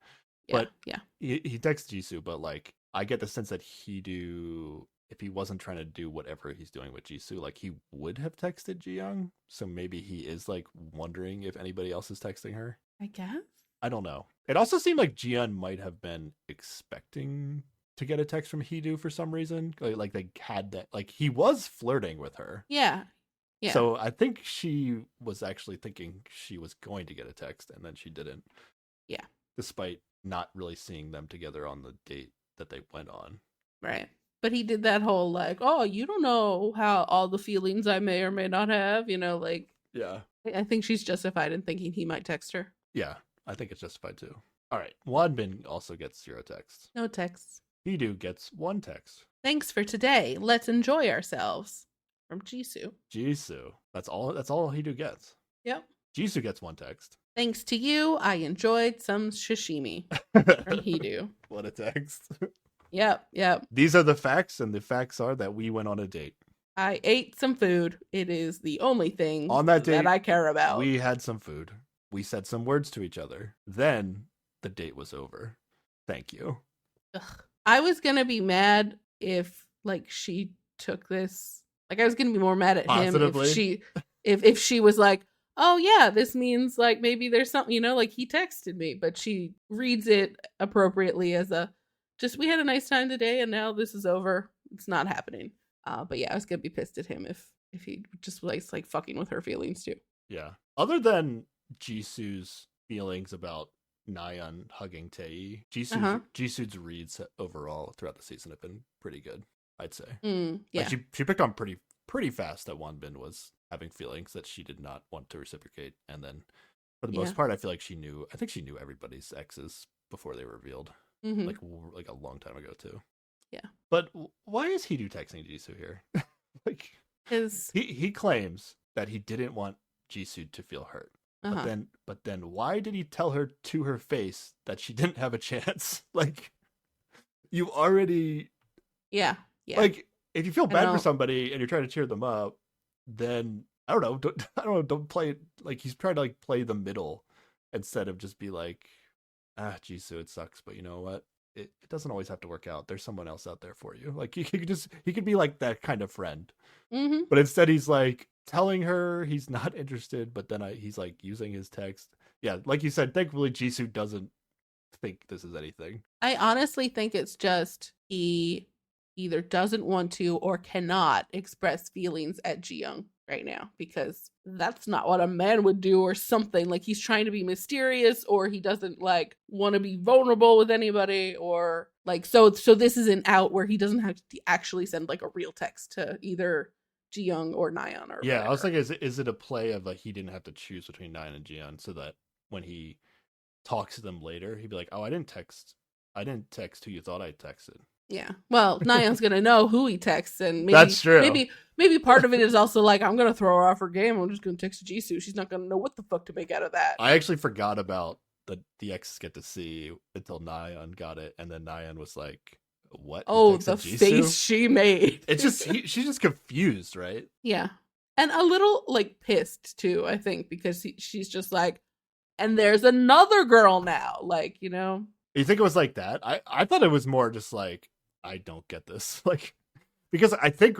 Yeah, but yeah, he texts Jisoo, but like I get the sense that Hidu, if he wasn't trying to do whatever he's doing with Jisoo, like he would have texted Jiyoung. So maybe he is like wondering if anybody else is texting her. I guess. I don't know. It also seemed like Jiyeon might have been expecting to get a text from Hidu for some reason. Like they had that, like he was flirting with her. Yeah. Yeah. So I think she was actually thinking she was going to get a text, and then she didn't. Yeah. Despite not really seeing them together on the date that they went on. Right. But he did that whole like, oh, you don't know how all the feelings I may or may not have, you know, like. Yeah. I think she's justified in thinking he might text her. Yeah, I think it's justified too. All right. Wanbin also gets 0 texts. No texts. Hidu gets 1 text. Thanks for today. Let's enjoy ourselves. From Jisoo. Jisoo. That's all Hidu gets. Yep. Jisoo gets 1 text. Thanks to you, I enjoyed some sashimi. From Hidu. What a text. Yep. These are the facts, and the facts are that we went on a date. I ate some food. It is the only thing on that date that I care about. We had some food. We said some words to each other. Then the date was over. Thank you. Ugh. I was gonna be mad if like she took this. Like I was gonna be more mad at him if she was like, oh yeah, this means like maybe there's something, you know, like he texted me, but she reads it appropriately as a just we had a nice time today and now this is over. It's not happening. But yeah, I was gonna be pissed at him if he just likes like fucking with her feelings too. Yeah. Other than Jisoo's feelings about Nayeon hugging Tae, Jisoo's reads overall throughout the season have been pretty good, I'd say. Yeah. Like she picked on pretty fast that Wanbin was having feelings that she did not want to reciprocate, and then for the most part, I feel like she knew everybody's exes before they were revealed, like a long time ago too. Yeah. But why is Hidu texting Jisoo here? Like, he claims that he didn't want Jisoo to feel hurt. But then why did he tell her to her face that she didn't have a chance? Like, you already like if you feel bad for somebody and you're trying to cheer them up, then I don't know, don't play it like he's trying to like play the middle instead of just be like, Jisoo, it sucks, but you know what? It doesn't always have to work out. There's someone else out there for you. Like he could be like that kind of friend. But instead he's like telling her he's not interested, but then he's like using his text. Yeah, like you said, thankfully Jisoo doesn't think this is anything. I honestly think it's just he either doesn't want to or cannot express feelings at Jiyoung right now, because that's not what a man would do or something. Like he's trying to be mysterious, or he doesn't like want to be vulnerable with anybody, or like so this is an out where he doesn't have to actually send like a real text to either Jiyoung or Nayeon or whatever. I was like, is it a play of like he didn't have to choose between Nayeon and Jiyeon, so that when he talks to them later he'd be like, oh, I didn't text who you thought I texted. Yeah. Well, Nayeon's gonna know who he texts, and maybe that's true. Maybe part of it is also like, I'm gonna throw her off her game. I'm just gonna text Jisoo. She's not gonna know what the fuck to make out of that. I actually forgot about the exes get to see until Nayeon got it, and then Nayeon was like, "What?" Oh, the Jisoo? Face she made. It's just she's just confused, right? Yeah, and a little like pissed too. I think because she's just like, and there's another girl now. Like, you know. You think it was like that? I thought it was more just like, I don't get this. Like, because I think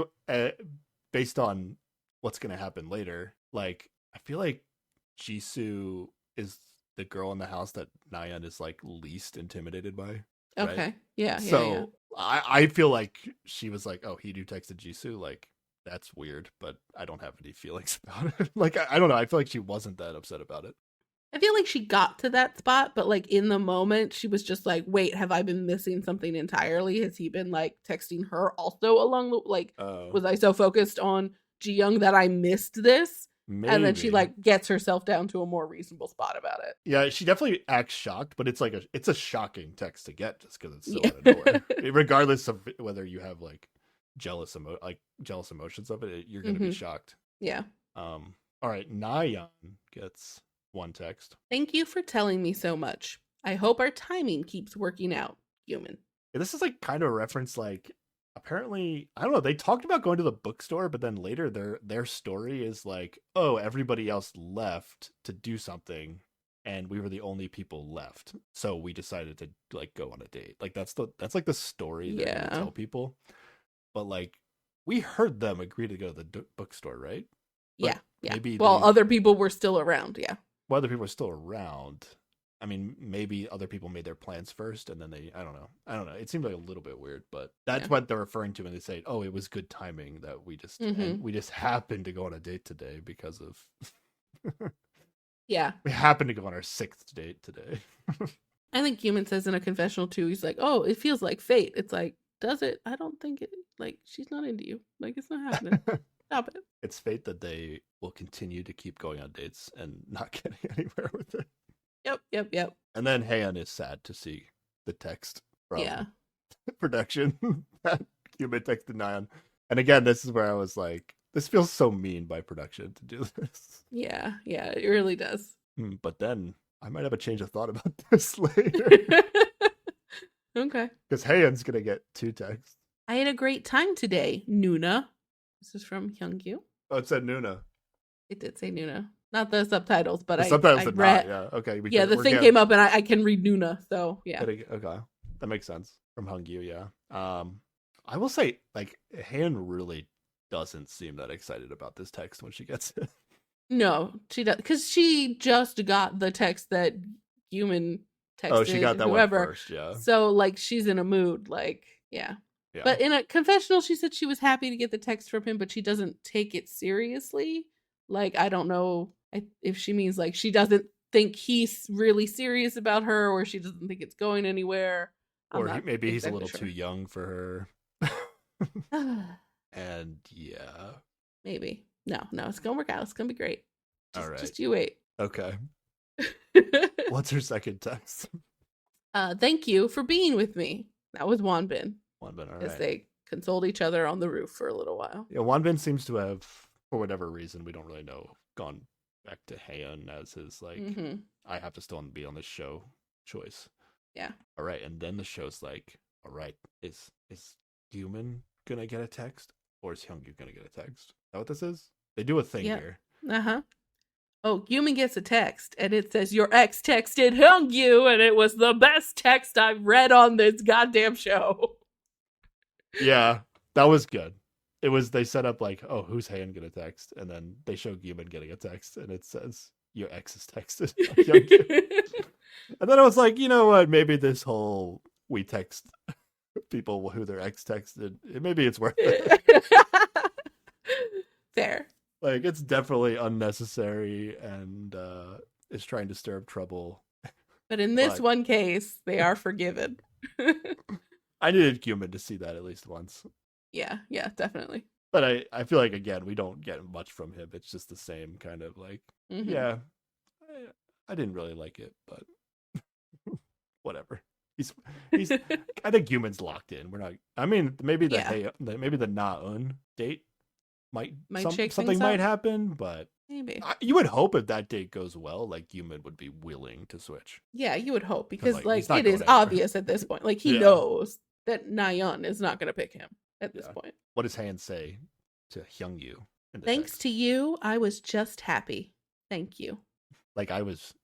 based on what's going to happen later, like, I feel like Jisoo is the girl in the house that Nayeon is like least intimidated by. Okay. Right? Yeah. So I feel like she was like, oh, Hidu texted Jisoo. Like, that's weird, but I don't have any feelings about it. Like, I don't know. I feel like she wasn't that upset about it. I feel like she got to that spot, but like in the moment, she was just like, wait, have I been missing something entirely? Has he been like texting her also along the, like, was I so focused on Ji Young that I missed this? Maybe. And then she like gets herself down to a more reasonable spot about it. Yeah, she definitely acts shocked, but it's like it's a shocking text to get just because it's so out of nowhere. Regardless of whether you have like jealous emotions of it, you're gonna be shocked. Yeah. All right, Nayeon gets one text. Thank you for telling me so much. I hope our timing keeps working out. Human. Yeah, this is like kind of a reference, like apparently, I don't know, they talked about going to the bookstore, but then later their story is like, oh, everybody else left to do something and we were the only people left, so we decided to like go on a date. Like that's like the story that they tell people. But like we heard them agree to go to the bookstore, right? But yeah. Maybe other people were still around. Yeah. Well, other people are still around. I mean, maybe other people made their plans first, and then I don't know. It seemed like a little bit weird, but that's what they're referring to when they say, "Oh, it was good timing that we just and we just happened to go on a date today because of." Yeah, we happened to go on our 6th date today. I think Human says in a confessional too. He's like, "Oh, it feels like fate." It's like, does it? I don't think it. Like, she's not into you. Like, it's not happening. Stop it. It's fate that they will continue to keep going on dates and not getting anywhere with it. Yep. And then Haeun is sad to see the text from production that Human texted Nayeon. And again, this is where I was like, this feels so mean by production to do this. Yeah, it really does. But then I might have a change of thought about this later. Okay. Because Haeun's going to get 2 texts. I had a great time today, Nuna. This is from Hyungyu. Oh, it said Nuna. It did say Nuna. Not the subtitles, but the subtitles did read. Not, yeah. Okay. The thing came up and I can read Nuna, so yeah. Okay. That makes sense. From Hyungyu, yeah. I will say, like, Haeun really doesn't seem that excited about this text when she gets it. No, she does, because she just got the text that Human texted. Oh, she got that whoever. one first, yeah. So, like, she's in a mood, like, yeah. But in a confessional, she said she was happy to get the text from him, but she doesn't take it seriously. Like, I don't know if she means, like, she doesn't think he's really serious about her, or she doesn't think it's going anywhere. Or maybe he's a little too young for her. And yeah. Maybe. No, it's gonna work out. It's gonna be great. All right. Just you wait. Okay. What's her second text? Thank you for being with me. That was Wonbin. All right. As they consoled each other on the roof for a little while. Yeah, Wonbin seems to have, for whatever reason, we don't really know, gone back to Haeun as his, like, I have to still be on this show choice. Yeah. All right, and then the show's like, all right, is Human gonna get a text, or is Hyungyu gonna get a text? Is that what this is? They do a thing here. Oh, Human gets a text, and it says, your ex texted Hyungyu, and it was the best text I've read on this goddamn show. Yeah, that was good. It was, they set up like, oh, who's Haeun gonna text? And then they show Human getting a text, and it says, your ex is texted Hyungyu. And then I was like, you know what? Maybe this whole we text people who their ex texted, maybe it's worth it. Fair. Like, it's definitely unnecessary and is trying to stir up trouble. But in this one case, they are forgiven. I needed Human to see that at least once. Yeah, definitely. But I feel like, again, we don't get much from him. It's just the same kind of like, yeah, I didn't really like it, but whatever. He's I think Human's locked in. We're not, I mean, maybe maybe the Na-eun date might something might happen, but maybe you would hope if that date goes well, like Human would be willing to switch. Yeah, you would hope, because like it is obvious at this point. Like he knows that Nayeon is not going to pick him at this point. What does Han say to Hyungyu? Thanks to you, I was just happy. Thank you. Like I was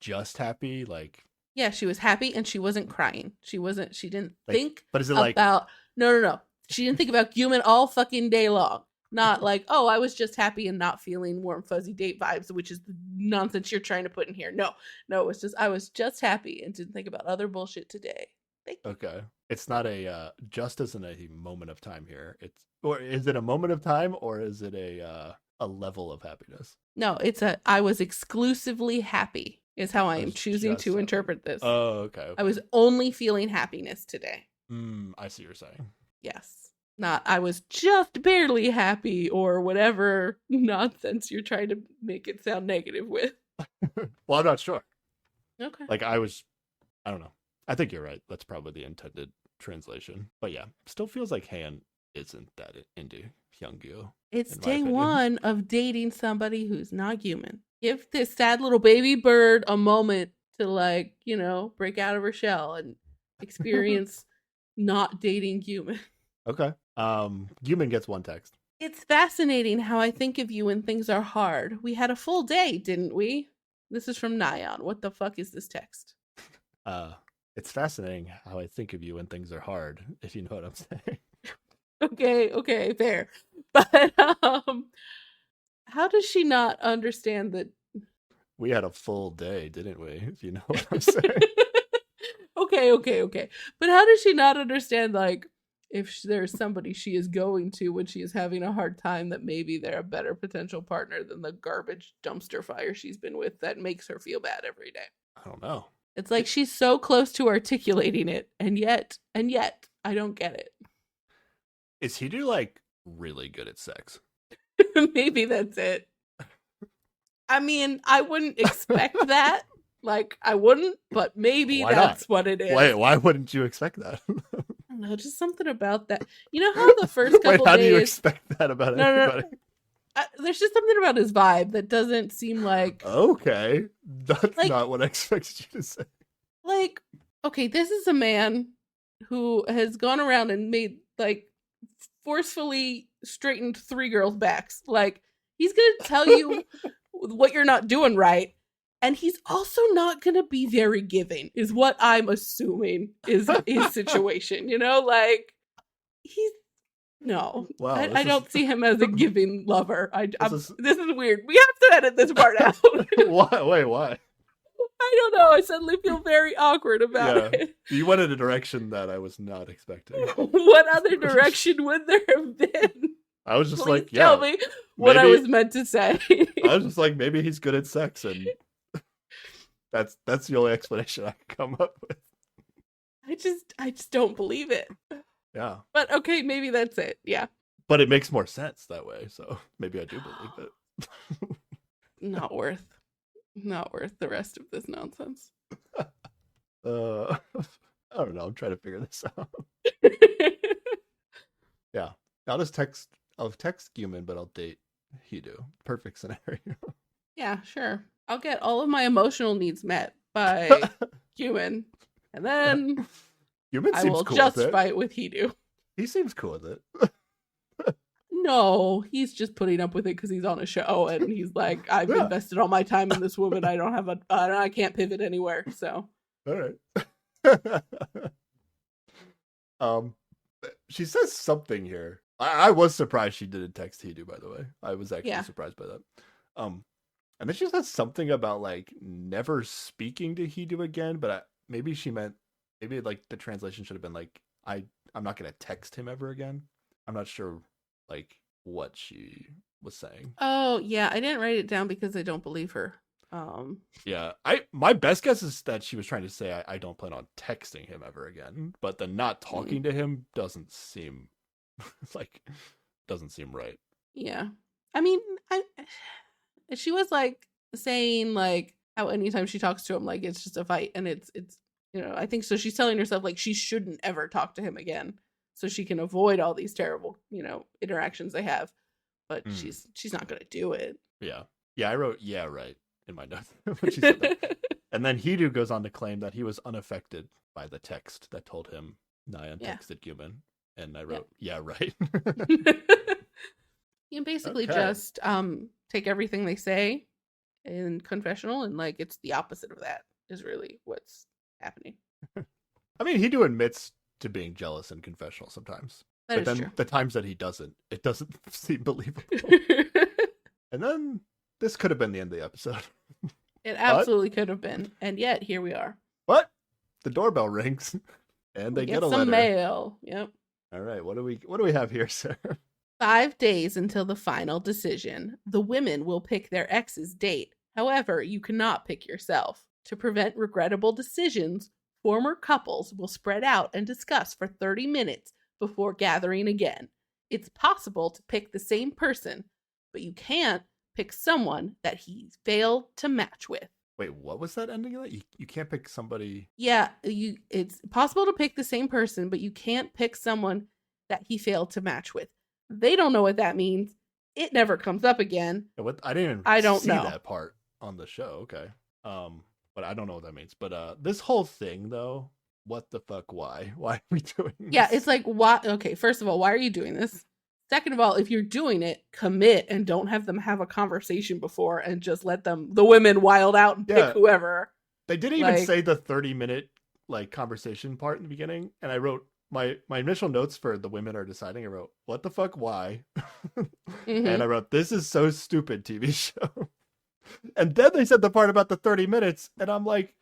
just happy. Like, yeah, she was happy and she wasn't crying. She didn't think. But is it about no? She didn't think about Human all fucking day long. Not like, oh, I was just happy and not feeling warm, fuzzy date vibes, which is the nonsense you're trying to put in here. No, it was just, I was just happy and didn't think about other bullshit today. Thank you. Okay. It's not a just isn't a moment of time here. Or is it a moment of time, or is it a level of happiness? No, it's I was exclusively happy is how I am was choosing just to happy. interpret this. Oh, okay. I was only feeling happiness today. I see what you're saying. Yes. Not I was just barely happy or whatever nonsense you're trying to make it sound negative with. Well, I'm not sure. Okay. Like I don't know. I think you're right. That's probably the intended translation. But yeah, still feels like Han isn't that into Hyungyu. It's in my day opinion. one of dating somebody who's not human. Give this sad little baby bird a moment to, like, you know, break out of her shell and experience not dating human. Okay. Human gets one text. It's fascinating how I think of you when things are hard. We had a full day, didn't we? This is from Nyan. What the fuck is this text? It's fascinating how I think of you when things are hard, if you know what I'm saying. Okay, fair. But how does she not understand that? We had a full day, didn't we? If you know what I'm saying. Okay. But how does she not understand, like, if there's somebody she is going to when she is having a hard time, that maybe they're a better potential partner than the garbage dumpster fire she's been with that makes her feel bad every day? I don't know. It's like she's so close to articulating it, and yet, I don't get it. Is Hidu like really good at sex? Maybe that's it. I mean, I wouldn't expect that. Like, I wouldn't, but maybe Why that's not? what it is. Why wouldn't you expect that? I don't know, just something about that. You know how the first couple Wait, how days... do you expect that about everybody? there's just something about his vibe that doesn't seem like... Okay. That's Like- not what I expected you to say. Like, okay, this is a man who has gone around and made, like, forcefully straightened 3 girls' backs. Like, he's gonna tell you what you're not doing right, and he's also not gonna be very giving, is what I'm assuming is his situation. You know, like, he's... No, Wow, I don't see him as a giving lover. This This is weird. We have to edit this part out. Why? Wait, why? I don't know. I suddenly feel very awkward about it. You went in a direction that I was not expecting. What other direction would there have been? I was just Please like, tell me what I maybe- was meant to say. I was just like, maybe he's good at sex, and that's the only explanation I could come up with. I just don't believe it. Yeah, But okay, maybe that's it. Yeah. but it makes more sense that way, so maybe I do believe it. Not worth the rest of this nonsense. I don't know. I'm trying to figure this out. Yeah, I'll text Human, but I'll date Hidu. Perfect scenario. Yeah, sure. I'll get all of my emotional needs met by Human, and then Human I seems will cool just with it. fight with Hidu. He seems cool with it. No, he's just putting up with it because he's on a show, and he's like, I've Yeah. invested all my time in this woman. I don't have I can't pivot anywhere. So All right. She says something here. I was surprised she didn't text Hidu, by the way. I was actually surprised by that. And then she says something about like never speaking to Hidu again, but maybe she meant like the translation should have been like I'm not gonna text him ever again. I'm not sure like what she was saying. Oh yeah, I didn't write it down because I don't believe her. Yeah, my best guess is that she was trying to say I don't plan on texting him ever again, but the not talking to him doesn't seem right. Yeah, I mean, she was like saying like how anytime she talks to him, like it's just a fight, and it's you know, I think so. She's telling herself like she shouldn't ever talk to him again, so she can avoid all these terrible, you know, interactions they have. But she's not gonna do it. Yeah, I wrote yeah right in my notes when she said that. And then Hidu goes on to claim that he was unaffected by the text that told him Nyan texted Human, and I wrote yeah right. You can basically Okay. just take everything they say in confessional, and like it's the opposite of that is really what's happening. I mean, Hidu admits to being jealous in confessional sometimes, That but is then true. the times that he doesn't, it doesn't seem believable. And then this could have been the end of the episode. It absolutely could have been, and yet here we are. What? The doorbell rings, And they Get get a some letter. mail. Yep. All right, what do we have here, sir? 5 days until the final decision. The women will pick their ex's date. However, you cannot pick yourself. To prevent regrettable decisions, former couples will spread out and discuss for 30 minutes before gathering again. It's possible to pick the same person, but you can't pick someone that he failed to match with. Wait, what was that ending of that? You can't pick somebody. Yeah, it's possible to pick the same person, but you can't pick someone that he failed to match with. They don't know what that means. It never comes up again. What? I didn't I don't see know that part on the show. Okay. But I don't know what that means. But this whole thing though, what the fuck? Why? Why are we doing this? Yeah, it's like, why? Okay, first of all, why are you doing this? Second of all, if you're doing it, commit and don't have them have a conversation before and just let the women wild out and pick whoever. They didn't even say the 30-minute like conversation part in the beginning, and I wrote my initial notes for the women are deciding. I wrote, what the fuck? Why? And I wrote, this is so stupid TV show. And then they said the part about the 30 minutes, and I'm like,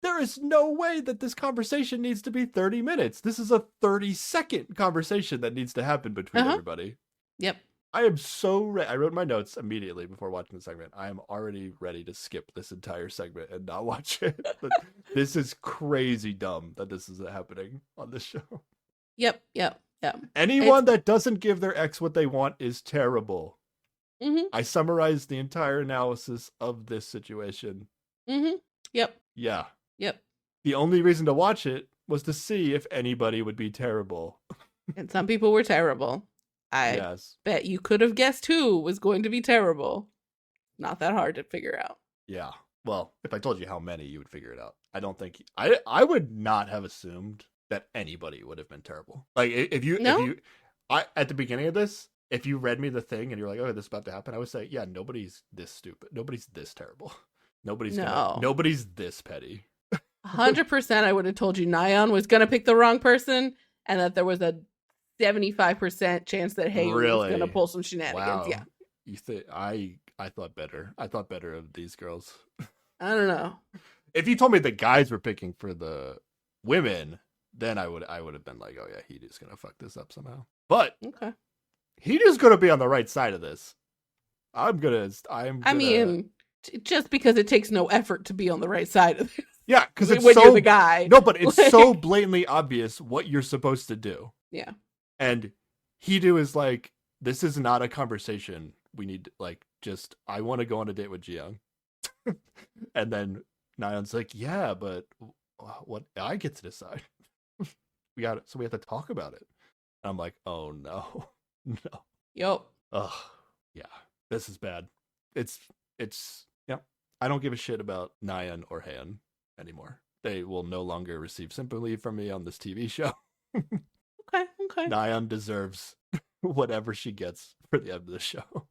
there is no way that this conversation needs to be 30 minutes. This is a 30-second conversation that needs to happen between everybody. Yep. I am so ready. I wrote my notes immediately before watching the segment. I am already ready to skip this entire segment and not watch it. But this is crazy dumb that this is happening on this show. Yep. Anyone that doesn't give their ex what they want is terrible. I summarized the entire analysis of this situation. Yep. Yeah. Yep. The only reason to watch it was to see if anybody would be terrible. And some people were terrible. I bet you could have guessed who was going to be terrible. Not that hard to figure out. Yeah. Well, if I told you how many, you would figure it out. I don't think I would not have assumed that anybody would have been terrible. Like if you at the beginning of this, if you read me the thing and you're like, oh, this is about to happen, I would say, yeah, nobody's this stupid. Nobody's this terrible. Nobody's this petty. 100% I would have told you Nyan was going to pick the wrong person and that there was a 75% chance that Hae was going to pull some shenanigans. Wow. Yeah. You think I thought better. I thought better of these girls. I don't know. If you told me the guys were picking for the women, then I would have been like, oh yeah, Hidu's going to fuck this up somehow. But Hidu's going to be on the right side of this. I mean, just because it takes no effort to be on the right side of it. Yeah, because it's when you're the guy. No, but it's so blatantly obvious what you're supposed to do. Yeah. And Hidu is like, this is not a conversation. We need, like, just, I want to go on a date with Jiyoung. And then Nyan's like, yeah, but what I get to decide. We have to talk about it. And I'm like, oh no. No. Yup. Ugh. Yeah. This is bad. It's I don't give a shit about Nyan or Han anymore. They will no longer receive sympathy from me on this TV show. Okay. Nyan deserves whatever she gets for the end of the show.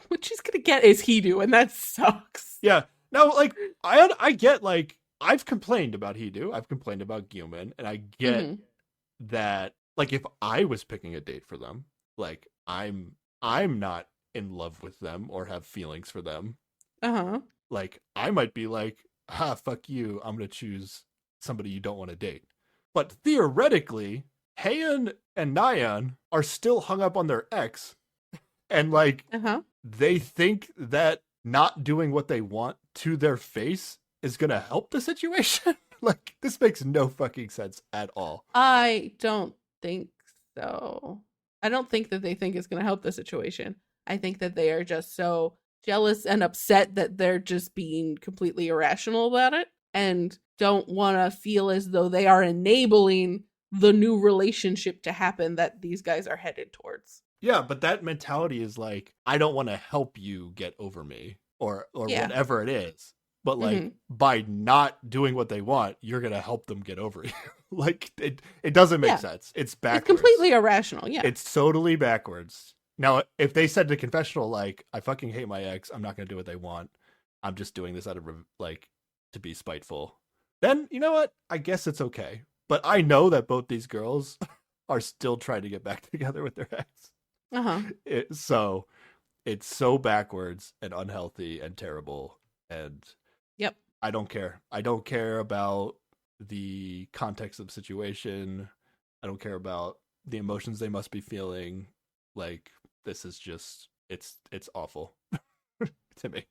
What she's gonna get is Hidu, and that sucks. Yeah. No, like I get, like, I've complained about Hidu. I've complained about Gyumin, and I get that, like, if I was picking a date for them, like, I'm not in love with them or have feelings for them. Like, I might be like, fuck you, I'm gonna choose somebody you don't want to date. But theoretically, Haeun and Nyan are still hung up on their ex, and like they think that not doing what they want to their face is gonna help the situation. Like, this makes no fucking sense at all. I don't think so. I don't think that they think it's gonna help the situation. I think that they are just so jealous and upset that they're just being completely irrational about it and don't want to feel as though they are enabling the new relationship to happen that these guys are headed towards. Yeah, but that mentality is like, I don't want to help you get over me or whatever it is. But like, by not doing what they want, you're going to help them get over you. Like, it doesn't make sense. It's backwards. It's completely irrational. Yeah. It's totally backwards. Now, if they said to confessional, like, I fucking hate my ex, I'm not going to do what they want, I'm just doing this out of, like, to be spiteful, then, you know what? I guess it's okay. But I know that both these girls are still trying to get back together with their ex. So it's so backwards and unhealthy and terrible. And I don't care. I don't care about the context of the situation. I don't care about the emotions they must be feeling. Like, this is just, it's awful to me.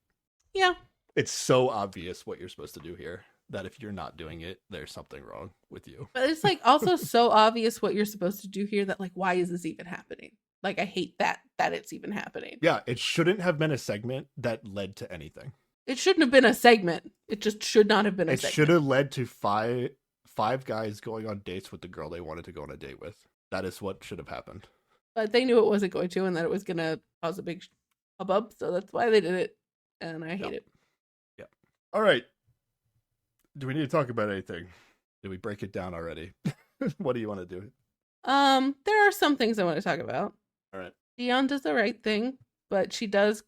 Yeah. It's so obvious what you're supposed to do here that if you're not doing it, there's something wrong with you. But it's like also so obvious what you're supposed to do here that like, why is this even happening? Like, I hate that it's even happening. Yeah, it shouldn't have been a segment that led to anything. It shouldn't have been a segment. It just should not have been a segment. It should have led to five guys going on dates with the girl they wanted to go on a date with. That is what should have happened. But they knew it wasn't going to, and that it was going to cause a big hubbub, so that's why they did it, and I hate it. Yeah. All right. Do we need to talk about anything? Did we break it down already? What do you want to do? There are some things I want to talk about. All right. Dion does the right thing, but she does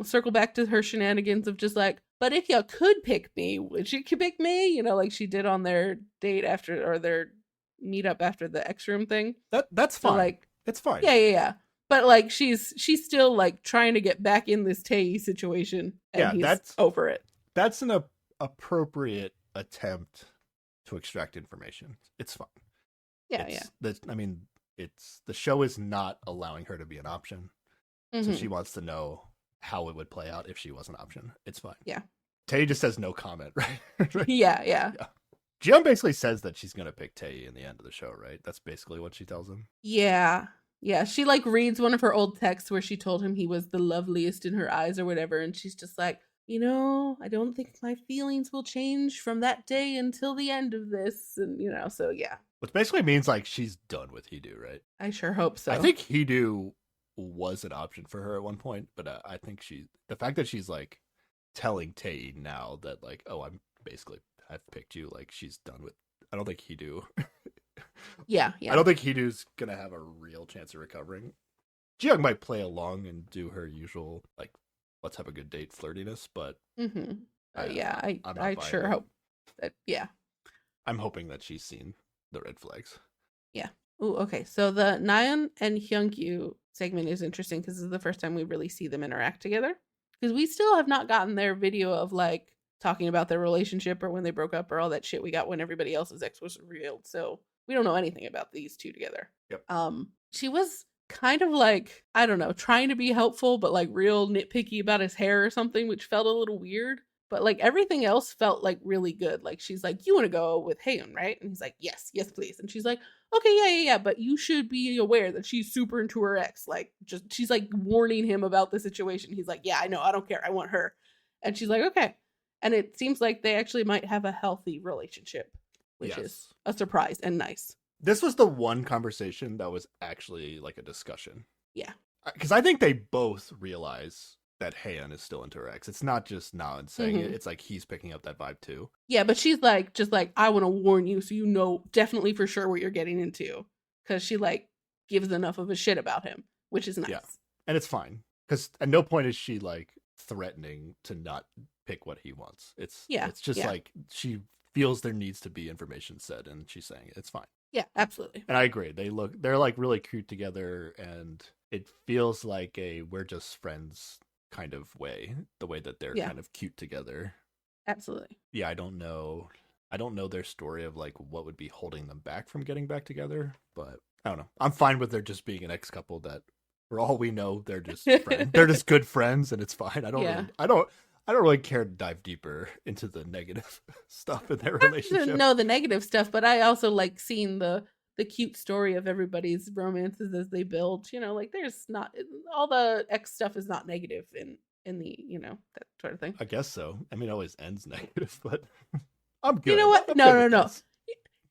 circle back to her shenanigans of just like, but if you could pick me, would you pick me? You know, like she did on their date after, or their meetup after the X Room thing. That's fine. So, like, it's fine. Yeah. But like she's still like trying to get back in this Tae situation, and he's over it. That's an appropriate attempt to extract information. It's fine. Yeah. I mean, the show is not allowing her to be an option, so she wants to know how it would play out if she was an option. It's fine. Yeah. Tae just says no comment, right? Yeah. Jiyeon basically says that she's gonna pick Tae in the end of the show, right? That's basically what she tells him. Yeah. She like reads one of her old texts where she told him he was the loveliest in her eyes or whatever, and she's just like, you know, I don't think my feelings will change from that day until the end of this, and you know, so yeah. Which basically means like she's done with Hedo, right? I sure hope so. I think Hedo was an option for her at one point, but I think the fact that she's like telling Tae now that like, oh, I've picked you, like she's done with. I don't think Hedo. Yeah. I don't think Hido's gonna have a real chance of recovering. Jiyeon might play along and do her usual like, let's have a good date flirtiness, but I sure hope that. Yeah, I'm hoping that she's seen the red flags. Yeah. Ooh, okay. So the Nayeon and Hyungyu segment is interesting because this is the first time we really see them interact together. Because we still have not gotten their video of like talking about their relationship or when they broke up or all that shit we got when everybody else's ex was revealed. So we don't know anything about these two together. Yep. She was kind of like, I don't know, trying to be helpful, but like real nitpicky about his hair or something, which felt a little weird. But like everything else felt like really good. Like she's like, you want to go with Haeun, right? And he's like, yes, please. And she's like, okay, yeah. But you should be aware that she's super into her ex. Like, just she's like warning him about the situation. He's like, yeah, I know, I don't care, I want her. And she's like, okay. And it seems like they actually might have a healthy relationship, which is a surprise and nice. This was the one conversation that was actually like a discussion. Yeah. Because I think they both realize that Haeun is still into her ex. It's not just Naeun saying it. It's like he's picking up that vibe too. Yeah, but she's like, just like, I want to warn you so you know definitely for sure what you're getting into. Because she like gives enough of a shit about him, which is nice. Yeah. And it's fine. Because at no point is she like threatening to not pick what he wants. It's just like she feels there needs to be information said and she's saying it. It's fine. Yeah, absolutely. And I agree. They're like really cute together and it feels like a we're just friends kind of way, the way that they're kind of cute together. Absolutely. Yeah, I don't know their story of like what would be holding them back from getting back together, but I don't know. I'm fine with there just being an ex couple that for all we know they're just friends. They're just good friends and it's fine. I don't really care to dive deeper into the negative stuff in their relationship. I don't know the negative stuff, but I also like seeing the cute story of everybody's romances as they build. You know, like there's not all the ex stuff is not negative in the, you know, that sort of thing. I guess so. I mean, it always ends negative, but I'm good. You know what? No.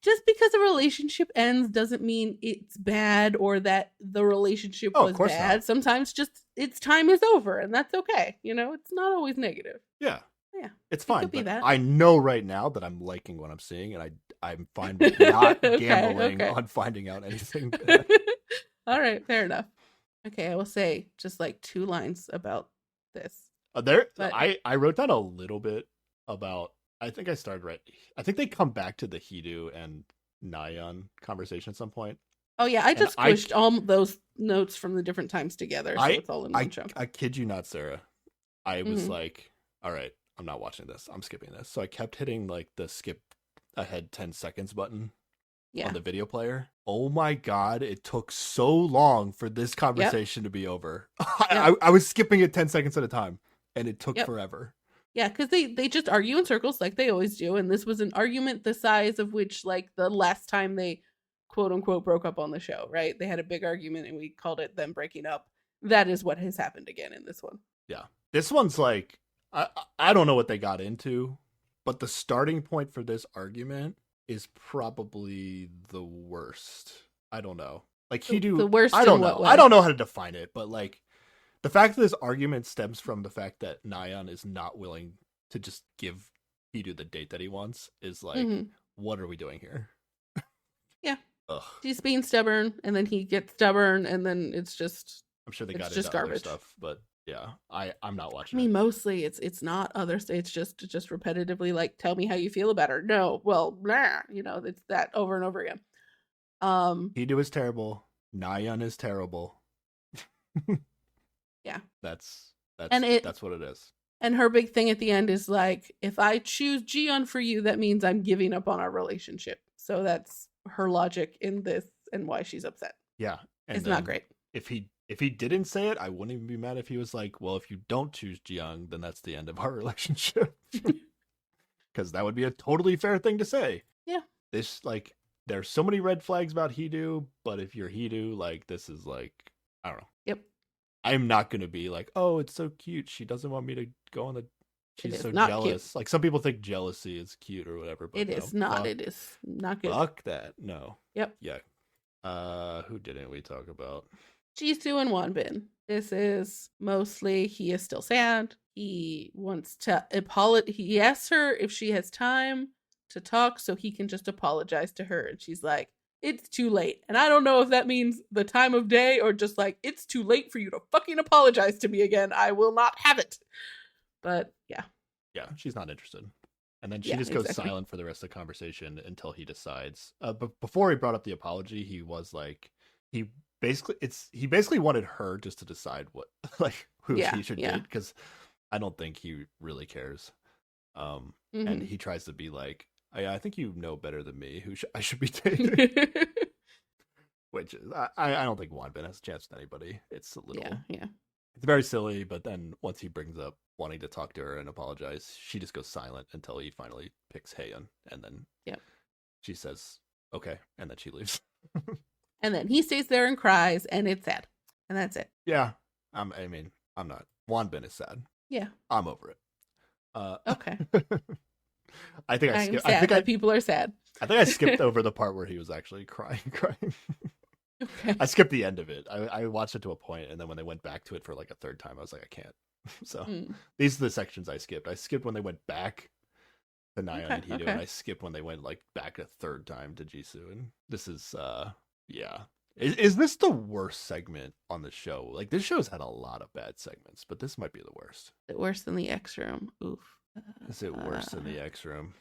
Just because a relationship ends doesn't mean it's bad or that the relationship was bad. Not. Sometimes just its time is over and that's okay. You know, it's not always negative. Yeah. Yeah. It's fine. But I know right now that I'm liking what I'm seeing and I'm fine with not gambling on finding out anything bad. All right. Fair enough. Okay. I will say just like 2 lines about this. I wrote down a little bit about, I think I started right. I think they come back to the Hedo and Nayeon conversation at some point. Oh yeah, I just squished all those notes from the different times together, so it's all in one chunk. I kid you not, Sarah. I was like, all right, I'm not watching this. I'm skipping this. So I kept hitting like the skip ahead 10 seconds button Yeah. on the video player. Oh my God, it took so long for this conversation to be over. I was skipping it 10 seconds at a time, and it took forever. Yeah, because they just argue in circles like they always do, and this was an argument the size of which, like, the last time they quote unquote broke up on the show, right? They had a big argument and we called it them breaking up. That is what has happened again in this one. Yeah. This one's like, I don't know what they got into, but the starting point for this argument is probably the worst. I don't know. Like, the worst. I don't know. I don't know how to define it, but like, the fact that this argument stems from the fact that Nayeon is not willing to just give Hidu the date that he wants is like, what are we doing here? Yeah. Ugh. He's being stubborn, and then he gets stubborn, and then it's just... I'm sure they got into other stuff, but yeah, I'm not watching. I mean, mostly it's not other. It's just repetitively like, tell me how you feel about her. No, well, blah, you know, it's that over and over again. Hidu is terrible. Nayeon is terrible. Yeah, that's what it is. And her big thing at the end is like, if I choose Jiyeon for you, that means I'm giving up on our relationship. So that's her logic in this and why she's upset. Yeah, and it's not great. If he didn't say it, I wouldn't even be mad if he was like, well, if you don't choose Jiyoung, then that's the end of our relationship. Because that would be a totally fair thing to say. Yeah. This, like, there's so many red flags about Hidu, but if you're Hidu, like, this is like, I don't know. Yep. I'm not going to be like, oh, it's so cute. She doesn't want me to go on the... She's so jealous. Cute. Like, some people think jealousy is cute or whatever. But it is not. It is not good. Fuck that. No. Yep. Yeah. Who didn't we talk about? Jisoo and Wonbin. This is mostly he is still sad. He wants to apologize. He asks her if she has time to talk so he can just apologize to her. And she's like, it's too late. And I don't know if that means the time of day or just like, it's too late for you to fucking apologize to me again. I will not have it. But yeah. Yeah, she's not interested. And then she just goes silent for the rest of the conversation until he decides. But before he brought up the apology, he was like, he basically wanted her just to decide what, like, who he should date, because I don't think he really cares. And he tries to be like, I think you know better than me who I should be dating. Which is, I don't think Wonbin has a chance with anybody. It's a little, it's very silly. But then once he brings up wanting to talk to her and apologize, she just goes silent until he finally picks Haeyeon, and then she says okay, and then she leaves. And then he stays there and cries, and it's sad, and that's it. Yeah, I mean, I'm not. Wonbin is sad. Yeah, I'm over it. Okay. I think I skipped. I think that people are sad. I think I skipped over the part where he was actually crying. Okay. I skipped the end of it. I watched it to a point, and then when they went back to it for like a third time, I was like, I can't. So these are the sections I skipped. I skipped when they went back to Nayeon and Hidu, and I skipped when they went like back a third time to Jisoo. And this is yeah. Is this the worst segment on the show? Like, this show's had a lot of bad segments, but this might be the worst. Worse than the X Room. Oof. Is it worse than the X Room?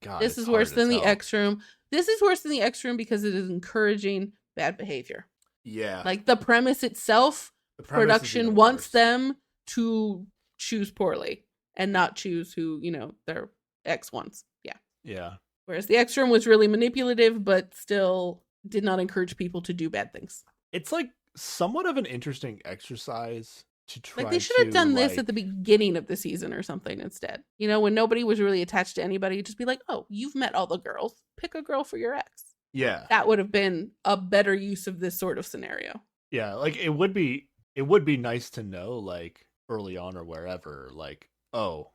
God, this is worse than the X Room. This is worse than the X Room because it is encouraging bad behavior. Yeah. Like, the premise itself, production wants them to choose poorly and not choose who, you know, their ex wants. Yeah. Yeah. Whereas the X Room was really manipulative, but still did not encourage people to do bad things. It's like somewhat of an interesting exercise to try. Like, they should have done this at the beginning of the season or something instead. You know, when nobody was really attached to anybody, just be like, oh, you've met all the girls. Pick a girl for your ex. Yeah. That would have been a better use of this sort of scenario. Yeah, like it would be nice to know, like, early on or wherever, like, oh,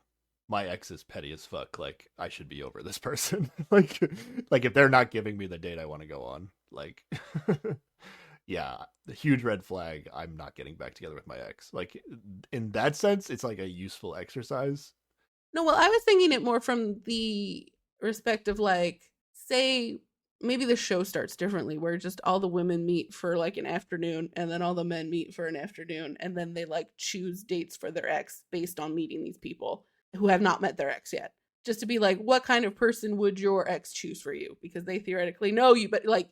my ex is petty as fuck. Like, I should be over this person. like if they're not giving me the date I want to go on, like, yeah, the huge red flag. I'm not getting back together with my ex. Like, in that sense, it's like a useful exercise. No, well, I was thinking it more from the respect of, like, say maybe the show starts differently, where just all the women meet for like an afternoon, and then all the men meet for an afternoon, and then they like choose dates for their ex based on meeting these people who have not met their ex yet. Just to be like, what kind of person would your ex choose for you? Because they theoretically know you, but like,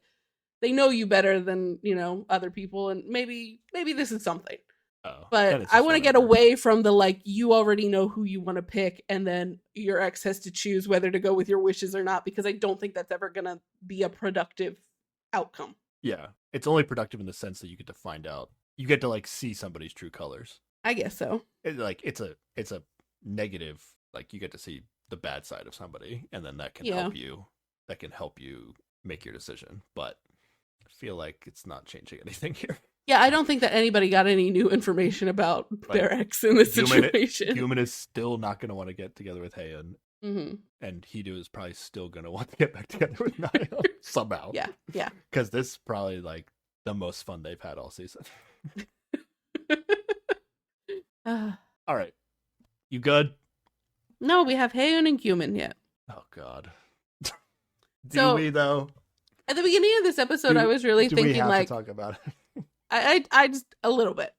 they know you better than, you know, other people, and maybe this is something. Oh, then But it's I just want to get whatever. away from the like you already know who you want to pick, and then your ex has to choose whether to go with your wishes or not, because I don't think that's ever gonna be a productive outcome. Yeah, it's only productive in the sense that you get to find out, you get to like see somebody's true colors. I guess so. It's a negative, like you get to see the bad side of somebody, and then that can Yeah. help you. That can help you make your decision. But I feel like it's not changing anything here. Yeah, I don't think that anybody got any new information about Like, their ex in this Human- situation. Human is still not going to want to get together with Heian, Hmm. and Hidu is probably still going to want to get back together with Naya somehow. Yeah, yeah. Because this is probably like the most fun they've had all season. Uh, All right. You good? no, we have Heian and Gumin yet. Oh, God. Do So- we, though? At the beginning of this episode, I was really Do we thinking have like to talk about it? I just a little bit.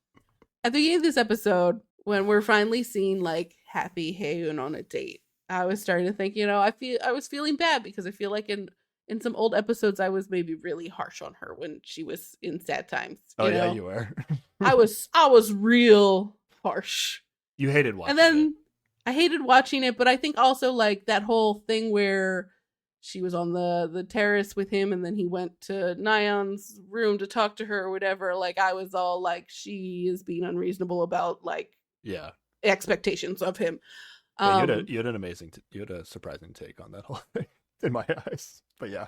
At the beginning of this episode, when we're finally seeing like happy Heian on a date, I was starting to think, I was feeling bad because I feel like in some old episodes I was maybe really harsh on her when she was in sad times. Oh, yeah, know? you were. I was real harsh. You hated watching And then I hated watching it, but I think also like that whole thing where she was on the terrace with him and then he went to Nyan's room to talk to her or whatever. Like I was all like, she is being unreasonable about like it. Yeah. expectations of him. Yeah, you had an amazing, you had a surprising take on that whole thing in my eyes. But yeah.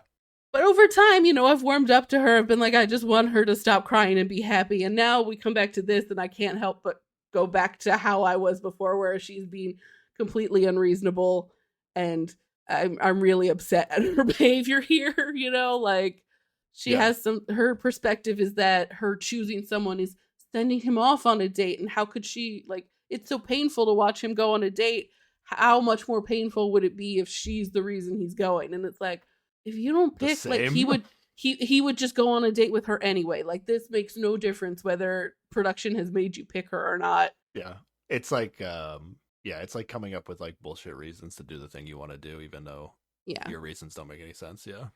But over time, I've warmed up to her. I've been like, I just want her to stop crying and be happy. And now we come back to this and I can't help but go back to how I was before, where she's being completely unreasonable and I'm really upset at her behavior here, like she Yeah. has her perspective is that her choosing someone is sending him off on a date, and how could she, like, it's so painful to watch him go on a date. How much more painful would it be if she's the reason he's going? And it's like, if you don't The pick, like he same. would just go on a date with her anyway. Like this makes no difference whether production has made you pick her or not. Yeah. It's like, it's like coming up with like bullshit reasons to do the thing you want to do, even though Yeah. your reasons don't make any sense. Yeah.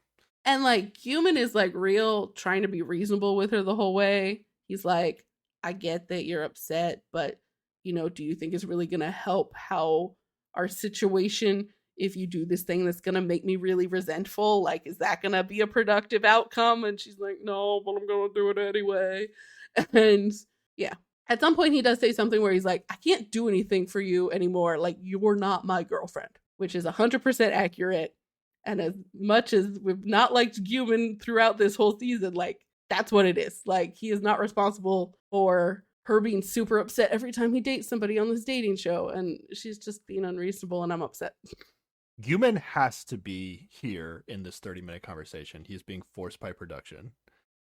And like Human is like real trying to be reasonable with her the whole way. He's like, I get that you're upset, but do you think it's really gonna help how our situation if you do this thing that's gonna make me really resentful? Like, is that gonna be a productive outcome? And she's like, no, but I'm gonna do it anyway. And yeah. At some point he does say something where he's like, I can't do anything for you anymore. Like, you're not my girlfriend, which is 100% accurate. And as much as we've not liked Human throughout this whole season, like, that's what it is. Like, he is not responsible for her being super upset every time he dates somebody on this dating show. And she's just being unreasonable, and I'm upset. Human has to be here in this 30-minute conversation. He's being forced by production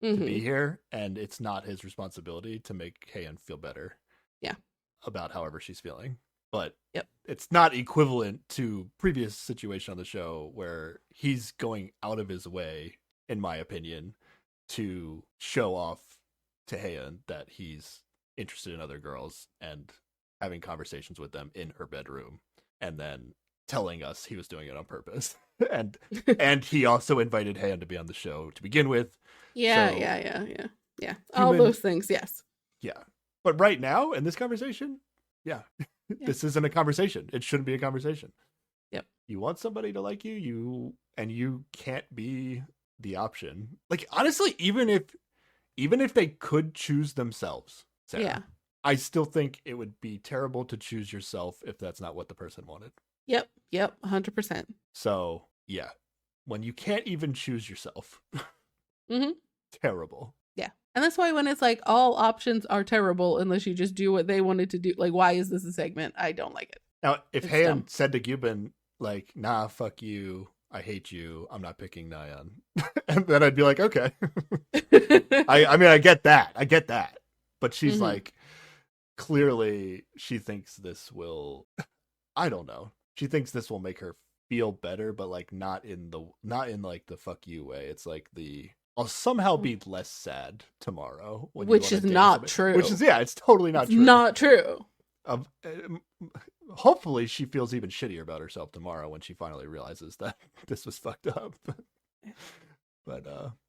to be here, and it's not his responsibility to make Heian feel better. Yeah. About however she's feeling. But Yep. It's not equivalent to previous situation on the show where he's going out of his way, in my opinion, to show off to Heian that he's interested in other girls and having conversations with them in her bedroom, and then telling us he was doing it on purpose. and he also invited Heian to be on the show to begin with. Yeah. All Human- those things, yes. Yeah. But right now in this conversation, yeah. This isn't a conversation. It shouldn't be a conversation. Yep. You want somebody to like you can't be the option. Like, honestly, even if they could choose themselves, Sarah, Yeah. I still think it would be terrible to choose yourself if that's not what the person wanted. Yep. 100%. So, yeah. When you can't even choose yourself. Mhm. Terrible. And that's why when it's like all options are terrible unless you just do what they wanted to do, like, why is this a segment? I don't like it. Now, if It's Heian dumb. said to Gyubin, like, nah, fuck you, I hate you, I'm not picking Nyan, and then I'd be like, okay. I mean, I get that. But she's Mhm. like, clearly she thinks this will, I don't know. She thinks this will make her feel better, but like not in like the fuck you way. It's like I'll somehow be less sad tomorrow. When you Which wanna is date not somebody. true. Which is, it's totally not It's true. not true. Hopefully she feels even shittier about herself tomorrow when she finally realizes that this was fucked up. But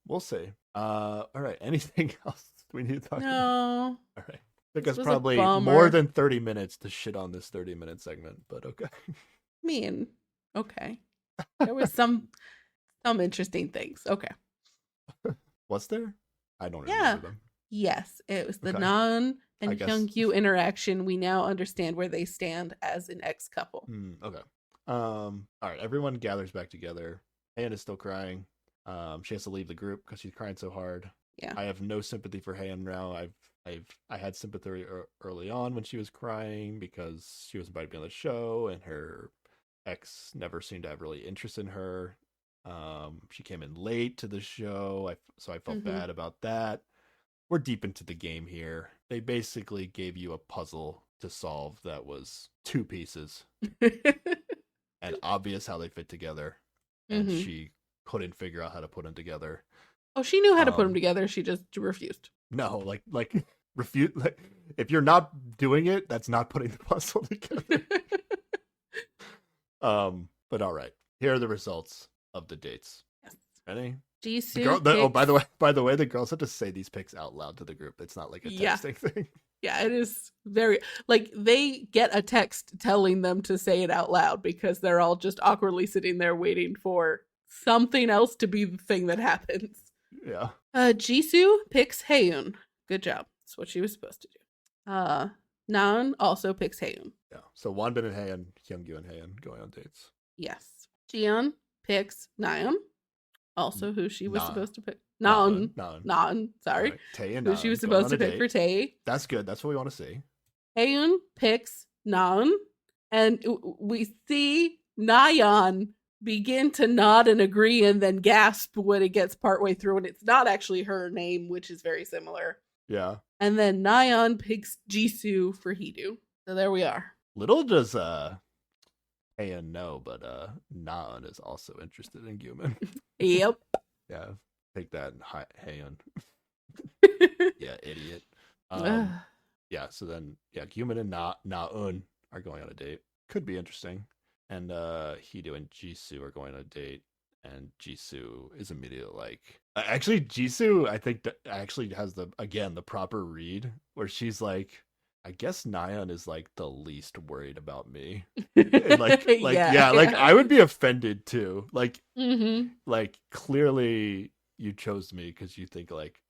we'll see. All right. Anything else we need to talk about? No. All right. Took This us was a probably bummer. more than 30 minutes to shit on this 30-minute segment, but okay. I mean, okay. There was some interesting things. Okay. Was there? I don't Yeah. remember them. Yes, it was the Okay. Nan I and guess- Hyungyu interaction. We now understand where they stand as an ex couple. Okay. All right. Everyone gathers back together. Haeyeon is still crying. She has to leave the group because she's crying so hard. Yeah. I have no sympathy for Haeyeon now. I had sympathy early on when she was crying because she was invited to be on the show and her ex never seemed to have really interest in her. She came in late to the show, so I felt bad about that. We're deep into the game here. They basically gave you a puzzle to solve that was 2 pieces and obvious how they fit together, and she couldn't figure out how to put them together. Oh, she knew how to put them together. She just refused. No, like refuse. Like, if you're not doing it, that's not putting the puzzle together. But all right. Here are the results of the dates. Yes. Ready? Jisoo. By the way, the girls have to say these picks out loud to the group. It's not like a texting thing. Yeah, it is very like they get a text telling them to say it out loud because they're all just awkwardly sitting there waiting for something else to be the thing that happens. Yeah. Jisoo picks Haeyoon. Good job. That's what she was supposed to do. Nan also picks Haeyoon. Yeah. So Wanbin and Haeyeon, Hyungyu and Haeyeon going on dates. Yes. Jiyeon picks Nayeon. Also who she was Nah. supposed to pick. Nan. Sorry. Right. Tae and Who Nan she was going supposed on to a pick date. for Tae. That's good. That's what we want to see. Haeyoon picks Nan. And we see Nayeon begin to nod and agree and then gasp when it gets partway through and it's not actually her name, which is very similar. Yeah. And then Nayeon picks Jisoo for Heedu. So there we are. Little does Haeyeon know, but Nan is also interested in Gyumin. Yep. Yeah. Take that, Haeyeon. Yeah, idiot. Yeah, so then Gyumin and Na-eun are going on a date. Could be interesting. And Heedu and Jisoo are going on a date. And Jisoo is immediately like, actually Jisoo I think actually has the proper read where she's like, I guess Nayeon is like the least worried about me. And like I would be offended too. Like like clearly you chose me because you think like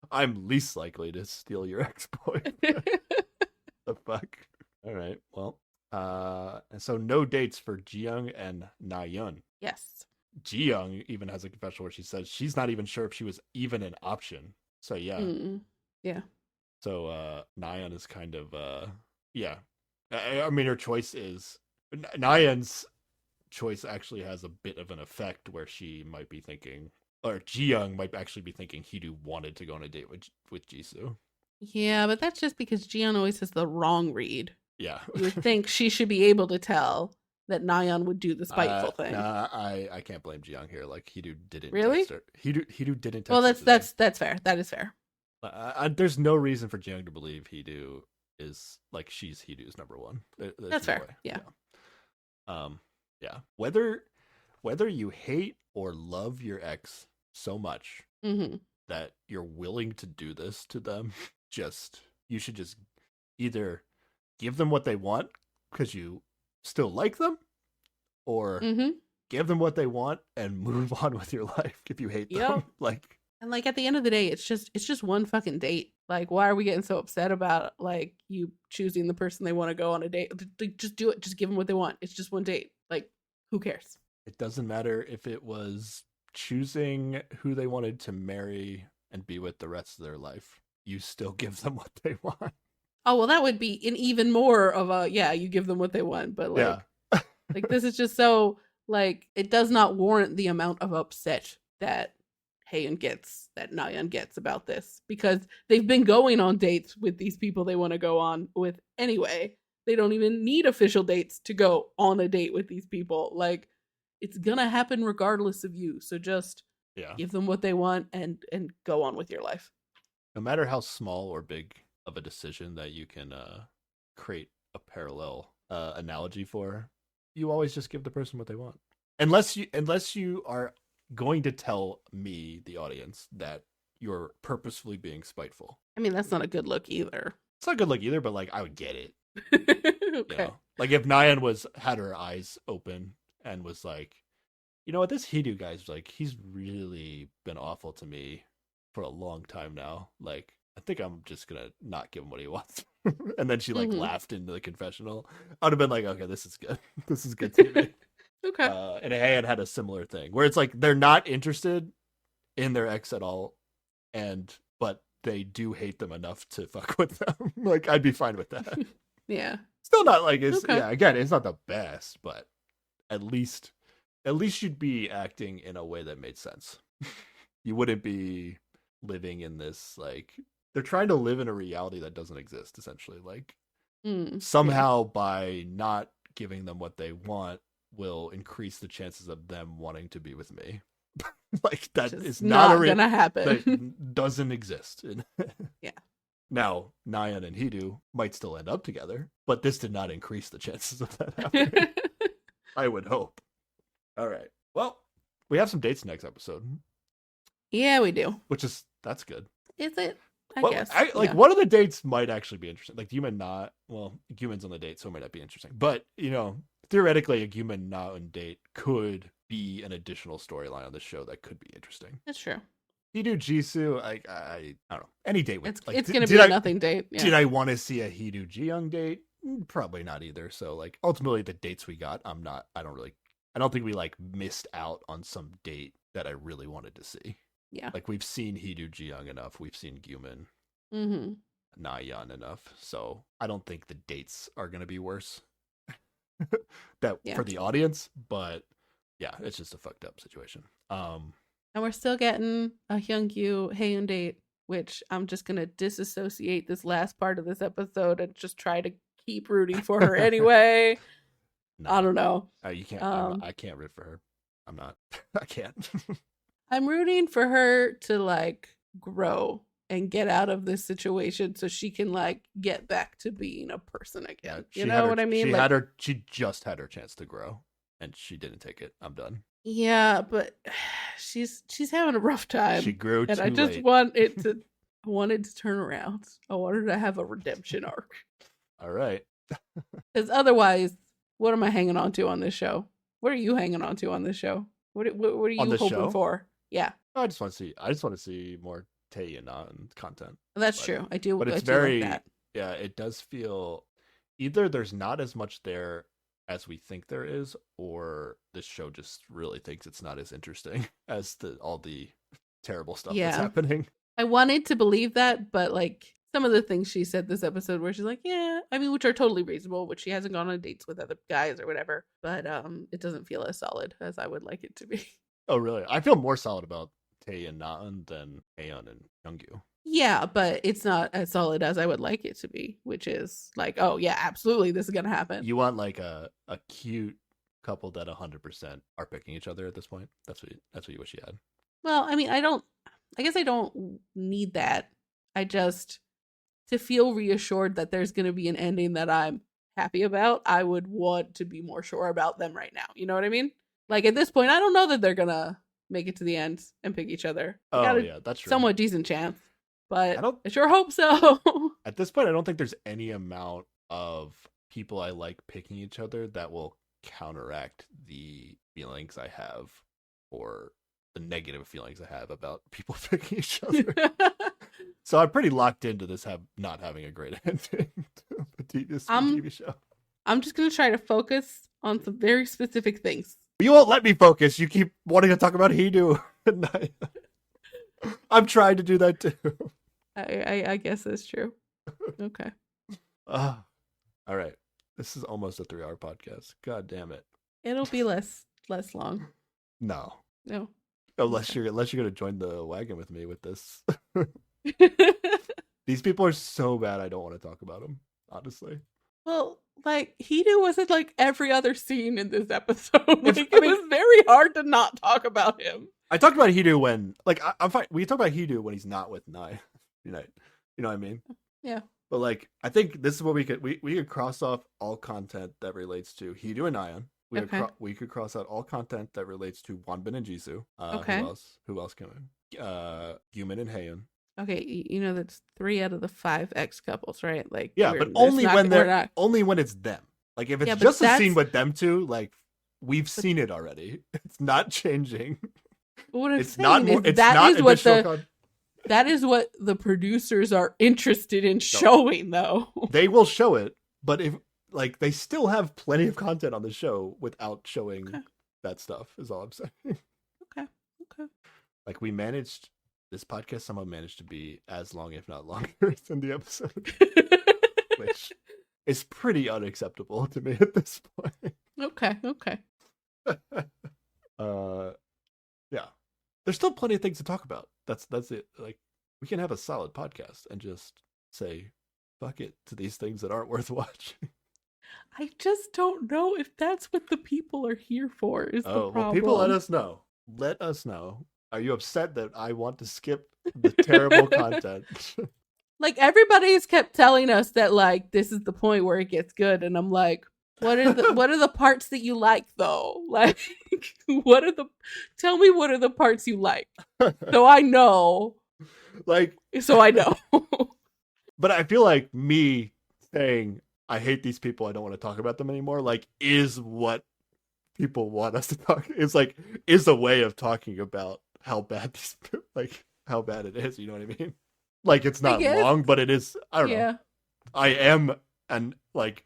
I'm least likely to steal your ex-boyfriend. The fuck? All right. Well, and so no dates for Jiyoung and Nayeon. Yes. Jiyoung even has a confession where she says she's not even sure if she was even an option. So yeah. Yeah. So Nayeon is kind of I mean her choice is Nayeon's choice actually has a bit of an effect where she might be thinking, or Jiyoung might actually be thinking Heedu wanted to go on a date with Jisoo. Yeah, but that's just because Jiyeon always has the wrong read. Yeah. You would think she should be able to tell that Nayeon would do the spiteful thing. Nah, I can't blame Jiyoung here. Like Heedu didn't really text her. Heedu didn't text well, her that's fair. That is fair. There's no reason for Jiyoung to believe Heedu is like she's Heedu's number one. There's that's no fair. way. Yeah. Yeah. Whether you hate or love your ex so much that you're willing to do this to them, you should just either give them what they want because you still like them, or give them what they want and move on with your life if you hate them. And like at the end of the day, it's just one fucking date. Like, why are we getting so upset about like you choosing the person they want to go on a date? Just do it. Just give them what they want. It's just one date. Like, who cares? It doesn't matter if it was choosing who they wanted to marry and be with the rest of their life. You still give them what they want. Oh, well, that would be an even more of a, you give them what they want. But like, like this is just so like, it does not warrant the amount of upset that Haeyeon gets, that Nayeon gets about this, because they've been going on dates with these people they want to go on with anyway. They don't even need official dates to go on a date with these people. Like, it's gonna happen regardless of you. So just give them what they want and go on with your life. No matter how small or big of a decision that you can create a parallel analogy for, you always just give the person what they want. Unless you are going to tell me, the audience, that you're purposefully being spiteful. I mean, that's not a good look either. It's not a good look either, but like I would get it. Okay. You know? Like if Nyan had her eyes open and was like, you know what, this Hidu guy's like, he's really been awful to me for a long time now. Like, I think I'm just gonna not give him what he wants. And then she like laughed into the confessional. I would have been like, okay, this is good. This is good TV. Okay. And Heian had a similar thing where it's like they're not interested in their ex at all, but they do hate them enough to fuck with them. Like I'd be fine with that. Yeah. Still not like it's yeah, again, it's not the best, but at least you'd be acting in a way that made sense. You wouldn't be living in this like they're trying to live in a reality that doesn't exist, essentially. Like somehow by not giving them what they want will increase the chances of them wanting to be with me. Like that is not gonna happen. That doesn't exist. Yeah. Now, Nyan and Hidu might still end up together, but this did not increase the chances of that happening. I would hope. All right. Well, we have some dates next episode. Yeah, we do. That's good. Is it? I guess. One of the dates might actually be interesting. Like Guman Guman's on the date, so it might not be interesting. But, theoretically, a Guman Naeun date could be an additional storyline on the show that could be interesting. That's true. Hidu Jisoo, I don't know. Any date with it's gonna be a nothing date. Yeah. Did I want to see a Hidu Jiyoung date? Probably not either. So like ultimately the dates we got, I don't think we like missed out on some date that I really wanted to see. Yeah. Like we've seen Hidu Jiyoung enough, we've seen Guman Naeun enough. So I don't think the dates are gonna be worse for the audience, but yeah, it's just a fucked up situation. And we're still getting a Hyungyu Haeun date, which I'm just gonna disassociate this last part of this episode and just try to keep rooting for her anyway. No, I don't know. You can't. I can't root for her. I'm not. I can't. I'm rooting for her to like grow and get out of this situation so she can like get back to being a person again. You know what I mean? She just had her chance to grow and she didn't take it. I'm done. Yeah, but she's having a rough time. She grew too late. And I just wanted to turn around. I wanted to have a redemption arc. All right. Because otherwise, what am I hanging on to on this show? What are you hanging on to on this show? What are you hoping for? Yeah. I just want to see more Tae and Naeun content. That's true. I do. But it's very like that. Yeah. It does feel either there's not as much there as we think there is, or this show just really thinks it's not as interesting as all the terrible stuff that's happening. I wanted to believe that, but like some of the things she said this episode where she's like, yeah, I mean, which are totally reasonable, which she hasn't gone on dates with other guys or whatever, but it doesn't feel as solid as I would like it to be. Oh, really? I feel more solid about Tae and Naeun than Haeun and Hyungyu. Yeah, but it's not as solid as I would like it to be, which is like, oh yeah, absolutely, this is gonna happen. You want like a cute couple that 100% are picking each other at this point? That's what you wish you had. Well, I mean, I guess I don't need that. I just, to feel reassured that there's gonna be an ending that I'm happy about, I would want to be more sure about them right now. You know what I mean? Like at this point, I don't know that they're gonna make it to the end and pick each other. Yeah, that's true. Somewhat decent chance. But I sure hope so. At this point, I don't think there's any amount of people I like picking each other that will counteract the feelings I have, or the negative feelings I have about people picking each other. So I'm pretty locked into this not having a great ending to this TV show. I'm just going to try to focus on some very specific things. You won't let me focus. You keep wanting to talk about Hidu. I'm trying to do that too. I guess that's true. Okay. All right. This is almost a 3-hour podcast. God damn it. It'll be less long. No. Unless you're gonna join the wagon with me with this. These people are so bad. I don't want to talk about them. Honestly. Well, like Hidu was in like every other scene in this episode. It was very hard to not talk about him. I talked about Hidu when, like, I'm fine. We talk about Hidu when he's not with Nai. You know what I mean? Yeah. But like, I think this is what we could cross off all content that relates to Hidu and Naeun. We could cross out all content that relates to Wanbin and Jisoo. Okay. Who else can we? Yumin and Heian. Okay, you know that's 3 out of the 5 ex couples, right? Like, yeah, but only when it's them. Like if it's just a scene with them two, like we've seen it already. It's not changing. What I'm saying is that is what the producers are interested in showing, though. They will show it, but if like they still have plenty of content on the show without showing that stuff. Is all I'm saying. Okay. Like this podcast somehow managed to be as long, if not longer, than the episode, which is pretty unacceptable to me at this point. Okay. Yeah, there's still plenty of things to talk about. That's it. Like we can have a solid podcast and just say fuck it to these things that aren't worth watching. I just don't know if that's what the people are here for. Is the problem? Well, people, let us know. Let us know. Are you upset that I want to skip the terrible content? Like everybody's kept telling us that like this is the point where it gets good, and I'm like, what are the parts that you like though? Like, tell me what are the parts you like, so I know. So I know. But I feel like me saying I hate these people, I don't want to talk about them anymore, like is what people want us to talk. It's like is a way of talking about how bad how bad it is, you know what I mean? Like it's not long, but it is. I don't know. I am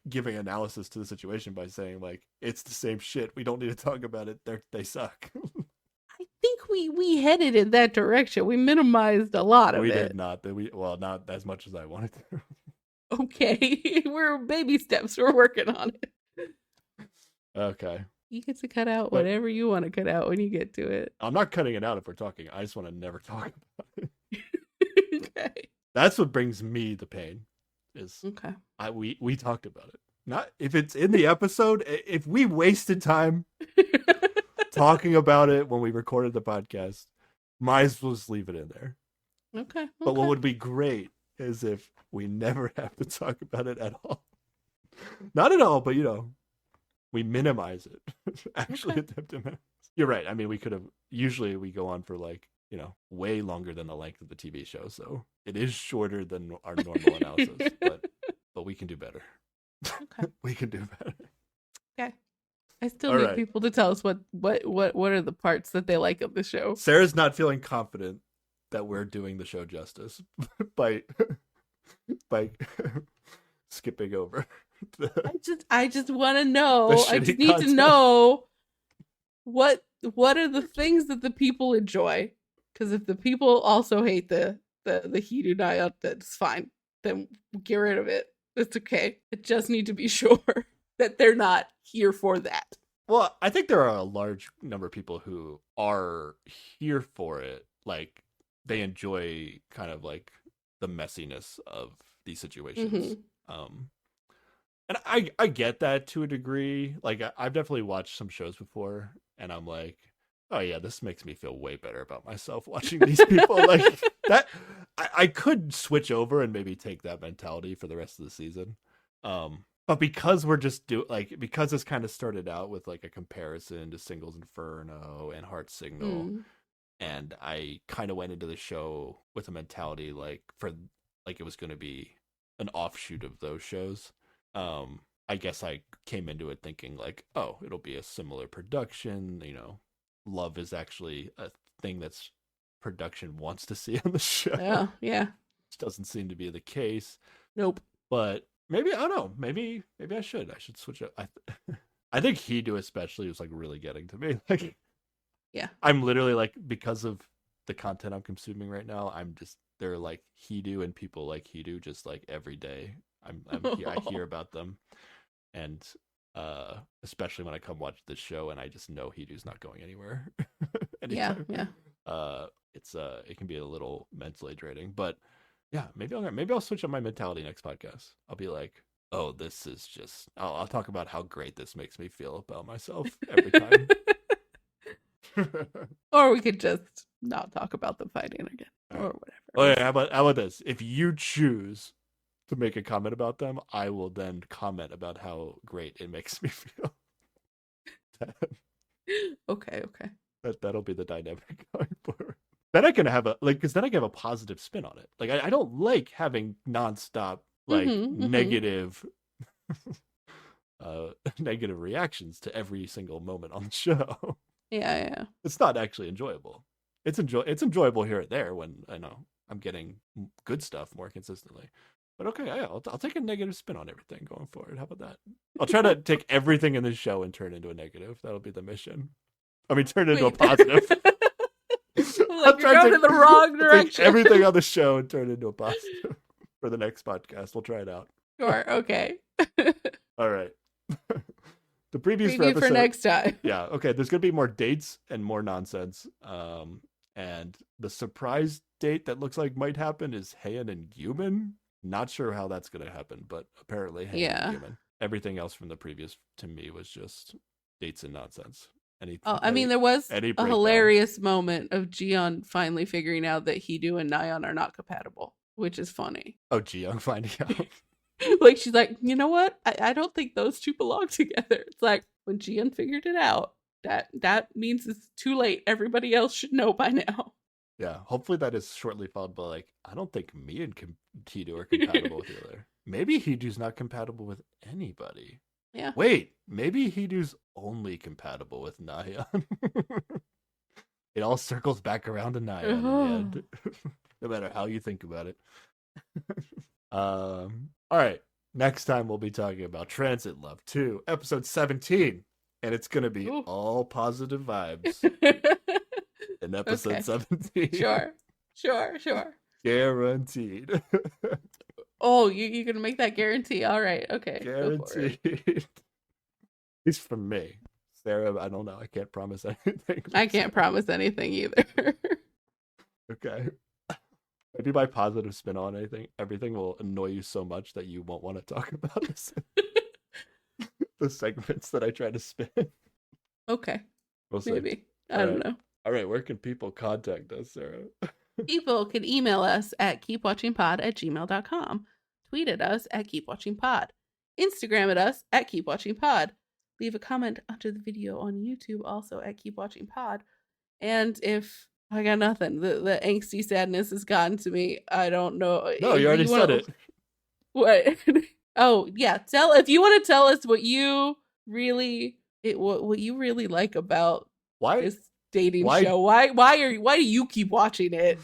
giving analysis to the situation by saying like it's the same shit. We don't need to talk about it. They suck. I think we headed in that direction. We minimized a lot of it. We did not. Not as much as I wanted to. Okay, we're baby steps. We're working on it. Okay. You get to cut out whatever you want to cut out when you get to it. I'm not cutting it out if we're talking. I just want to never talk about it. Okay. That's what brings me the pain. We talked about it. Not if it's in the episode. If we wasted time talking about it when we recorded the podcast, might as well just leave it in there. Okay. But what would be great is if we never have to talk about it at all. Not at all, but we minimize it. Actually attempt to minimize. You're right. I mean, we could have. Usually, we go on for way longer than the length of the TV show, so it is shorter than our normal analysis. But we can do better. Okay. We can do better. Okay. I still need people to tell us what are the parts that they like of the show. Sarah's not feeling confident that we're doing the show justice by skipping over. I just want to know. I just need to know what are the things that the people enjoy. Because if the people also hate the Hiru Naya, that's fine. Then get rid of it. It's okay. I just need to be sure that they're not here for that. Well, I think there are a large number of people who are here for it. Like they enjoy kind of like the messiness of these situations. Mm-hmm. And I get that to a degree. Like I've definitely watched some shows before, and I'm like, oh yeah, this makes me feel way better about myself watching these people. Like that, I could switch over and maybe take that mentality for the rest of the season. But because we're just because this kind of started out with like a comparison to Singles Inferno and Heart Signal, and I kind of went into the show with a mentality like it was going to be an offshoot of those shows. I guess I came into it thinking like, oh, it'll be a similar production. Love is actually a thing that's production wants to see on the show. Yeah. Which doesn't seem to be the case. Nope. But maybe, I don't know. Maybe I should switch it. I think Hidu especially was like really getting to me. Like, yeah. I'm literally like, because of the content I'm consuming right now, they're like Hidu and people like Hidu just like every day. I hear about them. And especially when I come watch this show and I just know Hidu's not going anywhere. Yeah. It can be a little mentally draining, but yeah, maybe I'll switch up my mentality next podcast. I'll be like, oh, this is just I'll talk about how great this makes me feel about myself every time. Or we could just not talk about them fighting again or whatever. Oh yeah, how about this? If you choose to make a comment about them, I will then comment about how great it makes me feel. 100%. Okay. That'll be the dynamic going forward. Then I can have because then I can have a positive spin on it. Like I don't like having nonstop like negative negative reactions to every single moment on the show. Yeah. It's not actually enjoyable. It's enjoyable here and there when I know I'm getting good stuff more consistently. But okay, I'll take a negative spin on everything going forward. How about that? I'll try to take everything in this show and turn it into a negative. That'll be the mission. I mean, turn it into a positive. Like you're going in the wrong direction. Everything on the show and turn it into a positive for the next podcast. We'll try it out. Sure. Okay. All right. The previews for episode, next time. Yeah. Okay. There's gonna be more dates and more nonsense. And the surprise date that looks like might happen is Heian and Yumin. Not sure how that's gonna happen, but apparently Heian and Yumin. Everything else from the previous to me was just dates and nonsense. There was a hilarious moment of Jiyeon finally figuring out that Heedu and Nayeon are not compatible, which is funny. Oh, Jiyeon finding out. Like, she's like, you know what? I don't think those two belong together. It's like, when Jiyeon figured it out, that means it's too late. Everybody else should know by now. Yeah, hopefully that is shortly followed by, like, I don't think me and Heedu are compatible with each other. Maybe Heedu's not compatible with anybody. Yeah. Wait, maybe Heedu's only compatible with Nayeon. It all circles back around to Nayeon in the end. No matter how you think about it. All right. Next time we'll be talking about Transit Love 2, episode 17. And it's going to be all positive vibes in episode 17. Sure. Guaranteed. Oh, you're going to make that guarantee? All right. Okay. Guaranteed. It's from me. Sarah, I don't know. I can't promise anything. I can't promise anything either. Okay. Maybe my positive spin on everything will annoy you so much that you won't want to talk about this. The segments that I try to spin. Okay. We'll see. Maybe. I don't know. All right. Where can people contact us, Sarah? People can email us at keepwatchingpod@gmail.com. Tweet at us at keepwatchingpod. Instagram at us at keepwatchingpod. Leave a comment under the video on YouTube also at keepwatchingpod. And if I got nothing, the angsty sadness has gotten to me. I don't know. No, you already said it. What? Oh yeah. If you want to tell us what you really like about this dating show. Why do you keep watching it?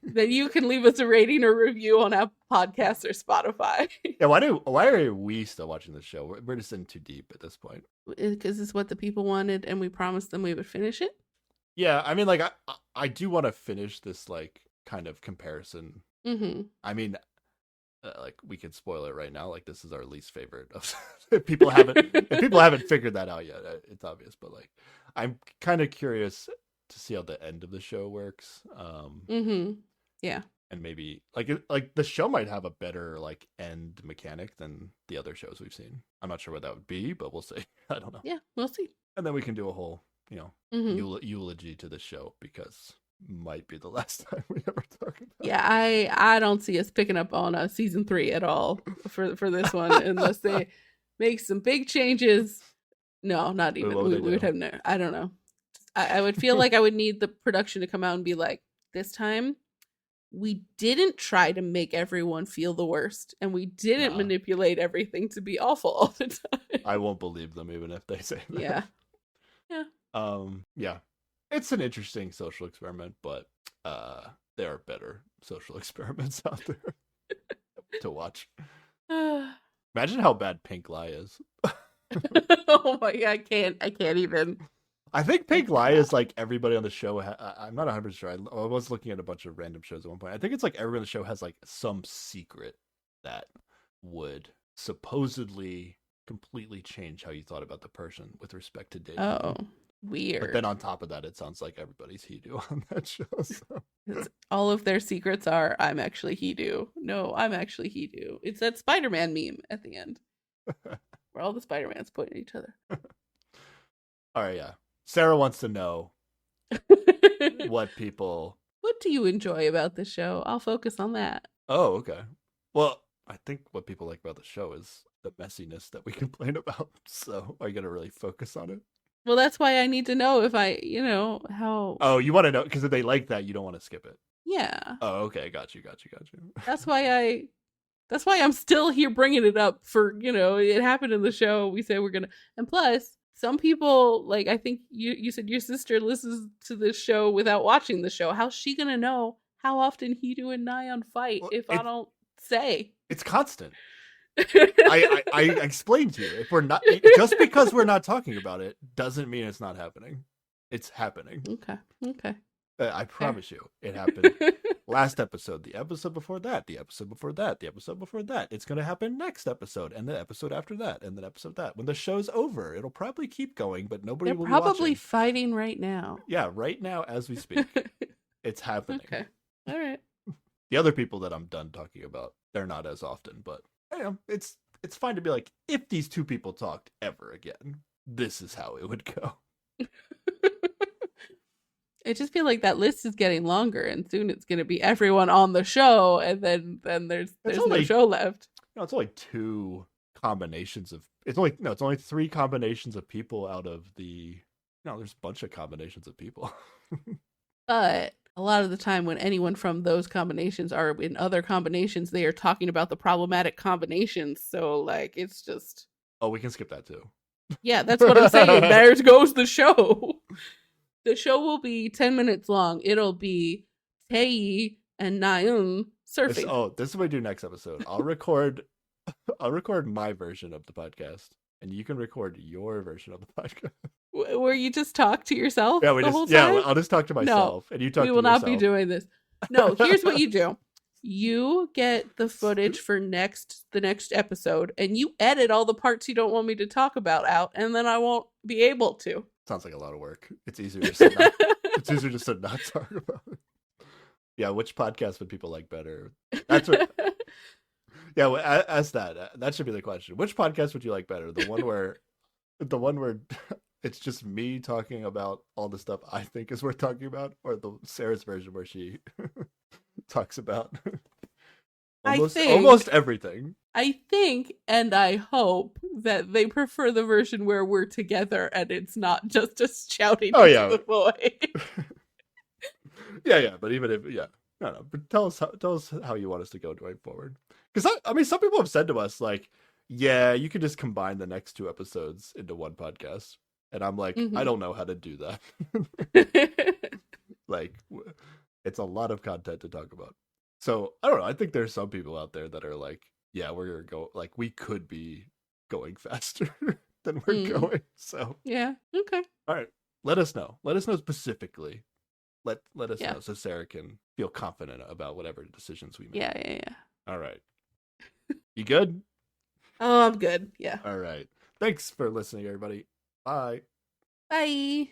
Then you can leave us a rating or review on Apple Podcasts or Spotify. Yeah, why are we still watching this show? We're just in too deep at this point. Because it's what the people wanted, and we promised them we would finish it. Yeah, I mean, like I do want to finish this like kind of comparison. Mm-hmm. I mean, like we could spoil it right now. Like this is our least favorite of. If people haven't figured that out yet, it's obvious. But like, I'm kind of curious to see how the end of the show works. Yeah. And maybe like the show might have a better like end mechanic than the other shows we've seen. I'm not sure what that would be, but we'll see. I don't know. Yeah, we'll see. And then we can do a whole, eulogy to the show because might be the last time we ever talk about it. Yeah, I don't see us picking up on season 3 at all for this one unless they make some big changes. No, not even. We would have no. I don't know. I would feel like I would need the production to come out and be like, this time we didn't try to make everyone feel the worst, and we didn't manipulate everything to be awful all the time. I won't believe them even if they say that. Yeah. Yeah. It's an interesting social experiment, but there are better social experiments out there to watch. Imagine how bad Pink Lie is. Oh my god, I can't even. I think Pink Lie is like everybody on the show. I'm not 100% sure. I was looking at a bunch of random shows at one point. I think it's like everyone on the show has like some secret that would supposedly completely change how you thought about the person with respect to dating. Oh, weird. But then on top of that, it sounds like everybody's Heedu on that show. So. All of their secrets are, I'm actually Heedu. No, I'm actually Heedu. It's that Spider-Man meme at the end. Where all the Spider-Mans point at each other. All right, yeah. Sarah wants to know what do you enjoy about the show? I'll focus on that. Oh, okay. Well, I think what people like about the show is the messiness that we complain about. So are you going to really focus on it? Well, that's why I need to know if how. Oh, you want to know because if they like that, you don't want to skip it. Yeah. Oh, okay, got you. That's why I'm still here bringing it up for, it happened in the show. We say we're going to, and plus some people, like, I think you said your sister listens to this show without watching the show. How's she going to know how often Hidu and Nyan fight if I don't say? It's constant. I explained to you, if we're not, just because we're not talking about it doesn't mean it's not happening. It's happening. Okay. I promise you, it happened last episode, the episode before that, the episode before that, the episode before that. It's going to happen next episode, and the episode after that, and the episode that. When the show's over, it'll probably keep going, but nobody will be watching. They're probably fighting right now. Yeah, right now as we speak. It's happening. Okay. All right. The other people that I'm done talking about, they're not as often, but it's fine to be like, if these two people talked ever again, this is how it would go. I just feel like that list is getting longer, and soon it's going to be everyone on the show, and then there's no show left. It's only two combinations of. It's only three combinations of people out of the. There's a bunch of combinations of people. But a lot of the time, when anyone from those combinations are in other combinations, they are talking about the problematic combinations. So, like, it's just. Oh, we can skip that too. Yeah, that's what I'm saying. There goes the show. The show will be 10 minutes long. It'll be Tae and Naeun surfing. This is what we do next episode. I'll record my version of the podcast, and you can record your version of the podcast. Where you just talk to yourself the whole time? Yeah, I'll just talk to myself, and you talk to yourself. We will not be doing this. No, here's what you do. You get the footage for the next episode, and you edit all the parts you don't want me to talk about out, and then I won't be able to. Sounds like a lot of work. It's easier just to not talk about it. Yeah, which podcast would people like better? That's what. Yeah, well, ask that. That should be the question. Which podcast would you like better? The one where it's just me talking about all the stuff I think is worth talking about, or the Sarah's version where she talks about almost everything. I think and I hope that they prefer the version where we're together and it's not just us shouting to the void. Yeah, but even if no. But tell us how you want us to go going forward. Because I mean, some people have said to us like, yeah, you could just combine the next two episodes into one podcast, and I'm like, I don't know how to do that. Like, it's a lot of content to talk about. So I don't know. I think there's some people out there that are like, yeah, we're gonna go. Like, we could be going faster than we're going. So yeah, okay. All right, let us know. Let us know specifically. Let us know so Sarah can feel confident about whatever decisions we make. Yeah. All right. You good? Oh, I'm good. Yeah. All right. Thanks for listening, everybody. Bye. Bye.